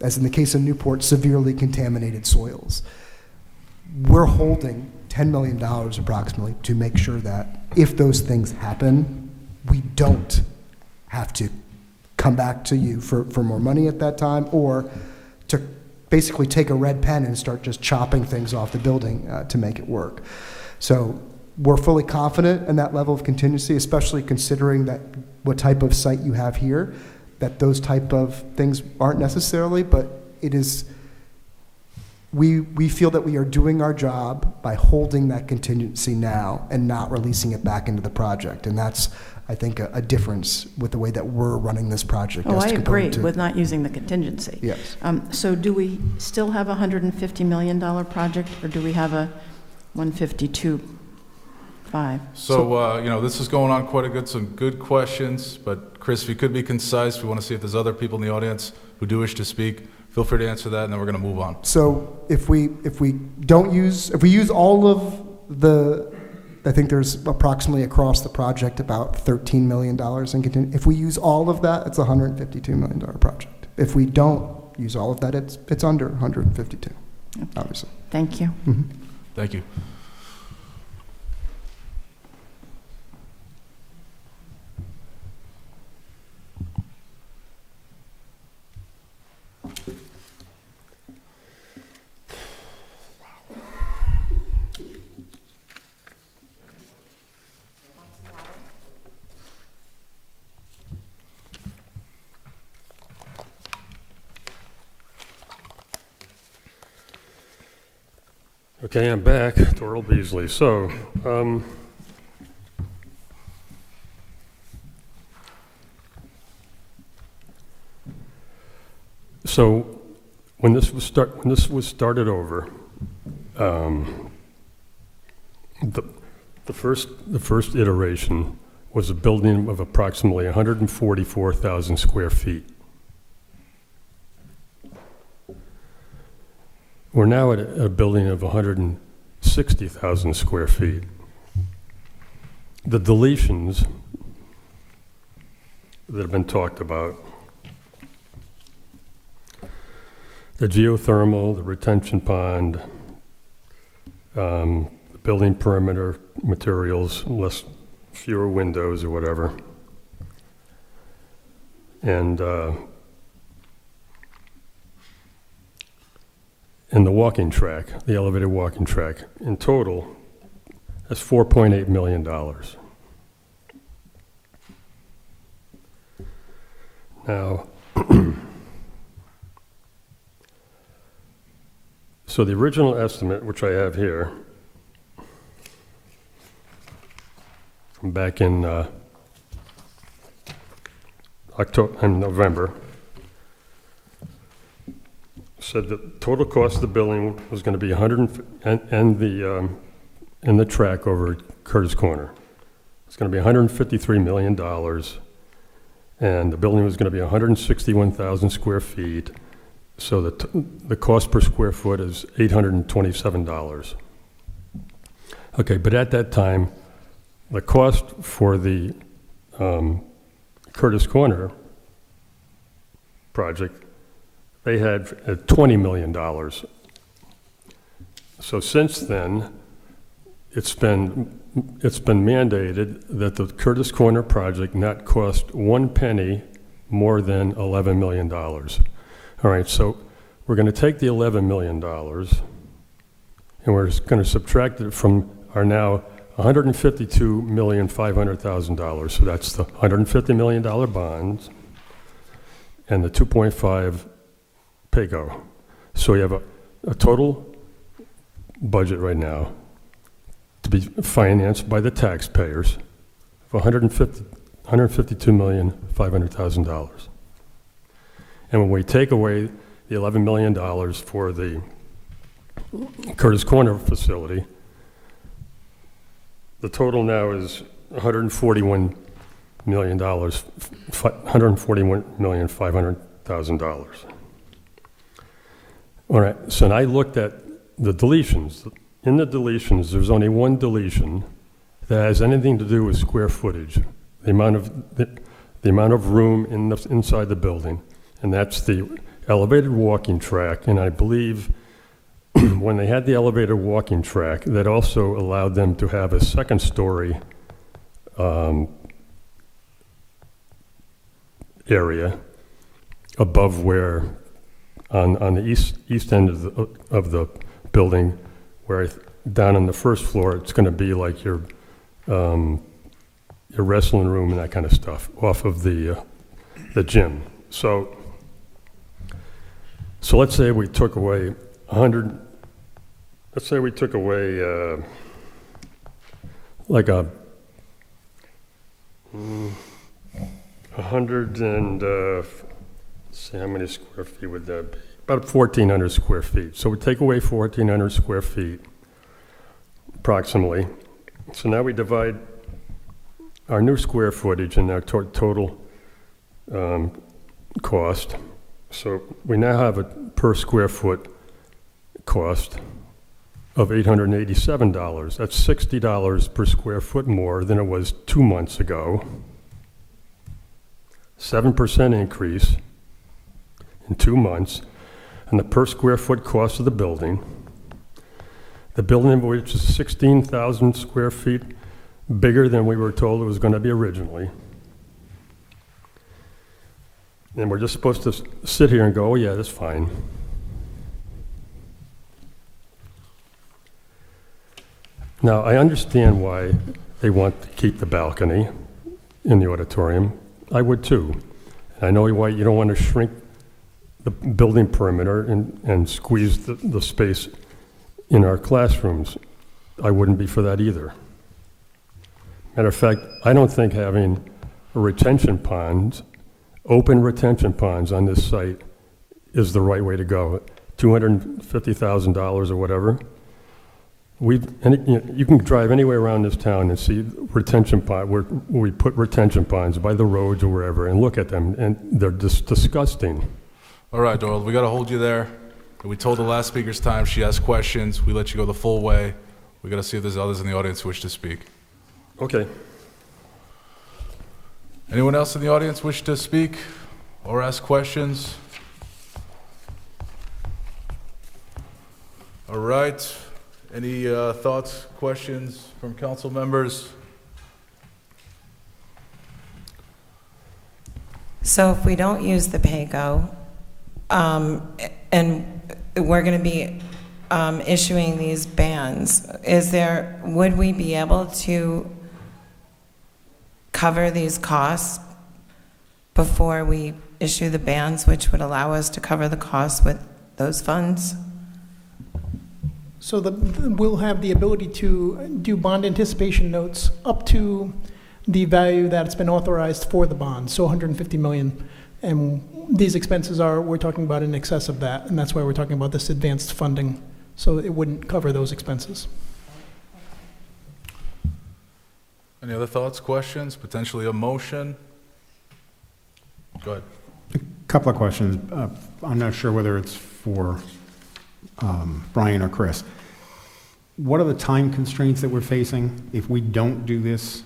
as in the case of Newport, severely contaminated soils. We're holding $10 million approximately to make sure that if those things happen, we don't have to come back to you for more money at that time, or to basically take a red pen and start just chopping things off the building to make it work. So we're fully confident in that level of contingency, especially considering that what type of site you have here, that those type of things aren't necessarily, but it is, we feel that we are doing our job by holding that contingency now and not releasing it back into the project. And that's, I think, a difference with the way that we're running this project. Oh, I agree with not using the contingency. Yes. So do we still have a $150 million project, or do we have a 152.5? So, this is going on quite a good, some good questions, but Chris, if you could be concise, we want to see if there's other people in the audience who do wish to speak. Feel free to answer that, and then we're going to move on. So if we use all of the, I think there's approximately across the project about $13 million in contingency. If we use all of that, it's a $152 million project. If we don't use all of that, it's under 152, obviously. Thank you. Mm-hmm. Thank you. Okay, I'm back, Doral Beasley. So when this was started over, the first iteration was a building of approximately 144,000 square feet. We're now at a building of 160,000 square feet. The deletions that have been talked about, the geothermal, the retention pond, the building perimeter materials, fewer windows or whatever, and the walking track, the elevated walking track. In total, that's $4.8 million. Now, so the original estimate, which I have here, from back in October and November, said the total cost of the building was going to be and the track over at Curtis Corner. It's going to be $153 million, and the building was going to be 161,000 square feet. So the cost per square foot is $827. Okay, but at that time, the cost for the Curtis Corner project, they had $20 million. So since then, it's been mandated that the Curtis Corner project not cost one penny more than $11 million. All right, so we're going to take the $11 million and we're going to subtract it from our now $152,500,000. So that's the $150 million bonds and the 2.5 PAYGO. So you have a total budget right now to be financed by the taxpayers of $152,500,000. And when we take away the $11 million for the Curtis Corner facility, the total now is $141,500,000. All right, so now I looked at the deletions. In the deletions, there's only one deletion that has anything to do with square footage, the amount of room inside the building, and that's the elevated walking track. And I believe when they had the elevated walking track, that also allowed them to have a second story area above where, on the east end of the building, where down on the first floor, it's going to be like your wrestling room and that kind of stuff off of the gym. So let's say we took away 100. Let's say we took away like 100 and let's see, how many square feet would that be? About 1,400 square feet. So we take away 1,400 square feet, approximately. So now we divide our new square footage and our total cost. So we now have a per square foot cost of $887. That's $60 per square foot more than it was 2 months ago. 7% increase in 2 months. And the per square foot cost of the building, which is 16,000 square feet bigger than we were told it was going to be originally. And we're just supposed to sit here and go, oh yeah, that's fine. Now, I understand why they want to keep the balcony in the auditorium. I would too. I know why you don't want to shrink the building perimeter and squeeze the space in our classrooms, I wouldn't be for that either. Matter of fact, I don't think having a retention ponds, open retention ponds on this site is the right way to go. $250,000 or whatever. You can drive anywhere around this town and see retention pond, where we put retention ponds by the roads or wherever, and look at them, and they're just disgusting. All right, Doyle, we got to hold you there. We told the last speaker's time. She asked questions. We let you go the full way. We got to see if there's others in the audience who wish to speak. Okay. Anyone else in the audience wish to speak or ask questions? All right. Any thoughts, questions from council members? So if we don't use the PAYGO, and we're going to be issuing these bans, would we be able to cover these costs before we issue the bans, which would allow us to cover the costs with those funds? So we'll have the ability to do bond anticipation notes up to the value that's been authorized for the bond, so 150 million. And these expenses we're talking about in excess of that, and that's why we're talking about this advanced funding, so it wouldn't cover those expenses. Any other thoughts, questions, potentially a motion? Go ahead. A couple of questions. I'm not sure whether it's for Brian or Chris. What are the time constraints that we're facing if we don't do this?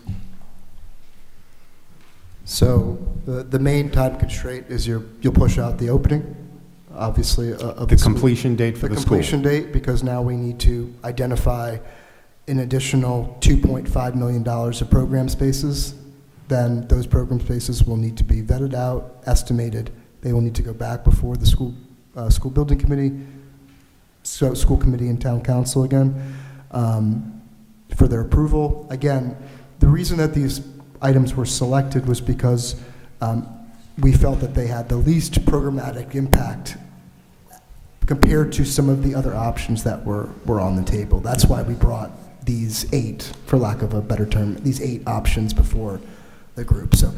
So the main time constraint is you'll push out the opening, obviously. Of The completion date for the school. The completion date, because now we need to identify an additional $2.5 million of program spaces. Then those program spaces will need to be vetted out, estimated. They will need to go back before the school building committee, school committee and town council again, for their approval. Again, the reason that these items were selected was because we felt that they had the least programmatic impact compared to some of the other options that were on the table. That's why we brought these 8, for lack of a better term, these 8 options before the group. So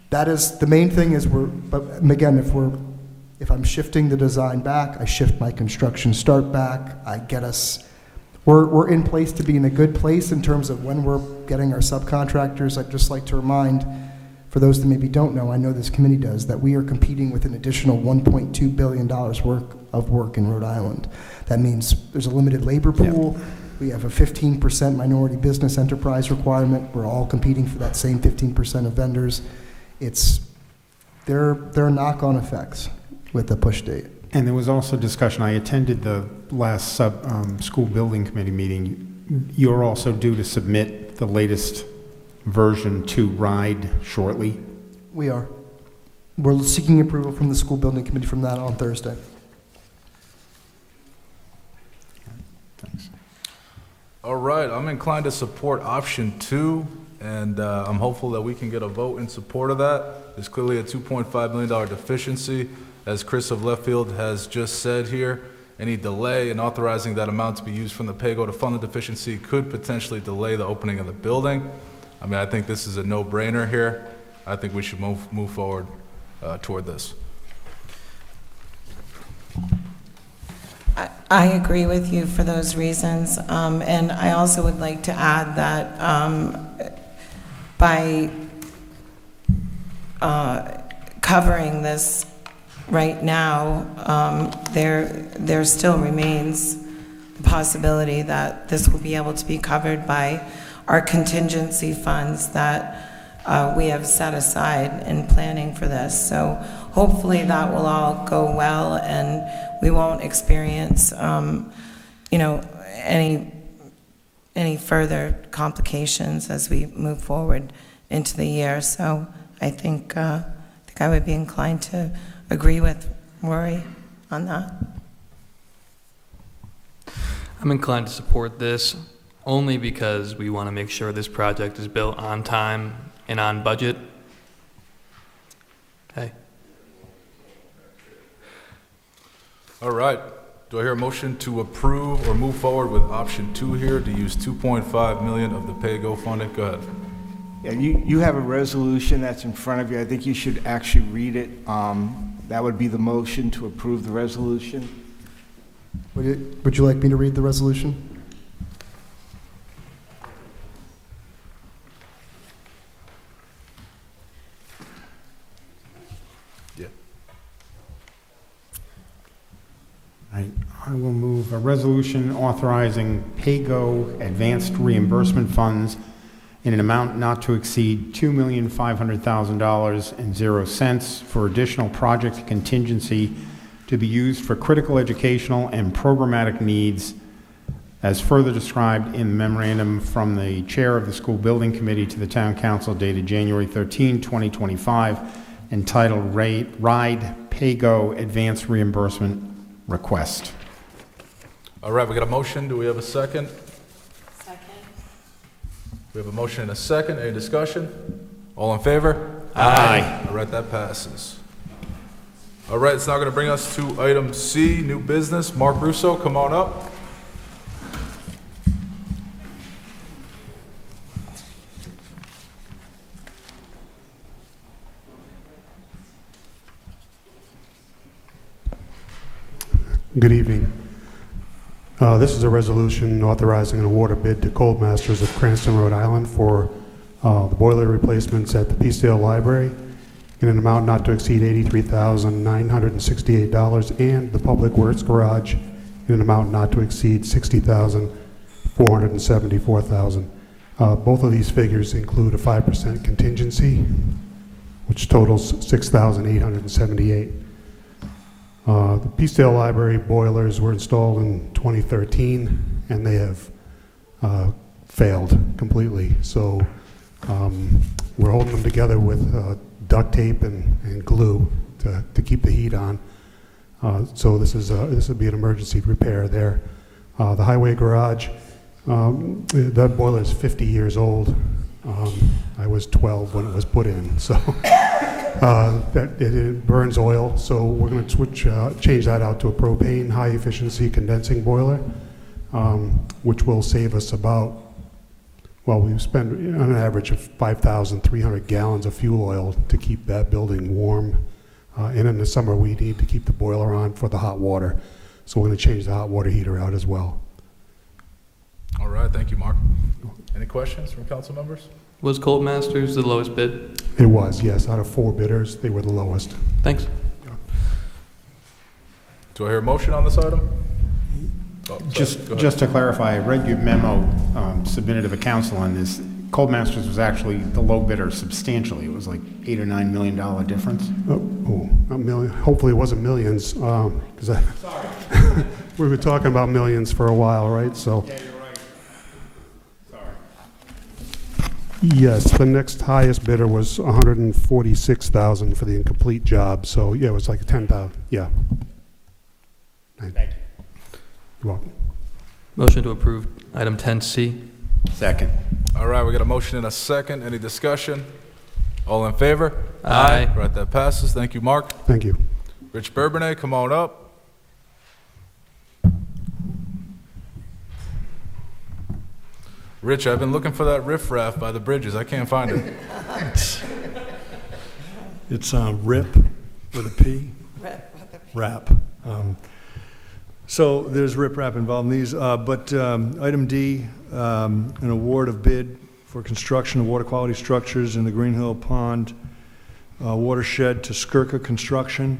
that is, the main thing is but again, if I'm shifting the design back, I shift my construction start back, I get us, we're in place to be in a good place in terms of when we're getting our subcontractors. I'd just like to remind, for those that maybe don't know, I know this committee does, that we are competing with an additional $1.2 billion of work in Rhode Island. That means there's a limited labor pool. Yeah. We have a 15% minority business enterprise requirement. We're all competing for that same 15% of vendors. There are knock-on effects with the push date. And there was also discussion, I attended the last school building committee meeting. You're also due to submit the latest version to RIDE shortly? We are. We're seeking approval from the school building committee from that on Thursday. Thanks. All right, I'm inclined to support option 2, and I'm hopeful that we can get a vote in support of that. There's clearly a $2.5 million deficiency. As Chris of Left Field has just said here, any delay in authorizing that amount to be used from the PAYGO to fund the deficiency could potentially delay the opening of the building. I mean, I think this is a no-brainer here. I think we should move forward toward this. I agree with you for those reasons, and I also would like to add that by covering this right now, there still remains the possibility that this will be able to be covered by our contingency funds that we have set aside in planning for this. So hopefully that will all go well, and we won't experience, any further complications as we move forward into the year. So I think I would be inclined to agree with Rory on that. I'm inclined to support this only because we want to make sure this project is built on time and on budget. Okay. All right. Do I hear a motion to approve or move forward with option 2 here to use 2.5 million of the pay-go funding? Go ahead. Yeah, you have a resolution that's in front of you. I think you should actually read it. That would be the motion to approve the resolution. Would you like me to read the resolution? Yeah. I will move a resolution authorizing pay-go advanced reimbursement funds in an amount not to exceed $2,500,000.00 for additional project contingency to be used for critical educational and programmatic needs as further described in the memorandum from the chair of the school building committee to the town council dated January 13, 2025, entitled Ride Pay-Go Advanced Reimbursement Request. All right, we got a motion. Do we have a second? We have a motion and a second. Any discussion? All in favor? Aye. All right, that passes. All right, it's now going to bring us to item C, new business. Mark Russo, come on up. Good evening. This is a resolution authorizing an award of bid to Cold Masters of Cranston, Rhode Island for the boiler replacements at the Peacedale Library in an amount not to exceed $83,968, and the Public Works Garage in an amount not to exceed $60,474,000. Both of these figures include a 5% contingency, which totals $6,878. The Peacedale Library boilers were installed in 2013, and they have failed completely. So we're holding them together with duct tape and glue to keep the heat on. So this would be an emergency repair there. The highway garage, that boiler is 50 years old. I was 12 when it was put in, so it burns oil. So we're going to change that out to a propane high efficiency condensing boiler, which will save us about, well, we spend on an average of 5,300 gallons of fuel oil to keep that building warm. And in the summer, we need to keep the boiler on for the hot water. So we're going to change the hot water heater out as well. All right, thank you, Mark. Any questions from council members? Was Cold Masters the lowest bid? It was, yes. Out of 4 bidders, they were the lowest. Thanks. Do I hear a motion on this item? Oh, sorry. Just to clarify, I read your memo submitted to the council on this. Cold Masters was actually the low bidder substantially. It was like $8 or $9 million difference. Not million. Hopefully it wasn't millions, because we've been talking about millions for a while, right? So. Yeah, you're right. Sorry. Yes, the next highest bidder was $146,000 for the incomplete job. So yeah, it was like 10,000. Yeah. Thank you. You're welcome. Motion to approve item 10C. Second. All right, we got a motion and a second. Any discussion? All in favor? Aye. All right, that passes. Thank you, Mark. Thank you. Rich Bourbonnais, come on up. Rich, I've been looking for that riffraff by the bridges. I can't find it. It's RIP with a P. Rap. So there's rip-rap involved in these, but item D, an award of bid for construction of water quality structures in the Green Hill Pond watershed to Skirka Construction.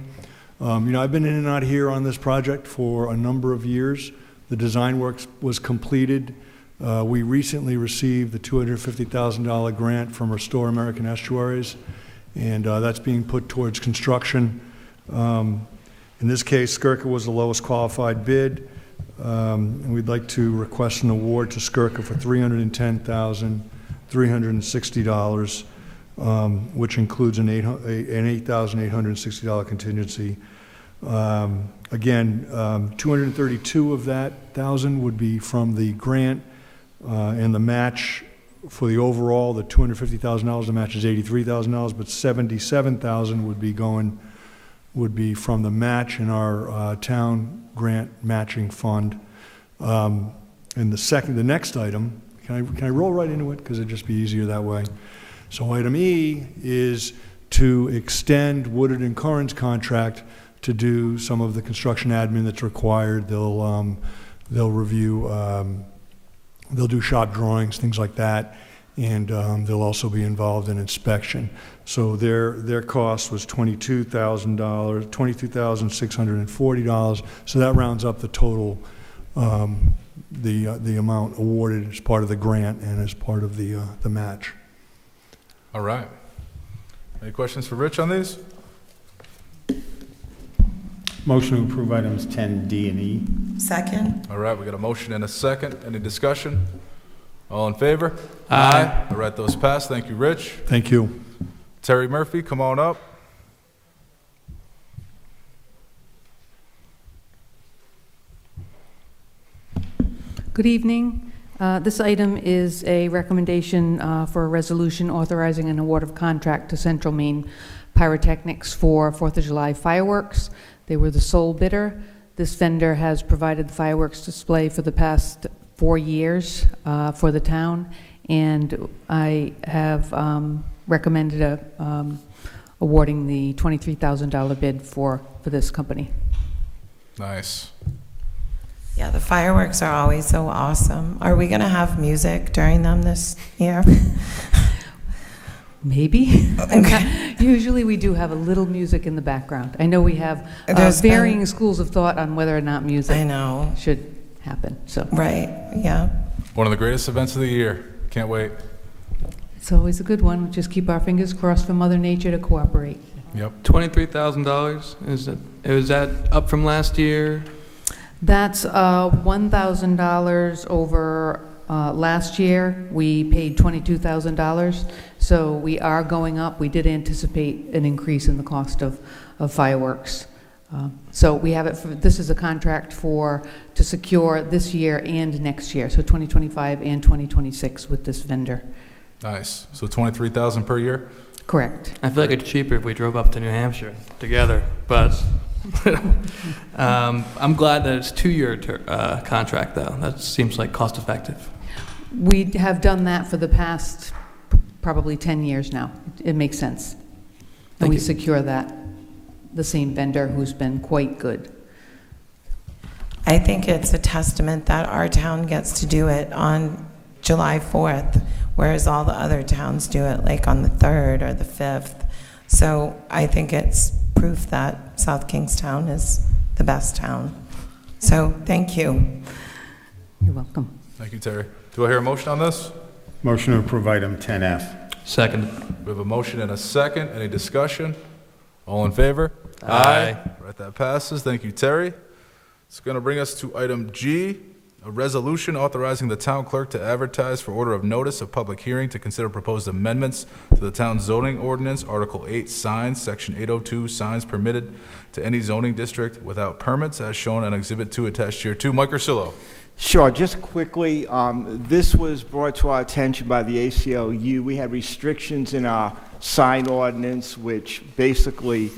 I've been in and out here on this project for a number of years. The design work was completed. We recently received the $250,000 grant from Restore American Estuaries, and that's being put towards construction. In this case, Skirka was the lowest qualified bid, and we'd like to request an award to Skirka for $310,360, which includes an $8,860 contingency. Again, 232 of that thousand would be from the grant, and the match for the overall, the $250,000, the match is $83,000, but $77,000 would be going would be from the match in our town grant matching fund. And the next item, can I roll right into it? Because it'd just be easier that way. So item E is to extend Woodard and Curran's contract to do some of the construction admin that's required. They'll review, they'll do shop drawings, things like that, and they'll also be involved in inspection. So their cost was $22,640. So that rounds up the total, the amount awarded as part of the grant and as part of the match. All right. Any questions for Rich on these? Motion to approve items 10D and E. Second? All right, we got a motion and a second. Any discussion? All in favor? Aye. All right, those pass. Thank you, Rich. Thank you. Terry Murphy, come on up. Good evening. This item is a recommendation for a resolution authorizing an award of contract to Central Maine Pyrotechnics for 4th of July fireworks. They were the sole bidder. This vendor has provided the fireworks display for the past 4 years for the town, and I have recommended awarding the $23,000 bid for this company. Nice. Yeah, the fireworks are always so awesome. Are we going to have music during them this year? Maybe. Okay. Usually we do have a little music in the background. I know we have There's varying schools of thought on whether or not music I know. should happen. So Right, yeah. One of the greatest events of the year. Can't wait. it's always a good one. We'll just keep our fingers crossed for Mother Nature to cooperate. Yep. $23,000, is that up from last year? That's $1,000 over last year. We paid $22,000, so we are going up. We did anticipate an increase in the cost of fireworks. So we have it for, this is a contract to secure this year and next year, so 2025 and 2026 with this vendor. Nice. So $23,000 per year? Correct. I feel like it's cheaper if we drove up to New Hampshire together, but I'm glad that it's 2-year contract, though. That seems like cost effective. We have done that for the past probably 10 years now. It makes sense. And Thank we you. secure that, the same vendor who's been quite good. I think it's a testament that our town gets to do it on July 4th, whereas all the other towns do it like on the 3rd or the 5th. So I think it's proof that South Kingstown is the best town. So thank you. You're welcome. Thank you, Terry. Do I hear a motion on this? Motion to approve item 10F. Second. We have a motion and a second. Any discussion? All in favor? Aye. All right, that passes. Thank you, Terry. It's going to bring us to item G, a resolution authorizing the town clerk to advertise for order of notice of public hearing to consider proposed amendments to the town zoning ordinance, Article 8, signs, Section 802, signs permitted to any zoning district without permits, as shown on Exhibit 2 attached here. 2, Mike Ursullo. Sure, just quickly, this was brought to our attention by the ACLU. We had restrictions in our sign ordinance, which basically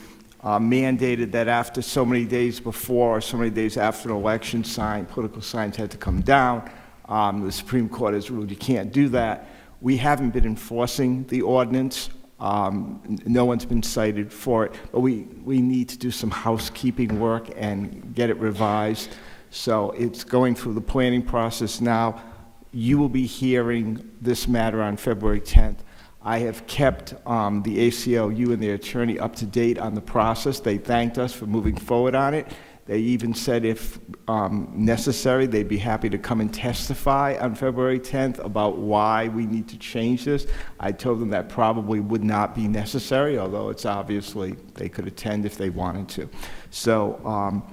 mandated that after so many days before or so many days after an election sign, political signs had to come down. The Supreme Court has ruled you can't do that. We haven't been enforcing the ordinance. No one's been cited for it, but we need to do some housekeeping work and get it revised. So it's going through the planning process now. You will be hearing this matter on February 10th. I have kept the ACLU and their attorney up to date on the process. They thanked us for moving forward on it. They even said if necessary, they'd be happy to come and testify on February 10th about why we need to change this. I told them that probably would not be necessary, although it's obviously they could attend if they wanted to. So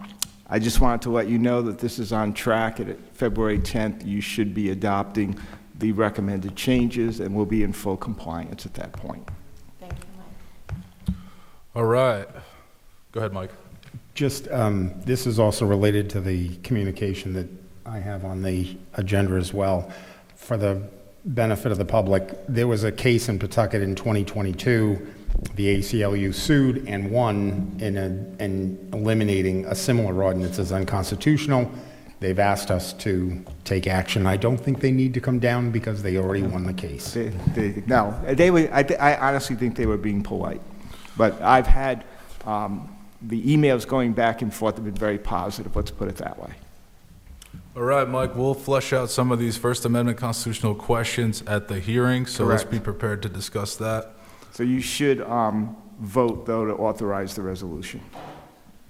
I just wanted to let you know that this is on track. At February 10th, you should be adopting the recommended changes, and we'll be in full compliance at that point. Thank you, Mike. All right. Go ahead, Mike. Just, this is also related to the communication that I have on the agenda as well. For the benefit of the public, there was a case in Pawtucket in 2022 the ACLU sued and won in eliminating a similar ordinance as unconstitutional. They've asked us to take action. I don't think they need to come down because they already won the case. No, I honestly think they were being polite. But I've had, the emails going back and forth have been very positive, let's put it that way. All right, Mike, we'll flesh out some of these First Amendment constitutional questions at the hearing, so let's be prepared to discuss that. So you should vote, though, to authorize the resolution.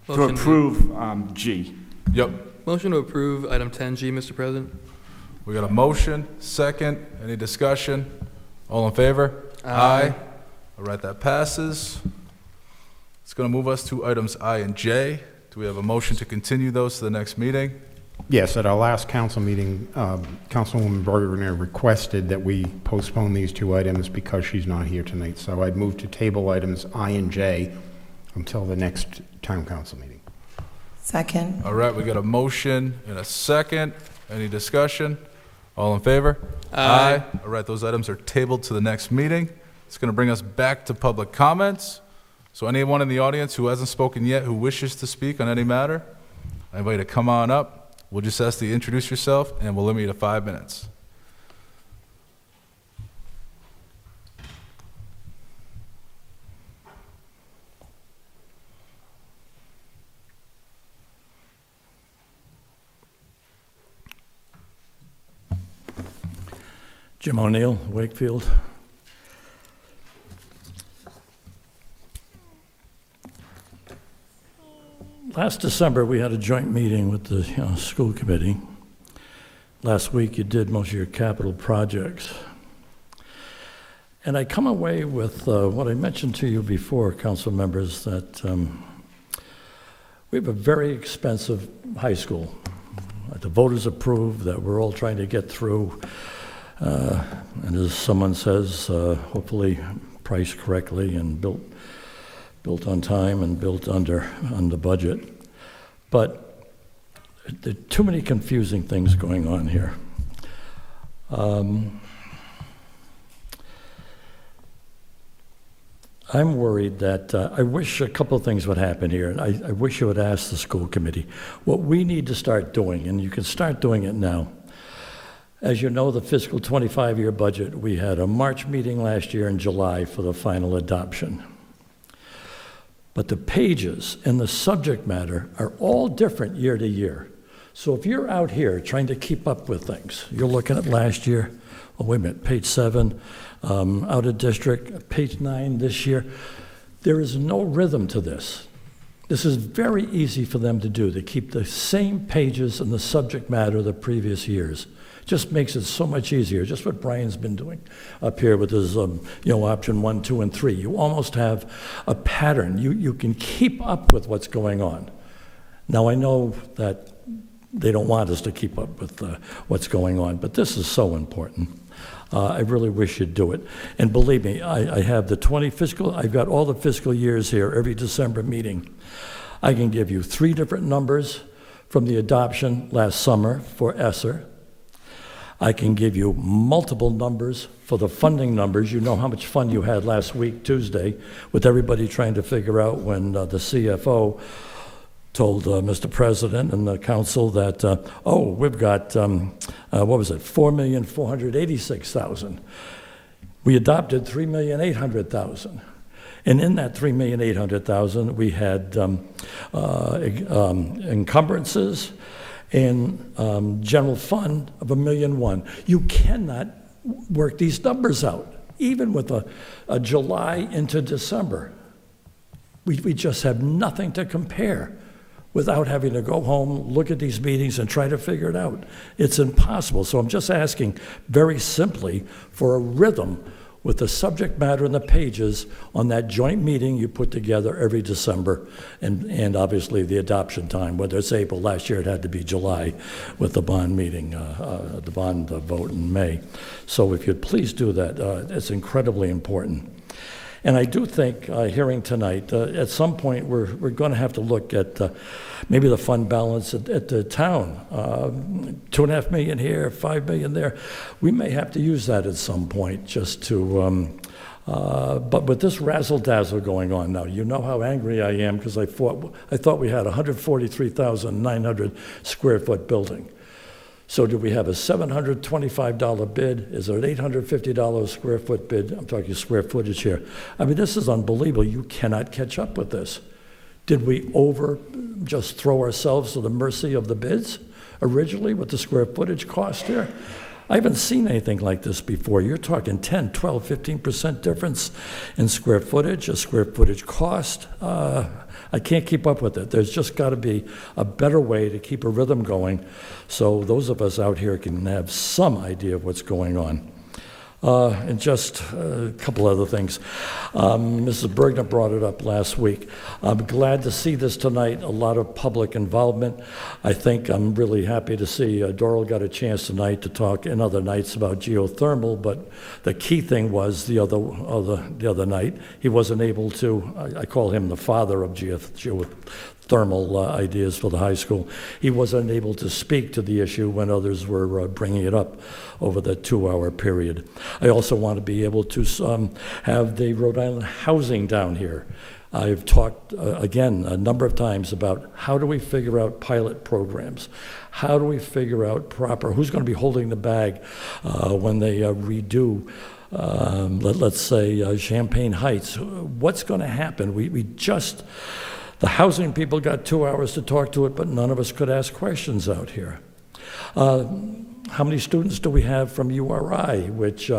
To Motion approve G. Yep. Motion to approve item 10G, Mr. President. We got a motion, second. Any discussion? All in favor? Aye. All right, that passes. It's going to move us to items I and J. Do we have a motion to continue those to the next meeting? Yes, at our last council meeting, Councilwoman Berger requested that we postpone these two items because she's not here tonight. So I'd move to table items I and J until the next town council meeting. Second. All right, we got a motion and a second. Any discussion? All in favor? Aye. All right, those items are tabled to the next meeting. It's going to bring us back to public comments. So anyone in the audience who hasn't spoken yet who wishes to speak on any matter, I invite you to come on up. We'll just ask you to introduce yourself, and we'll limit you to 5 minutes. Jim O'Neill, Wakefield. Last December, we had a joint meeting with the school committee. Last week, you did most of your capital projects. And I come away with what I mentioned to you before, council members, that we have a very expensive high school. The voters approved, that we're all trying to get through. And as someone says, hopefully priced correctly and built on time and built under budget. But there are too many confusing things going on here. I'm worried that I wish a couple of things would happen here, and I wish you would ask the school committee what we need to start doing, and you can start doing it now. As you know, the fiscal 25-year budget, we had a March meeting last year in July for the final adoption. But the pages and the subject matter are all different year to year. So if you're out here trying to keep up with things, you're looking at last year, oh, wait a minute, page 7, out of district, page 9 this year. There is no rhythm to this. This is very easy for them to do, to keep the same pages and the subject matter of the previous years. Just makes it so much easier. Just what Brian's been doing up here with his, option 1, 2, and 3. You almost have a pattern. You can keep up with what's going on. Now, I know that they don't want us to keep up with what's going on, but this is so important. I really wish you'd do it. And believe me, I have I've got all the fiscal years here, every December meeting. I can give you 3 different numbers from the adoption last summer for ESSER. I can give you multiple numbers for the funding numbers. You know how much fun you had last week, Tuesday, with everybody trying to figure out when the CFO told Mr. President and the council that, we've got, $4,486,000. We adopted $3,800,000. And in that $3,800,000, we had encumbrances and general fund of $1.1 million. You cannot work these numbers out, even with a July into December. We just have nothing to compare without having to go home, look at these meetings, and try to figure it out. It's impossible. So I'm just asking very simply for a rhythm with the subject matter and the pages on that joint meeting you put together every December, and obviously the adoption time, whether it's April. Last year it had to be July with the bond meeting, the bond vote in May. So if you'd please do that, it's incredibly important. And I do think, hearing tonight, at some point we're going to have to look at maybe the fund balance at the town. $2.5 million here, $5 million there. We may have to use that at some point just to But with this razzle-dazzle going on now, you know how angry I am because I thought we had a 143,900 square foot building. So do we have a $725 bid? Is there an $850 square foot bid? I'm talking square footage here. I mean, this is unbelievable. You cannot catch up with this. Did we just throw ourselves to the mercy of the bids originally with the square footage cost here? I haven't seen anything like this before. You're talking 10, 12, 15% difference in square footage, a square footage cost. I can't keep up with it. There's just got to be a better way to keep a rhythm going so those of us out here can have some idea of what's going on. And just a couple other things. Mrs. Bergner brought it up last week. I'm glad to see this tonight, a lot of public involvement. I think I'm really happy to see Doral got a chance tonight to talk in other nights about geothermal, but the key thing was the other night, he wasn't able to, I call him the father of geothermal ideas for the high school. He wasn't able to speak to the issue when others were bringing it up over the 2-hour period. I also want to be able to have the Rhode Island housing down here. I've talked, again, a number of times about how do we figure out pilot programs? How do we figure out who's going to be holding the bag when they redo let's say Champaign Heights? What's going to happen? The housing people got 2 hours to talk to it, but none of us could ask questions out here. How many students do we have from URI, which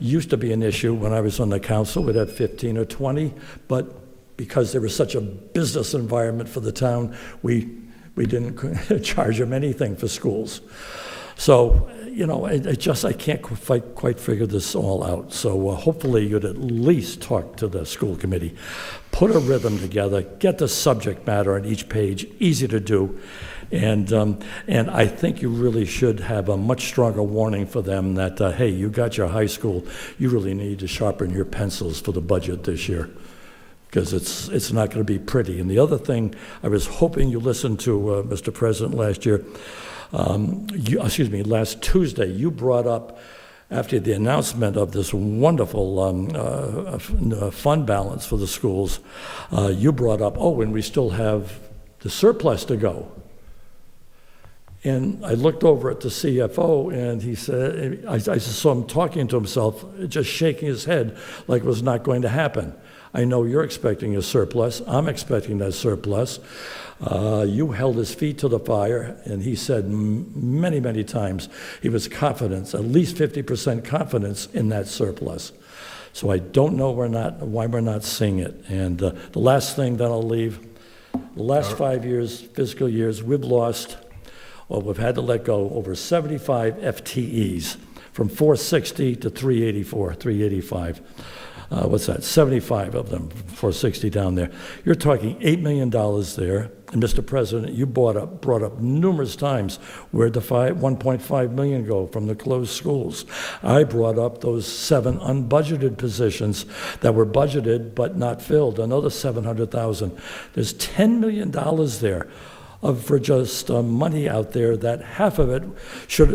used to be an issue when I was on the council? We'd have 15 or 20, but because there was such a business environment for the town, we didn't charge them anything for schools. So, I can't quite figure this all out. So hopefully you'd at least talk to the school committee, put a rhythm together, get the subject matter on each page, easy to do. And I think you really should have a much stronger warning for them that, hey, you got your high school, you really need to sharpen your pencils for the budget this year, because it's not going to be pretty. And the other thing, I was hoping you listened to, Mr. President, last year, last Tuesday, you brought up, after the announcement of this wonderful fund balance for the schools, you brought up, and we still have the surplus to go. And I looked over at the CFO, and he said, I just saw him talking to himself, just shaking his head like it was not going to happen. I know you're expecting a surplus. I'm expecting that surplus. You held his feet to the fire, and he said many, many times he was confident, at least 50% confidence in that surplus. So I don't know why we're not seeing it. And the last thing that I'll leave, the last 5 years, fiscal years, we've had to let go over 75 FTEs from 460 to 385. What's that? 75 of them, 460 down there. You're talking $8 million there. And Mr. President, you brought up numerous times where'd the $1.5 million go from the closed schools. I brought up those 7 unbudgeted positions that were budgeted but not filled, another $700,000. There's $10 million there for just money out there that half of it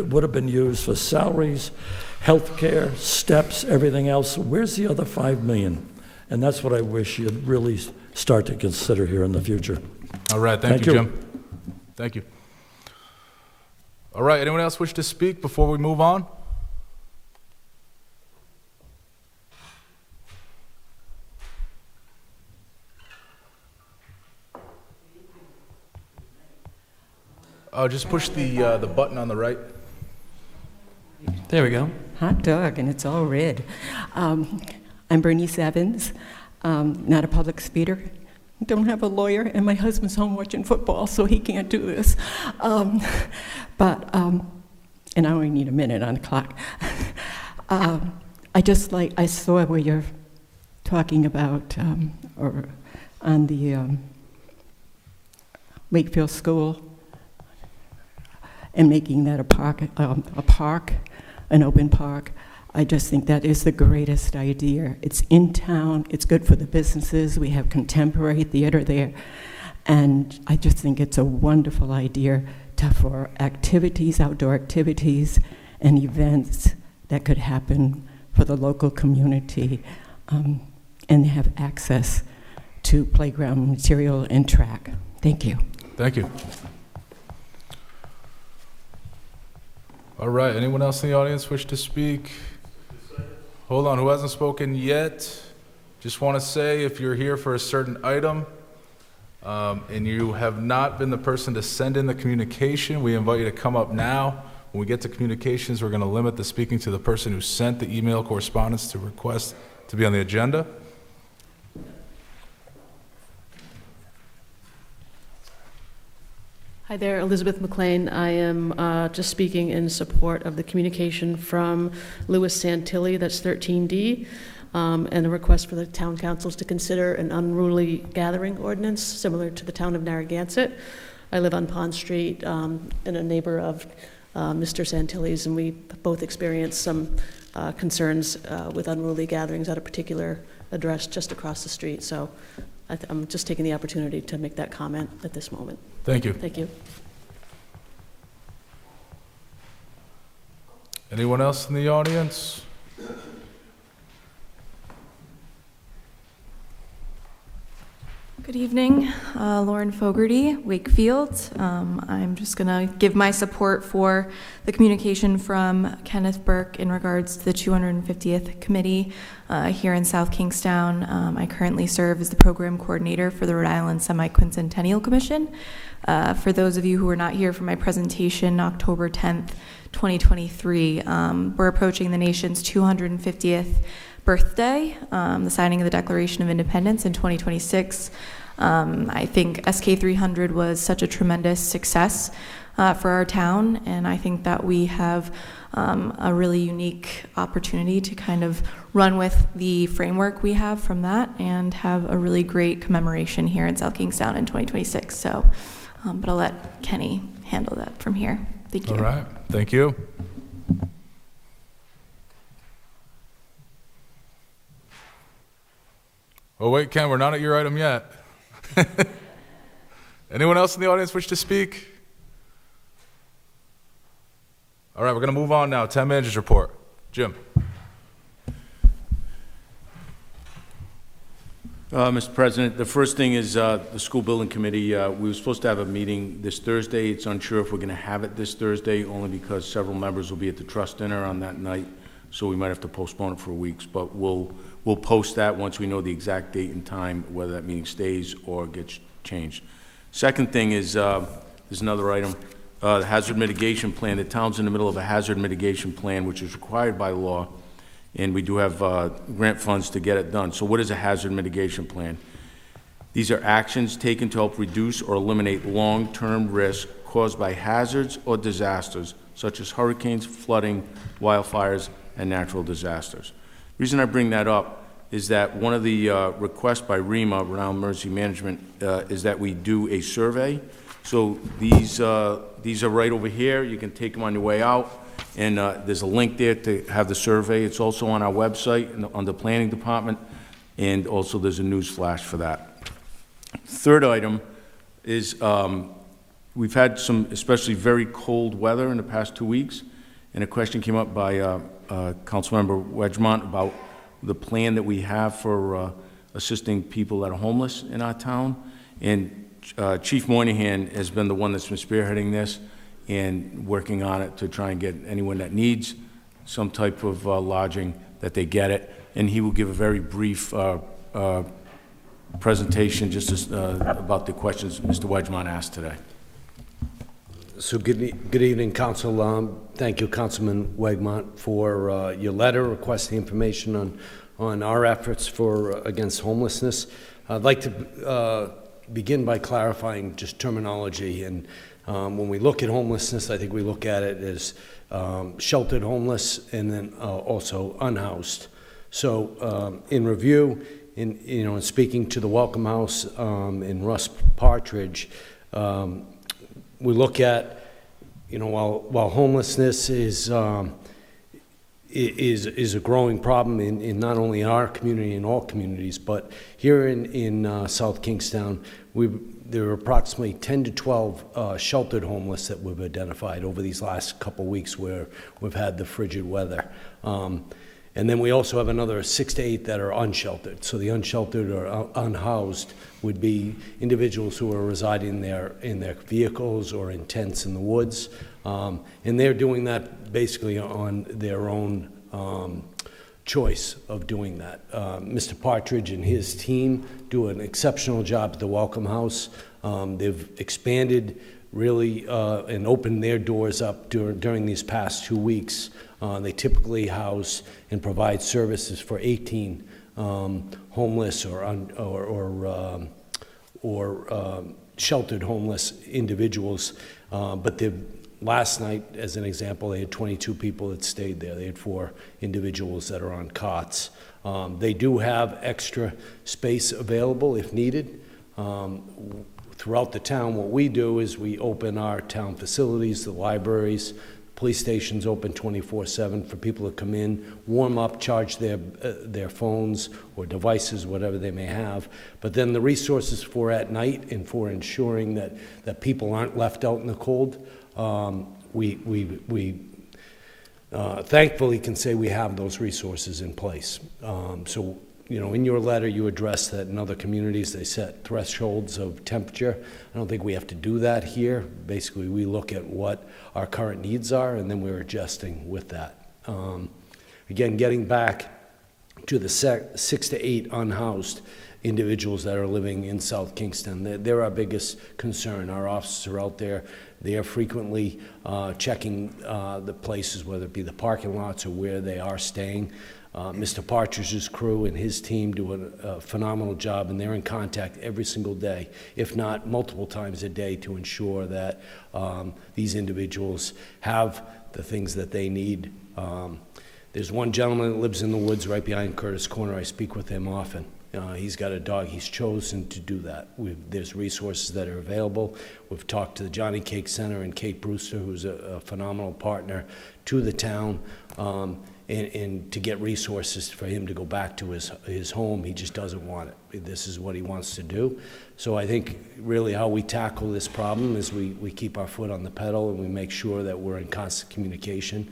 would have been used for salaries, health care, steps, everything else. Where's the other $5 million? And that's what I wish you'd really start to consider here in the future. All right, thank you, Jim. Thank you. All right, anyone else wish to speak before we move on? Just push the button on the right. There we go. Hot dog, and it's all red. I'm Bernice Evans, not a public speaker. Don't have a lawyer, and my husband's home watching football, so he can't do this. And I only need a minute on the clock. I saw where you're talking about, or on the Wakefield School, and making that a park, an open park. I just think that is the greatest idea. It's in town, it's good for the businesses, we have contemporary theater there, and I just think it's a wonderful idea for activities, outdoor activities, and events that could happen for the local community. and they have access to playground material and track. Thank you. Thank you. All right, anyone else in the audience wish to speak? Hold on, who hasn't spoken yet? Just want to say, if you're here for a certain item, and you have not been the person to send in the communication, we invite you to come up now. When we get to communications, we're going to limit the speaking to the person who sent the email correspondence to request to be on the agenda. Hi there, Elizabeth McLean. I am just speaking in support of the communication from Louis Santilli, that's 13D, and a request for the town councils to consider an unruly gathering ordinance similar to the town of Narragansett. I live on Pond Street and a neighbor of Mr. Santilli's, and we both experienced some concerns with unruly gatherings at a particular address just across the street. So I'm just taking the opportunity to make that comment at this moment. Thank you. Thank you. Anyone else in the audience? Good evening, Lauren Fogarty, Wakefield. I'm just going to give my support for the communication from Kenneth Burke in regards to the 250th committee here in South Kingstown. I currently serve as the program coordinator for the Rhode Island Semi-Quincentennial Commission. For those of you who are not here for my presentation, October 10th, 2023, we're approaching the nation's 250th birthday, the signing of the Declaration of Independence in 2026. I think SK 300 was such a tremendous success for our town, and I think that we have a really unique opportunity to kind of run with the framework we have from that and have a really great commemoration here in South Kingstown in 2026. So, but I'll let Kenny handle that from here. Thank you. All right, thank you. Oh, wait, Ken, we're not at your item yet. Anyone else in the audience wish to speak? All right, we're going to move on now. Town Manager's report. Jim. Mr. President, the first thing is the School Building Committee. We were supposed to have a meeting this Thursday. It's unsure if we're going to have it this Thursday, only because several members will be at the trust dinner on that night, so we might have to postpone it for weeks. But we'll post that once we know the exact date and time, whether that meeting stays or gets changed. Second thing is, there's another item, the hazard mitigation plan. The town's in the middle of a hazard mitigation plan, which is required by law, and we do have grant funds to get it done. So what is a hazard mitigation plan? These are actions taken to help reduce or eliminate long-term risk caused by hazards or disasters, such as hurricanes, flooding, wildfires, and natural disasters. The reason I bring that up is that one of the requests by REMA, Rhode Island Emergency Management, is that we do a survey. So these are right over here. You can take them on your way out, and there's a link there to have the survey. It's also on our website on the Planning Department, and also there's a news flash for that. Third item is we've had some especially very cold weather in the past 2 weeks, and a question came up by Councilmember Wedgemont about the plan that we have for assisting people that are homeless in our town. And Chief Moynihan has been the one that's been spearheading this and working on it to try and get anyone that needs some type of lodging, that they get it. And he will give a very brief presentation just about the questions Mr. Wedgemont asked today. So good evening, Council. Thank you, Councilman Wegmont, for your letter requesting information on our efforts for against homelessness. I'd like to begin by clarifying just terminology. And when we look at homelessness, I think we look at it as sheltered homeless and then also unhoused. So in review, in speaking to the Welcome House in Russ Partridge, we look at, while homelessness is a growing problem in not only our community, in all communities, but here in South Kingstown, there are approximately 10 to 12 sheltered homeless that we've identified over these last couple weeks where we've had the frigid weather. And then we also have another 6 to 8 that are unsheltered. So the unsheltered or unhoused would be individuals who are residing there in their vehicles or in tents in the woods. And they're doing that basically on their own choice of doing that. Mr. Partridge and his team do an exceptional job at the Welcome House. They've expanded really and opened their doors up during these past 2 weeks. They typically house and provide services for 18 homeless or sheltered homeless individuals. But last night, as an example, they had 22 people that stayed there. They had 4 individuals that are on cots. They do have extra space available if needed. Throughout the town, what we do is we open our town facilities, the libraries, police stations open 24/7 for people to come in, warm up, charge their phones or devices, whatever they may have. But then the resources for at night and for ensuring that people aren't left out in the cold, we thankfully can say we have those resources in place. So, you know, in your letter, you addressed that in other communities, they set thresholds of temperature. I don't think we have to do that here. Basically, we look at what our current needs are, and then we're adjusting with that. Again, getting back to the 6 to 8 unhoused individuals that are living in South Kingston, they're our biggest concern. Our officers are out there. They are frequently checking the places, whether it be the parking lots or where they are staying. Mr. Partridge's crew and his team do a phenomenal job, and they're in contact every single day, if not multiple times a day, to ensure that these individuals have the things that they need. There's one gentleman that lives in the woods right behind Curtis Corner. I speak with him often. He's got a dog. He's chosen to do that. There's resources that are available. We've talked to the Johnny Cake Center and Kate Brewster, who's a phenomenal partner to the town, and to get resources for him to go back to his home. He just doesn't want it. This is what he wants to do. So I think really how we tackle this problem is we keep our foot on the pedal and we make sure that we're in constant communication.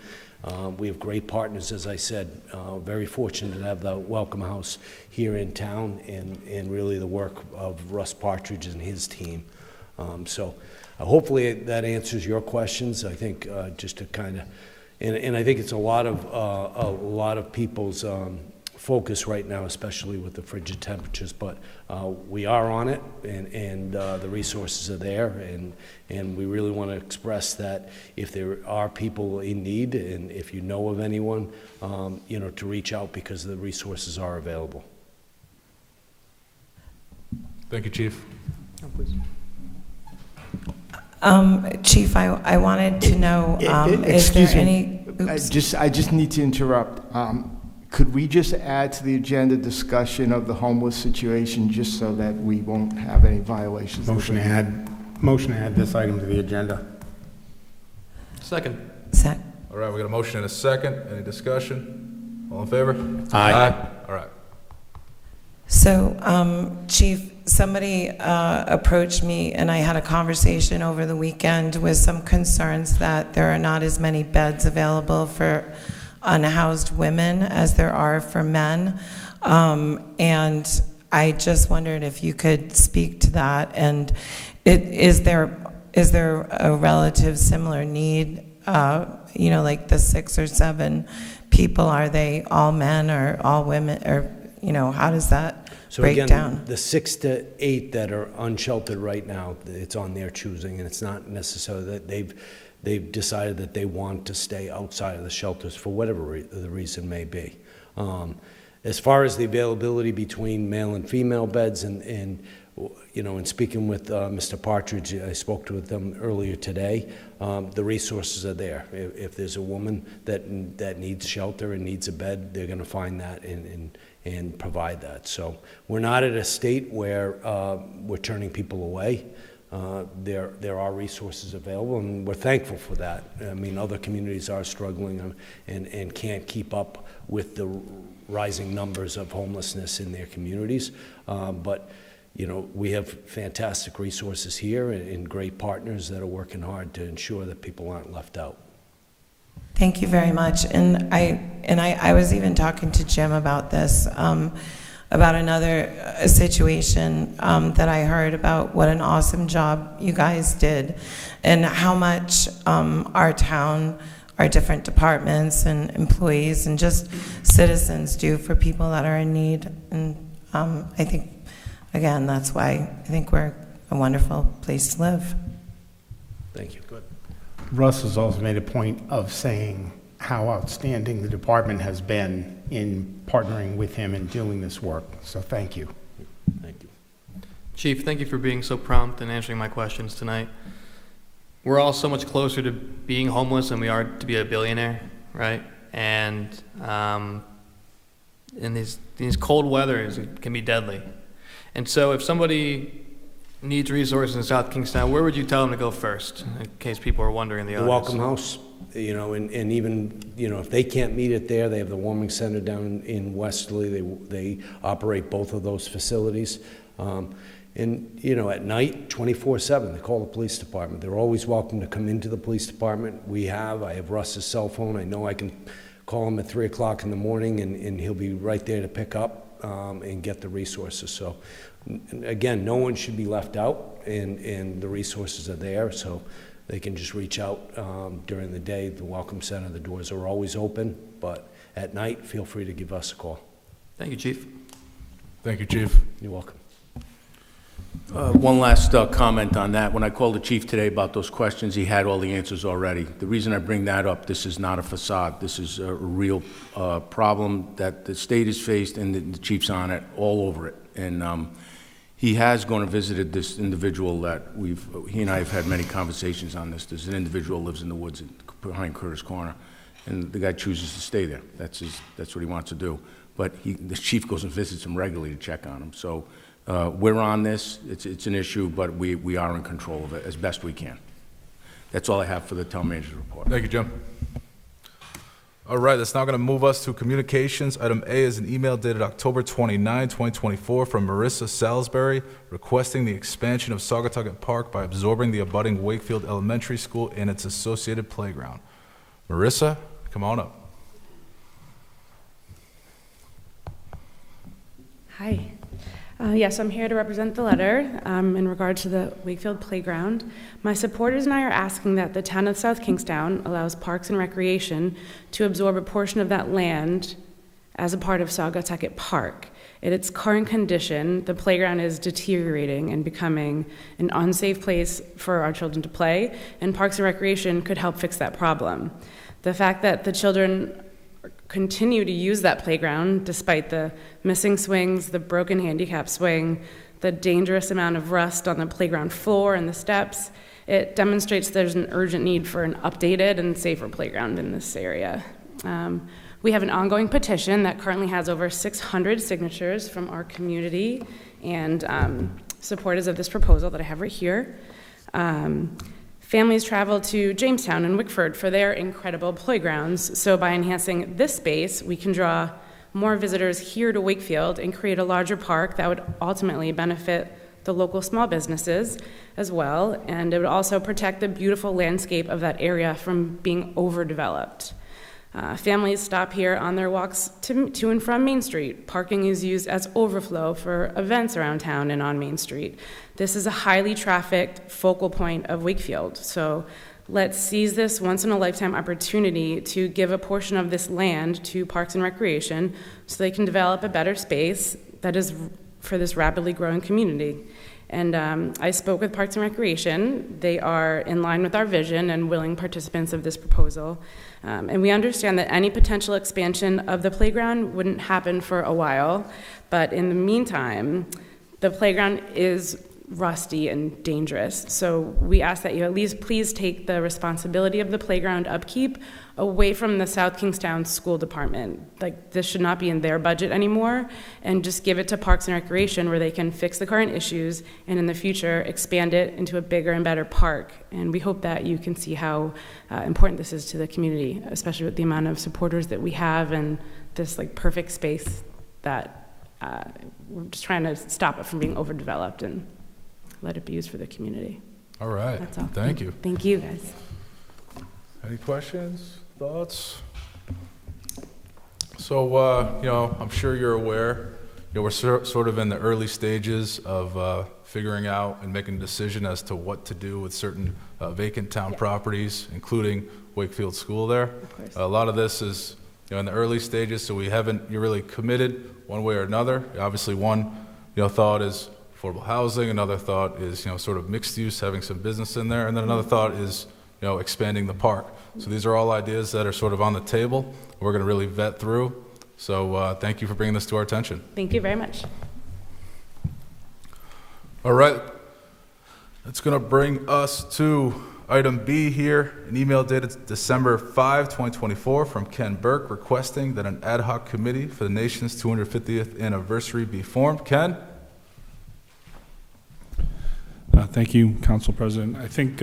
We have great partners, as I said. Very fortunate to have the Welcome House here in town and really the work of Russ Partridge and his team. So hopefully that answers your questions. I think just to kind of, and I think it's a lot of people's focus right now, especially with the frigid temperatures. But we are on it, and the resources are there, and we really want to express that if there are people in need, and if you know of anyone, you know, to reach out because the resources are available. Thank you, Chief. Oh, please. Chief, I wanted to know, is there any... Oops. I just need to interrupt. Could we just add to the agenda discussion of the homeless situation just so that we won't have any violations? Motion to add this item to the agenda. Second. All right, we got a motion and a second. Any discussion? All in favor? Aye. All right. So, Chief, somebody approached me, and I had a conversation over the weekend with some concerns that there are not as many beds available for unhoused women as there are for men. And I just wondered if you could speak to that. And is there a relative similar need? You know, like the 6 or 7 people, are they all men or all women, or you know, how does that break down? The 6 to 8 that are unsheltered right now, it's on their choosing, and it's not necessarily that they've decided that they want to stay outside of the shelters for whatever the reason may be. As far as the availability between male and female beds, and you know, in speaking with Mr. Partridge, I spoke with them earlier today. The resources are there. If there's a woman that needs shelter and needs a bed, they're going to find that and provide that. So we're not at a state where we're turning people away. There are resources available, and we're thankful for that. I mean, other communities are struggling and can't keep up with the rising numbers of homelessness in their communities. But you know, we have fantastic resources here and great partners that are working hard to ensure that people aren't left out. Thank you very much. And I was even talking to Jim about this, about another situation that I heard about what an awesome job you guys did and how much our town, our different departments and employees and just citizens do for people that are in need. And I think, again, that's why I think we're a wonderful place to live. Thank you. Good. Russ has also made a point of saying how outstanding the department has been in partnering with him and doing this work. So thank you. Thank you. Chief, thank you for being so prompt and answering my questions tonight. We're all so much closer to being homeless than we are to be a billionaire, right? And in these cold weathers, it can be deadly. And so if somebody needs resources in South Kingstown, where would you tell them to go first, in case people are wondering? The Welcome House, and even, if they can't meet it there, they have the warming center down in Westerly. They operate both of those facilities. And, at night, 24/7, they call the police department. They're always welcome to come into the police department. I have Russ's cell phone. I know I can call him at 3 o'clock in the morning, and he'll be right there to pick up and get the resources. So, again, no one should be left out, and the resources are there, so they can just reach out during the day. The Welcome Center, the doors are always open, but at night, feel free to give us a call. Thank you, Chief. Thank you, Chief. You're welcome. One last comment on that. When I called the chief today about those questions, he had all the answers already. The reason I bring that up, this is not a facade. This is a real problem that the state has faced, and the chief's on it, all over it. And he has gone and visited this individual that he and I have had many conversations on this. There's an individual who lives in the woods behind Curtis Corner, and the guy chooses to stay there. That's what he wants to do. But the chief goes and visits him regularly to check on him. So we're on this. It's an issue, but we are in control of it as best we can. That's all I have for the town manager's report. Thank you, Jim. All right, that's now going to move us to communications. Item A is an email dated October 29, 2024 from Marissa Salisbury requesting the expansion of Saugatucket Park by absorbing the abutting Wakefield Elementary School and its associated playground. Marissa, come on up. Hi. Yes, I'm here to represent the letter in regard to the Wakefield Playground. My supporters and I are asking that the town of South Kingstown allows Parks and Recreation to absorb a portion of that land as a part of Saugatucket Park. In its current condition, the playground is deteriorating and becoming an unsafe place for our children to play, and Parks and Recreation could help fix that problem. The fact that the children continue to use that playground despite the missing swings, the broken handicap swing, the dangerous amount of rust on the playground floor and the steps, it demonstrates there's an urgent need for an updated and safer playground in this area. We have an ongoing petition that currently has over 600 signatures from our community and supporters of this proposal that I have right here. Families travel to Jamestown and Wickford for their incredible playgrounds, so by enhancing this space, we can draw more visitors here to Wakefield and create a larger park that would ultimately benefit the local small businesses as well, and it would also protect the beautiful landscape of that area from being overdeveloped. Families stop here on their walks to and from Main Street. Parking is used as overflow for events around town and on Main Street. This is a highly trafficked focal point of Wakefield. So let's seize this once-in-a-lifetime opportunity to give a portion of this land to Parks and Recreation so they can develop a better space that is for this rapidly growing community. And I spoke with Parks and Recreation. They are in line with our vision and willing participants of this proposal. And we understand that any potential expansion of the playground wouldn't happen for a while, but in the meantime, the playground is rusty and dangerous. So we ask that you at least please take the responsibility of the playground upkeep away from the South Kingstown School Department. Like, this should not be in their budget anymore, and just give it to Parks and Recreation where they can fix the current issues and in the future expand it into a bigger and better park. And we hope that you can see how important this is to the community, especially with the amount of supporters that we have and this perfect space that we're just trying to stop it from being overdeveloped and let it be used for the community. All right. That's all. Thank you. Thank you, guys. Any questions? thoughts? So, I'm sure you're aware, we're sort of in the early stages of figuring out and making a decision as to what to do with certain vacant town properties, including Wakefield School there. A lot of this is, in the early stages, so you're really committed one way or another. Obviously, one, thought is affordable housing. Another thought is, sort of mixed use, having some business in there. And then another thought is, expanding the park. So these are all ideas that are sort of on the table. We're going to really vet through. So thank you for bringing this to our attention. Thank you very much. All right. That's going to bring us to item B here, an email dated December 5, 2024 from Ken Burke requesting that an ad hoc committee for the nation's 250th anniversary be formed. Ken? Thank you, Council President. I think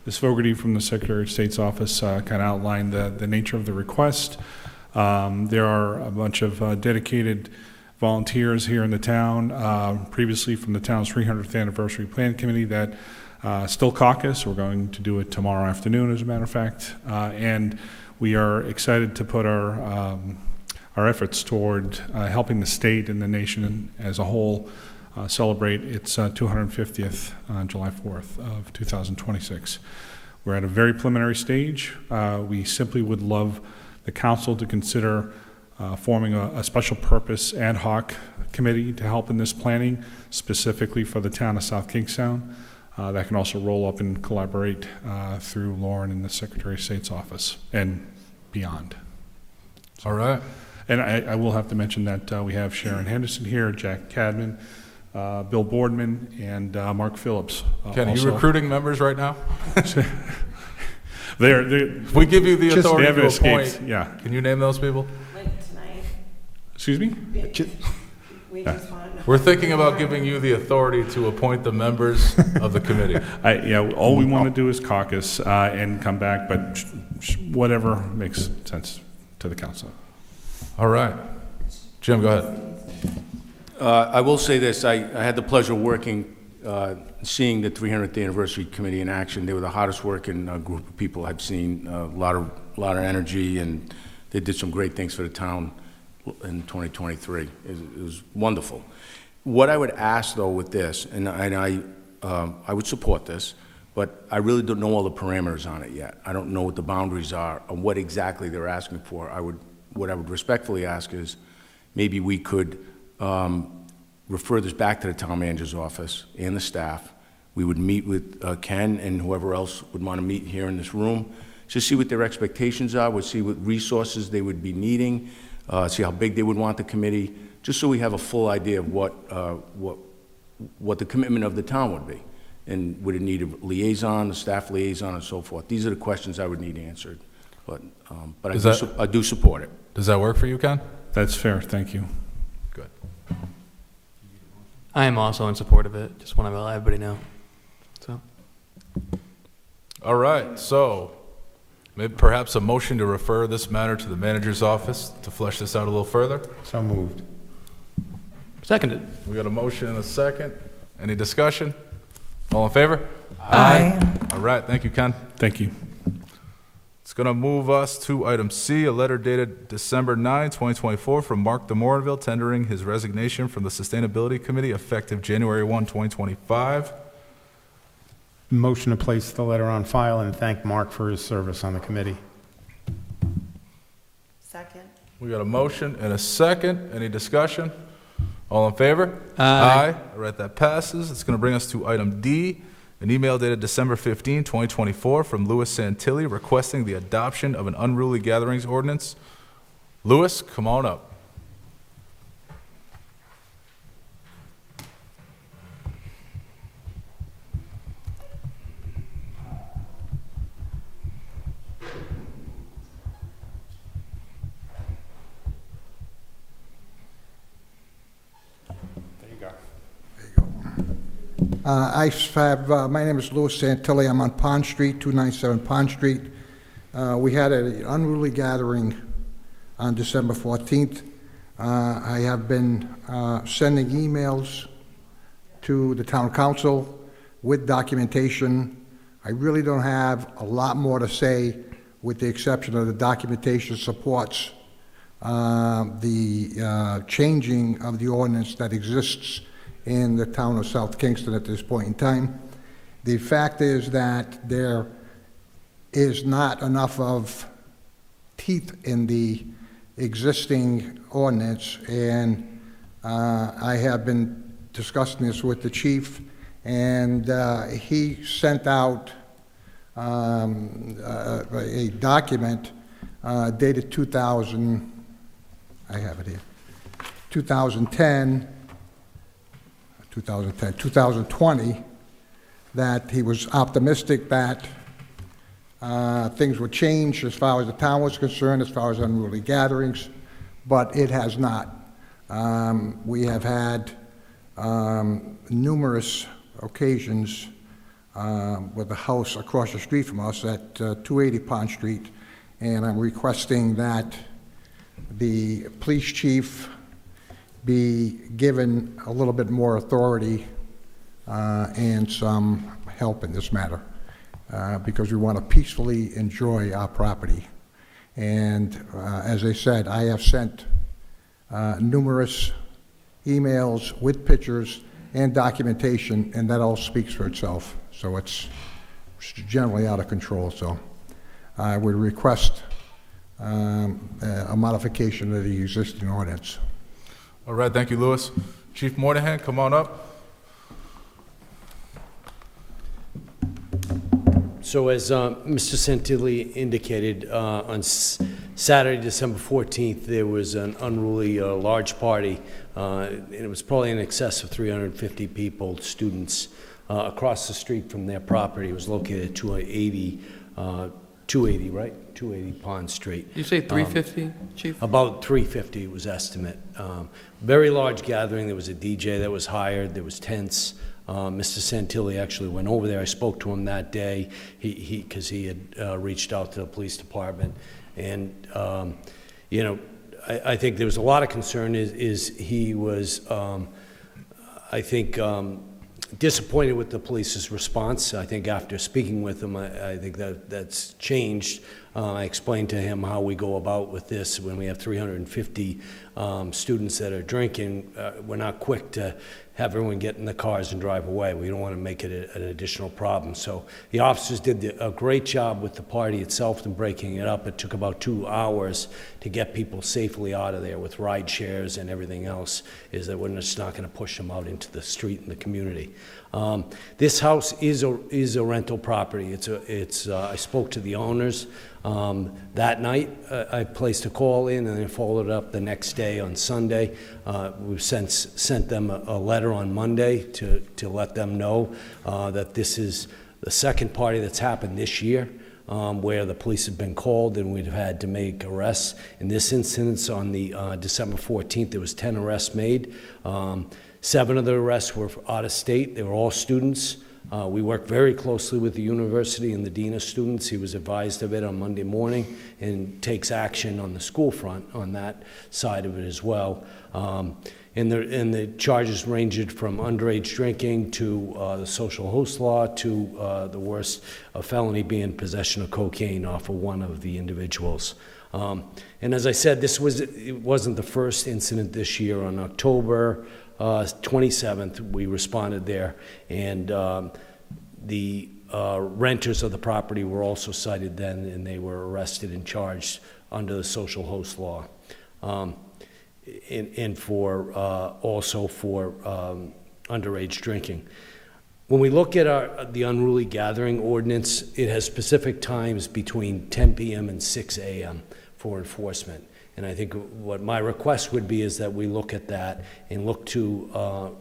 Ms. Fogarty from the Secretary of State's office kind of outlined the nature of the request. There are a bunch of dedicated volunteers here in the town, previously from the town's 300th anniversary plan committee that still caucus. We're going to do it tomorrow afternoon, as a matter of fact. And we are excited to put our efforts toward helping the state and the nation as a whole celebrate its 250th on July 4th of 2026. We're at a very preliminary stage. We simply would love the council to consider forming a special purpose ad hoc committee to help in this planning, specifically for the town of South Kingstown. That can also roll up and collaborate through Lauren and the Secretary of State's office and beyond. All right. And I will have to mention that we have Sharon Henderson here, Jack Cadman, Bill Boardman, and Mark Phillips. Ken, are you recruiting members right now? If we give you the authority to escaped, appoint, yeah. Can you name those people? Excuse me? We're thinking about giving you the authority to appoint the members of the committee. All we want to do is caucus and come back, but whatever makes sense to the council. All right. Jim, go ahead. I will say this. I had the pleasure of working, seeing the 300th Anniversary Committee in action. They were the hardest working group of people I've seen, a lot of energy, and they did some great things for the town in 2023. It was wonderful. What I would ask, though, with this, and I would support this, but I really don't know all the parameters on it yet. I don't know what the boundaries are and what exactly they're asking for. What I would respectfully ask is maybe we could refer this back to the town manager's office and the staff. We would meet with Ken and whoever else would want to meet here in this room, just see what their expectations are, we'll see what resources they would be needing, see how big they would want the committee, just so we have a full idea of what the commitment of the town would be. And would it need a liaison, a staff liaison, and so forth? These are the questions I would need answered. But I do support it. Does that work for you, Ken? That's fair. Thank you. Good. I am also in support of it. Just want to let everybody know. So. All right. So, maybe perhaps a motion to refer this matter to the manager's office to flesh this out a little further. So moved. Seconded. We got a motion and a second. Any discussion? All in favor? Aye. All right. Thank you, Ken. Thank you. It's going to move us to item C, a letter dated December 9, 2024 from Mark DeMorinville tendering his resignation from the Sustainability Committee effective January 1, 2025. Motion to place the letter on file and thank Mark for his service on the committee. Second. We got a motion and a second. Any discussion? All in favor? Aye. All right, that passes. It's going to bring us to item D, an email dated December 15, 2024 from Louis Santilli requesting the adoption of an unruly gatherings ordinance. Louis, come on up. My name is Louis Santilli. I'm on Pond Street, 297 Pond Street. We had an unruly gathering on December 14th. I have been sending emails to the town council with documentation. I really don't have a lot more to say with the exception of the documentation supports the changing of the ordinance that exists in the town of South Kingston at this point in time. The fact is that there is not enough of teeth in the existing ordinance, and I have been discussing this with the chief, and he sent out a document dated 2020, that he was optimistic that things would change as far as the town was concerned, as far as unruly gatherings, but it has not. We have had numerous occasions with a house across the street from us at 280 Pond Street, and I'm requesting that the police chief be given a little bit more authority and some help in this matter, because we want to peacefully enjoy our property. And as I said, I have sent numerous emails with pictures and documentation, and that all speaks for itself. So it's generally out of control. So I would request a modification of the existing ordinance. All right, thank you, Louis. Chief Moynihan, come on up. So as Mr. Santilli indicated, on Saturday, December 14th, there was an unruly large party, and it was probably in excess of 350 people, students, across the street from their property. It was located at 280, right? 280 Pond Street. Did you say 350, Chief? About 350 was estimate. Very large gathering. There was a DJ that was hired. There was tents. Mr. Santilli actually went over there. I spoke to him that day because he had reached out to the police department. And, you know, I think there was a lot of concern he was, I think, disappointed with the police's response. I think after speaking with him, I think that's changed. I explained to him how we go about with this when we have 350 students that are drinking. We're not quick to have everyone get in the cars and drive away. We don't want to make it an additional problem. So the officers did a great job with the party itself and breaking it up. It took about 2 hours to get people safely out of there with ride shares and everything else, is that we're just not going to push them out into the street and the community. This house is a rental property. I spoke to the owners that night. I placed a call in and then followed up the next day on Sunday. We've sent them a letter on Monday to let them know that this is the second party that's happened this year, where the police have been called and we've had to make arrests. In this instance, on the December 14th, there was 10 arrests made. 7 of the arrests were out of state. They were all students. We worked very closely with the university and the dean of students. He was advised of it on Monday morning and takes action on the school front on that side of it as well. And the charges ranged from underage drinking to the social host law to the worst, a felony being possession of cocaine off of one of the individuals. And as I said, it wasn't the first incident this year. On October 27th, we responded there, and the renters of the property were also cited then, and they were arrested and charged under the social host law, and for also for underage drinking. When we look at the unruly gathering ordinance, it has specific times between 10 p.m. and 6 a.m. for enforcement. And I think what my request would be is that we look at that and look to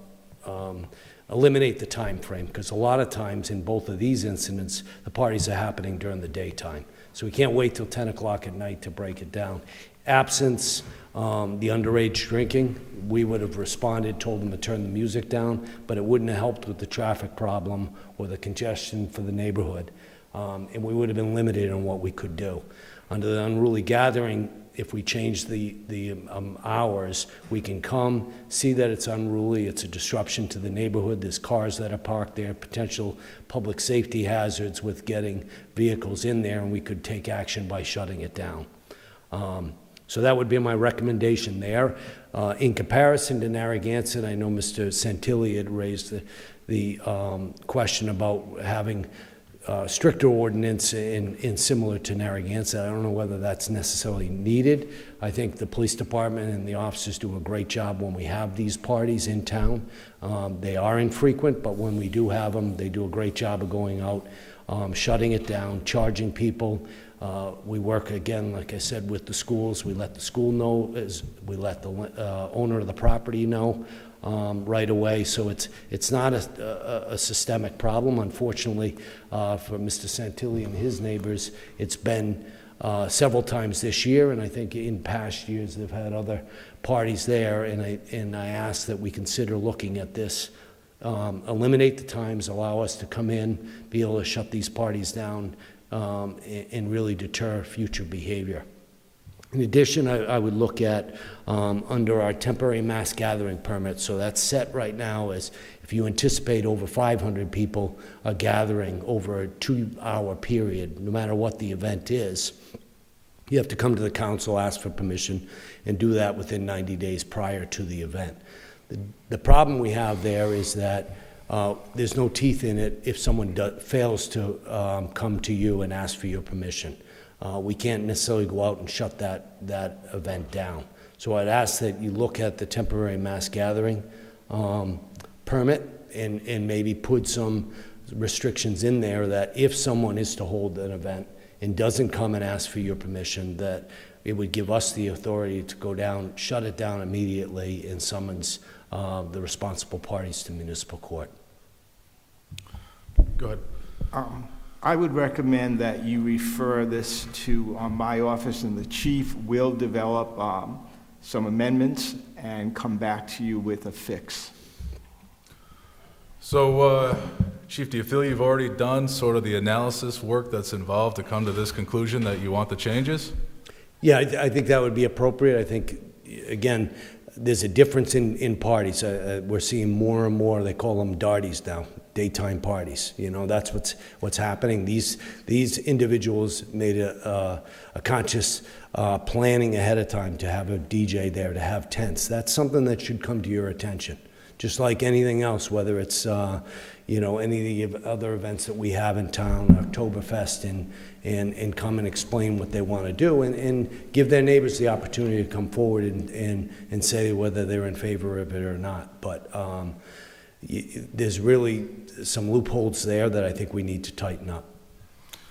eliminate the time frame, because a lot of times in both of these incidents, the parties are happening during the daytime. So we can't wait till 10 o'clock at night to break it down. Absence the underage drinking, we would have responded, told them to turn the music down, but it wouldn't have helped with the traffic problem or the congestion for the neighborhood. And we would have been limited on what we could do. Under the unruly gathering, if we change the hours, we can come, see that it's unruly, it's a disruption to the neighborhood, there's cars that are parked there, potential public safety hazards with getting vehicles in there, and we could take action by shutting it down. So that would be my recommendation there. In comparison to Narragansett, I know Mr. Santilli had raised the question about having stricter ordinance in similar to Narragansett. I don't know whether that's necessarily needed. I think the police department and the officers do a great job when we have these parties in town. They are infrequent, but when we do have them, they do a great job of going out, shutting it down, charging people. We work, again, like I said, with the schools. We let the school know, we let the owner of the property know right away. So it's not a systemic problem. Unfortunately, for Mr. Santilli and his neighbors, it's been several times this year, and I think in past years they've had other parties there, and I ask that we consider looking at this. Eliminate the times, allow us to come in, be able to shut these parties down, and really deter future behavior. In addition, I would look at under our temporary mass gathering permit, so that's set right now as if you anticipate over 500 people gathering over a 2-hour period, no matter what the event is, you have to come to the council, ask for permission, and do that within 90 days prior to the event. The problem we have there is that there's no teeth in it if someone fails to come to you and ask for your permission. We can't necessarily go out and shut that event down. So I'd ask that you look at the temporary mass gathering permit and maybe put some restrictions in there that if someone is to hold an event and doesn't come and ask for your permission, that it would give us the authority to go down, shut it down immediately, and summons the responsible parties to municipal court. Go ahead. I would recommend that you refer this to my office, and the chief will develop some amendments and come back to you with a fix. So, Chief, do you feel you've already done sort of the analysis work that's involved to come to this conclusion that you want the changes? Yeah, I think that would be appropriate. I think, again, there's a difference in parties. We're seeing more and more, they call them darties now, daytime parties. You know, that's what's happening. These individuals made a conscious planning ahead of time to have a DJ there, to have tents. That's something that should come to your attention. Just like anything else, whether it's any of the other events that we have in town, Oktoberfest, and come and explain what they want to do, and give their neighbors the opportunity to come forward and say whether they're in favor of it or not. But there's really some loopholes there that I think we need to tighten up.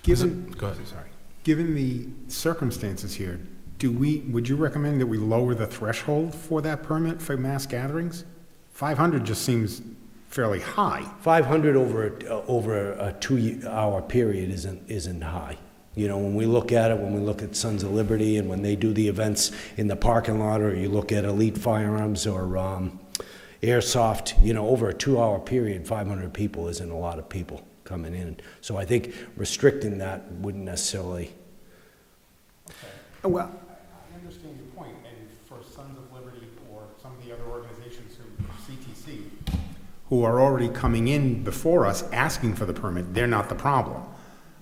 Go ahead. Sorry. Given the circumstances here, would you recommend that we lower the threshold for that permit for mass gatherings? 500 just seems fairly high. 500 over a 2-hour period isn't high. You know, when we look at it, when we look at Sons of Liberty, and when they do the events in the parking lot, or you look at Elite Firearms or Airsoft, you know, over a 2-hour period, 500 people isn't a lot of people coming in. So I think restricting that wouldn't necessarily. Okay. Well, I understand your point, and for Sons of Liberty or some of the other organizations CTC, who are already coming in before us asking for the permit, they're not the problem.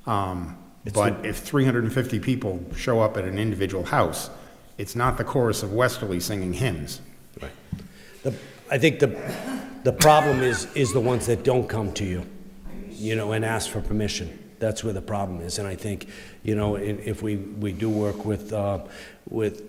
But if 350 people show up at an individual house, it's not the chorus of Westerly singing hymns. Right. I think the problem is the ones that don't come to you, you know, and ask for permission. That's where the problem is. And I think, you know, if we do work with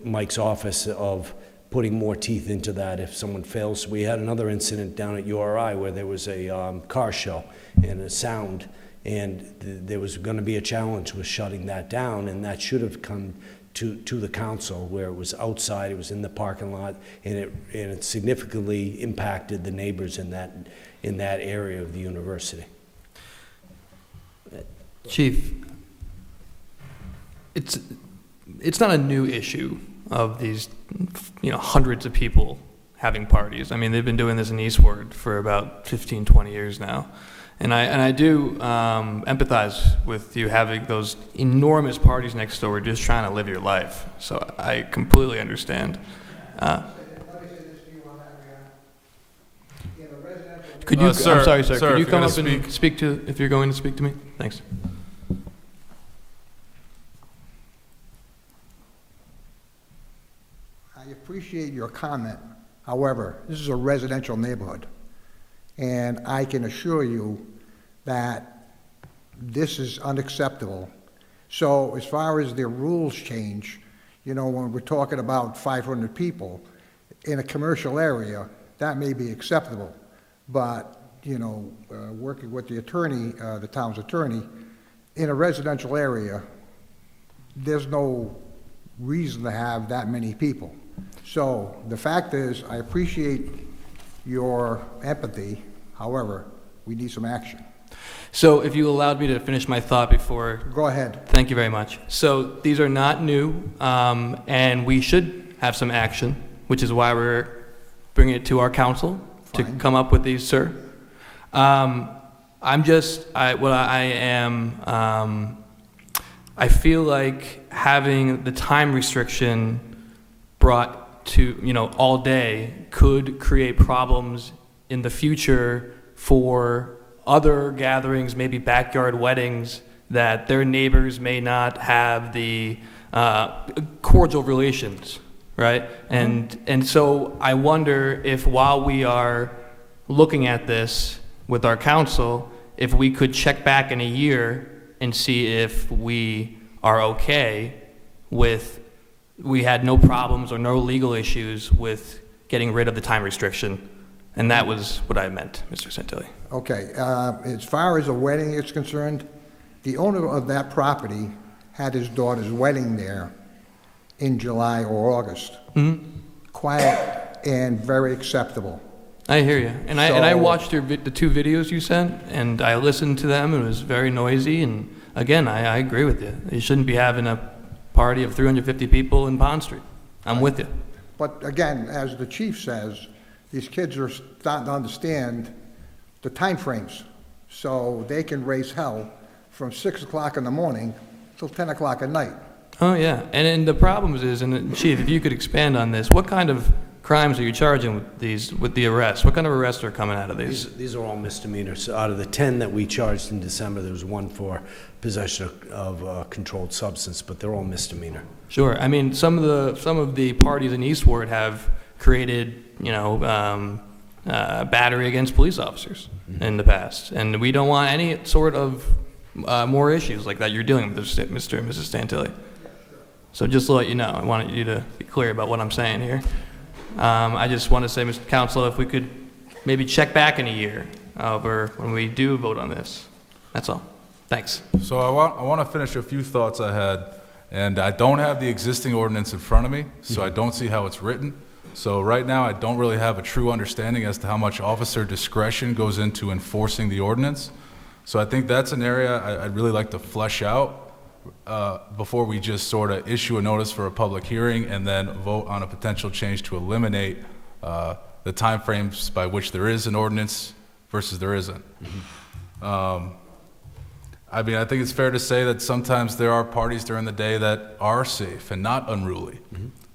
Mike's office of putting more teeth into that if someone fails. We had another incident down at URI where there was a car show and a sound, and there was going to be a challenge with shutting that down, and that should have come to the council, where it was outside, it was in the parking lot, and it significantly impacted the neighbors in that area of the university. Chief, it's not a new issue of these, you know, hundreds of people having parties. I mean, they've been doing this in Eastward for about 15, 20 years now. And I do empathize with you having those enormous parties next door, just trying to live your life. So I completely understand. Could you? Sir, I'm sorry, sir. sir, Could you if come you're up gonna and speak to? If you're going to speak to me, thanks. I appreciate your comment. However, this is a residential neighborhood, and I can assure you that this is unacceptable. So as far as the rules change, you know, when we're talking about 500 people in a commercial area, that may be acceptable. But, you know, working with the attorney, the town's attorney, in a residential area, there's no reason to have that many people. So the fact is, I appreciate your empathy. However, we need some action. So if you allowed me to finish my thought before. Go ahead. Thank you very much. So these are not new, and we should have some action, which is why we're bringing it to our council to come up with these, sir. I feel like having the time restriction brought to, you know, all day could create problems in the future for other gatherings, maybe backyard weddings, that their neighbors may not have the cordial relations, right? And so I wonder if while we are looking at this with our council, if we could check back in a year and see if we are okay with, we had no problems or no legal issues with getting rid of the time restriction. And that was what I meant, Mr. Santilli. Okay, as far as a wedding is concerned, the owner of that property had his daughter's wedding there in July or August. Quiet and very acceptable. I hear you. And I watched the two videos you sent, and I listened to them. It was very noisy. And again, I agree with you. You shouldn't be having a party of 350 people in Pond Street. I'm with you. But again, as the chief says, these kids are starting to understand the time frames, so they can raise hell from 6 o'clock in the morning till 10 o'clock at night. Oh, yeah. And the problems is, and Chief, if you could expand on this, what kind of crimes are you charging with the arrests? What kind of arrests are coming out of these? These are all misdemeanors. Out of the 10 that we charged in December, there was one for possession of a controlled substance, but they're all misdemeanor. Sure. I mean, some of the parties in Eastward have created, you know, battery against police officers in the past, and we don't want any sort of more issues like that you're dealing with, Mr. and Mrs. Santilli. So just to let you know, I wanted you to be clear about what I'm saying here. I just want to say, Mr. Council, if we could maybe check back in a year over when we do vote on this. That's all. Thanks. So I want to finish a few thoughts I had, and I don't have the existing ordinance in front of me, so I don't see how it's written. So right now, I don't really have a true understanding as to how much officer discretion goes into enforcing the ordinance. So I think that's an area I'd really like to flesh out before we just sort of issue a notice for a public hearing and then vote on a potential change to eliminate the timeframes by which there is an ordinance versus there isn't. I mean, I think it's fair to say that sometimes there are parties during the day that are safe and not unruly.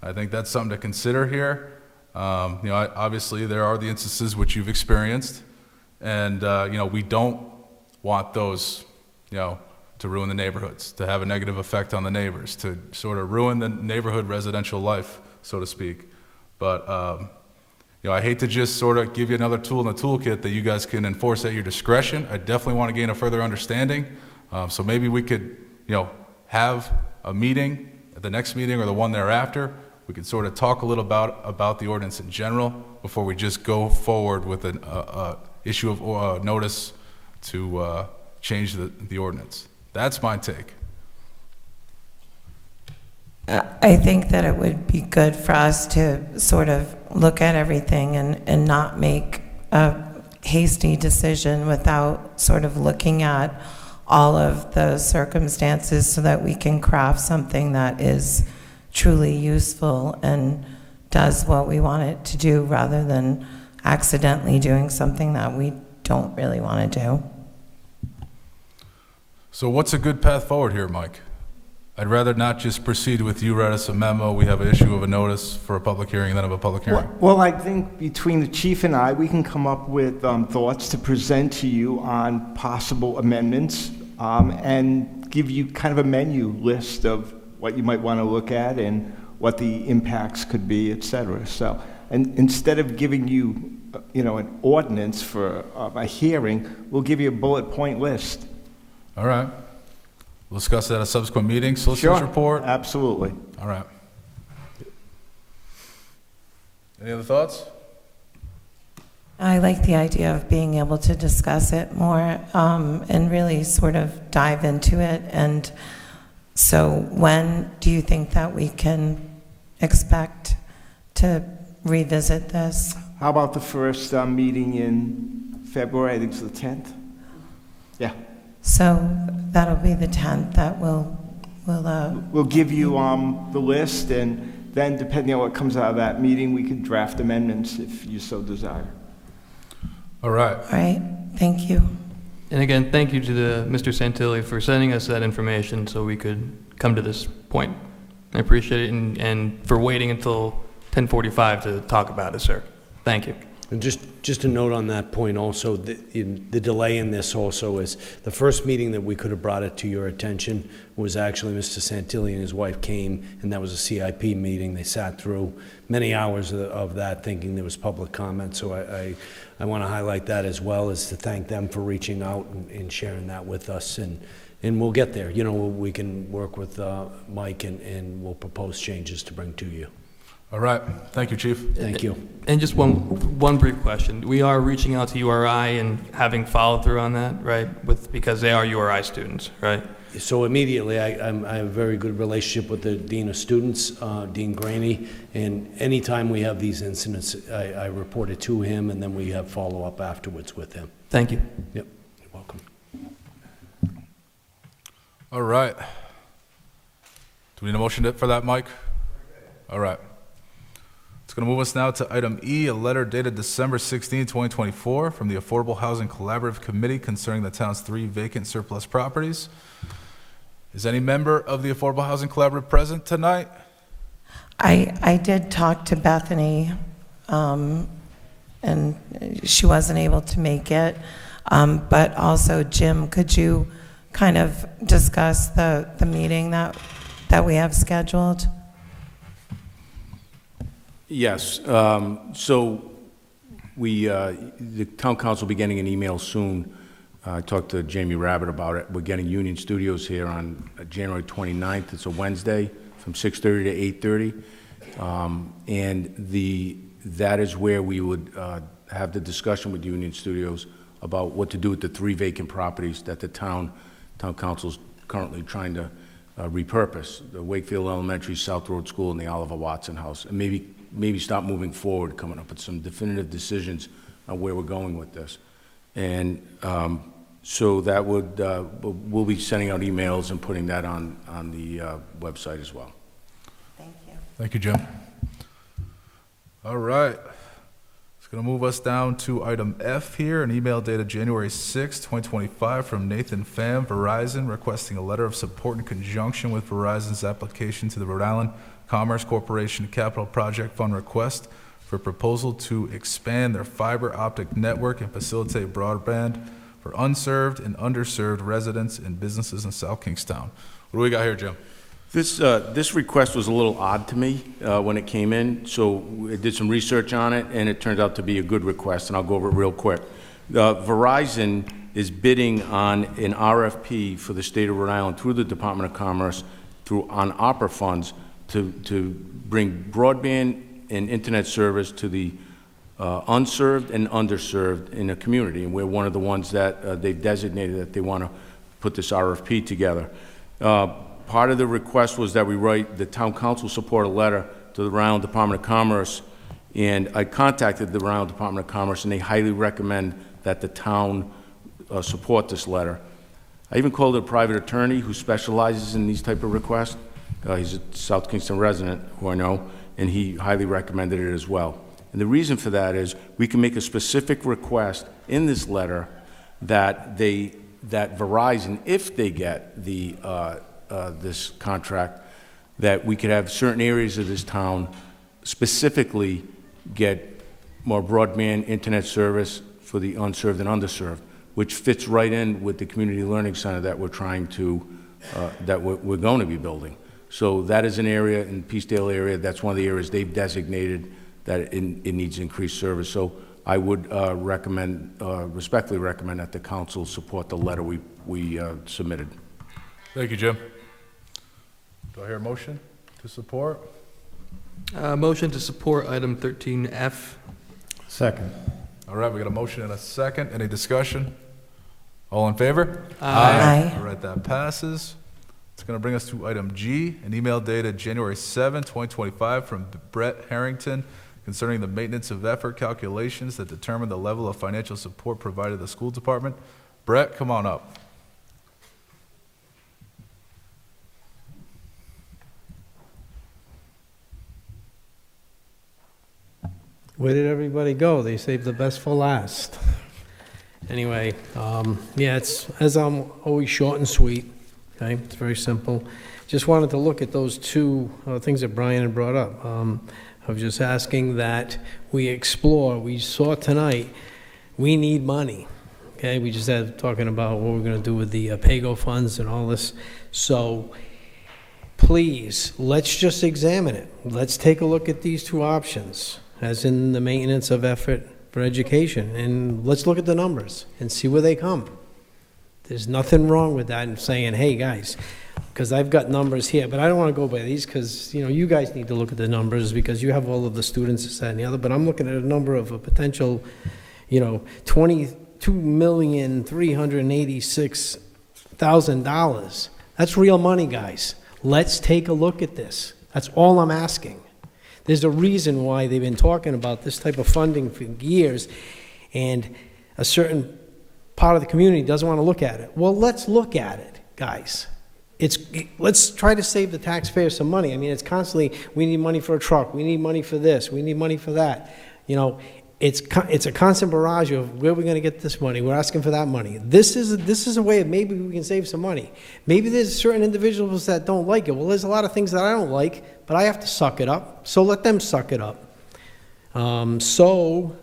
I think that's something to consider here. You know, obviously there are the instances which you've experienced, and you know, we don't want those, you know, to ruin the neighborhoods, to have a negative effect on the neighbors, to sort of ruin the neighborhood residential life, so to speak. But you know, I hate to just sort of give you another tool in the toolkit that you guys can enforce at your discretion. I definitely want to gain a further understanding. So maybe we could, you know, have a meeting at the next meeting or the one thereafter. We could sort of talk a little about the ordinance in general before we just go forward with an issue of notice to change the ordinance. That's my take. I think that it would be good for us to sort of look at everything and not make a hasty decision without sort of looking at all of the circumstances so that we can craft something that is truly useful and does what we want it to do rather than accidentally doing something that we don't really want to do. So what's a good path forward here, Mike? I'd rather not just proceed with you write us a memo, we have an issue of a notice for a public hearing, and then have a public hearing. Well, I think between the chief and I, we can come up with thoughts to present to you on possible amendments and give you kind of a menu list of what you might want to look at and what the impacts could be, et cetera. So, and instead of giving you, an ordinance for a hearing, we'll give you a bullet point list. All right. We'll discuss that at a subsequent meeting. Solicitor's report? Absolutely. All right. Any other thoughts? I like the idea of being able to discuss it more and really sort of dive into it. And so when do you think that we can expect to revisit this? How about the first meeting in February? I think it's the 10th. Yeah. So that'll be the 10th that we'll give you the list, and then depending on what comes out of that meeting, we can draft amendments if you so desire. All right. All right. Thank you. And again, thank you to Mr. Santilli for sending us that information so we could come to this point. I appreciate it, and for waiting until 10:45 to talk about it, sir. Thank you. And just a note on that point also, the delay in this also is, the first meeting that we could have brought it to your attention was actually Mr. Santilli and his wife came, and that was a CIP meeting. They sat through many hours of that thinking there was public comment. So I want to highlight that as well, as to thank them for reaching out and sharing that with us. And we'll get there. We can work with Mike and we'll propose changes to bring to you. All right. Thank you, Chief. Thank you. And just one brief question. We are reaching out to URI and having follow-through on that, right? Because they are URI students, right? So immediately, I have a very good relationship with the Dean of Students, Dean Graney, and anytime we have these incidents, I report it to him, and then we have follow-up afterwards with him. Thank you. Yep, you're welcome. All right. Do we need a motion for that, Mike? All right. It's going to move us now to item E, a letter dated December 16, 2024, from the Affordable Housing Collaborative Committee concerning the town's 3 vacant surplus properties. Is any member of the Affordable Housing Collaborative present tonight? I did talk to Bethany, and she wasn't able to make it. But also, Jim, could you kind of discuss the meeting that we have scheduled? Yes. So the town council will be getting an email soon. I talked to Jamie Rabbit about it. We're getting Union Studios here on January 29th. It's a Wednesday from 6:30 to 8:30. And that is where we would have the discussion with Union Studios about what to do with the 3 vacant properties that the town council's currently trying to repurpose: the Wakefield Elementary, South Road School, and the Oliver Watson House. And maybe start moving forward, coming up with some definitive decisions on where we're going with this. And so that would, we'll be sending out emails and putting that on the website as well. Thank you. Thank you, Jim. All right. It's going to move us down to item F here, an email dated January 6, 2025 from Nathan Pham, Verizon, requesting a letter of support in conjunction with Verizon's application to the Rhode Island Commerce Corporation Capital Project Fund request for proposal to expand their fiber optic network and facilitate broadband for unserved and underserved residents and businesses in South Kingstown. What do we got here, Jim? This request was a little odd to me when it came in, so I did some research on it, and it turned out to be a good request, and I'll go over it real quick. Verizon is bidding on an RFP for the state of Rhode Island through the Department of Commerce on opera funds to bring broadband and internet service to the unserved and underserved in a community, and we're one of the ones that they've designated that they want to put this RFP together. Part of the request was that we write the town council support a letter to the Rhode Island Department of Commerce, and I contacted the Rhode Island Department of Commerce, and they highly recommend that the town support this letter. I even called a private attorney who specializes in these type of requests. He's a South Kingston resident who I know, and he highly recommended it as well. And the reason for that is we can make a specific request in this letter that they that Verizon, if they get the, this contract, that we could have certain areas of this town specifically get more broadband internet service for the unserved and underserved, which fits right in with the community learning center that we're trying to, that we're going to be building. So that is an area in the Peacedale area, that's one of the areas they've designated that it needs increased service. So I would recommend, respectfully recommend that the council support the letter we submitted. Thank you, Jim. Do I hear a motion to support? Motion to support item 13F. Second. All right, we got a motion and a second. Any discussion? All in favor? Aye. All right, that passes. It's going to bring us to item G, an email dated January 7, 2025 from Brett Harrington concerning the maintenance of effort calculations that determine the level of financial support provided to the school department. Brett, come on up. Where did everybody go? They saved the best for last. Anyway, yeah, it's, as I'm always short and sweet, okay? It's very simple. Just wanted to look at those two things that Brian had brought up. I was just asking that we explore, we saw tonight, we need money, okay? We just had talking about what we're gonna do with the PAYGO funds and all this. So please, let's just examine it. Let's take a look at these two options, as in the maintenance of effort for education, and let's look at the numbers and see where they come. There's nothing wrong with that and saying, hey, guys, because I've got numbers here, but I don't want to go by these because, you know, you guys need to look at the numbers because you have all of the students, this, that, and the other, but I'm looking at a number of a potential, you know, $22,386,000. That's real money, guys. Let's take a look at this. That's all I'm asking. There's a reason why they've been talking about this type of funding for years, and a certain part of the community doesn't want to look at it. Well, let's look at it, guys. Let's try to save the taxpayers some money. I mean, it's constantly, we need money for a truck, we need money for this, we need money for that. You know, it's a constant barrage of where we're going to get this money. We're asking for that money. This is a way of maybe we can save some money. Maybe there's certain individuals that don't like it. Well, there's a lot of things that I don't like, but I have to suck it up. So let them suck it up. So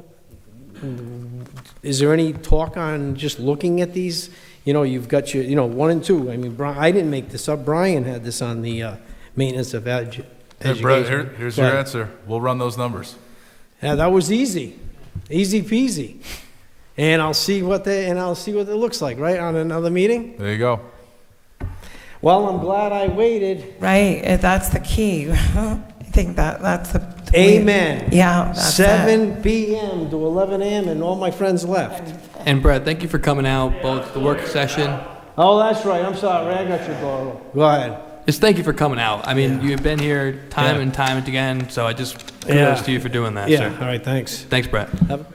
is there any talk on just looking at these? You know, you've got your, you know, 1 and 2. I mean, I didn't make this up. Brian had this on the maintenance of education. Hey, Brett, here's your answer. We'll run those numbers. Yeah, that was easy. Easy peasy. And I'll see what it looks like, right, on another meeting? There you go. Well, I'm glad I waited. Right, that's the key. I think that's the... Amen. Yeah, that's 7 p.m. to 11 a.m. and all my friends left. And Brett, thank you for coming out, both the work session. Oh, that's right. I'm sorry. I got your bottle. Go ahead. Just thank you for coming out. I mean, you've been here time and time again, so I just kudos to you for doing that, sir. All right, thanks. Thanks, Brett. Have a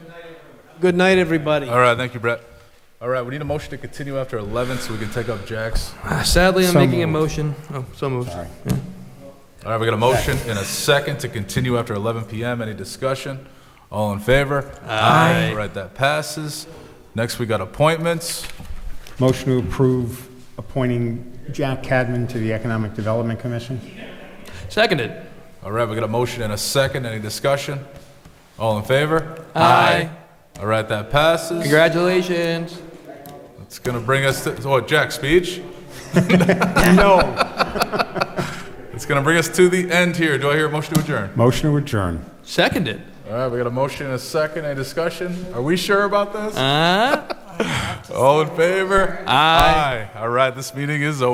good night, everybody. All right, thank you, Brett. All right, we need a motion to continue after 11 so we can take up Jack's. Sadly, I'm making a motion. Oh, so moved. Sorry. Yeah. All right, we got a motion and a second to continue after 11 p.m. Any discussion? All in favor? Aye. All right, that passes. Next, we got appointments. Motion to approve appointing Jack Cadman to the Economic Development Commission. Seconded. All right, we got a motion and a second. Any discussion? All in favor? Aye. All right, that passes. Congratulations. It's going to bring us to, Jack, speech? No. It's going to bring us to the end here. Do I hear a motion to adjourn? Motion to adjourn. Seconded. All right, we got a motion and a second. Any discussion? Are we sure about this? All in favor? Aye. All right, this meeting is over.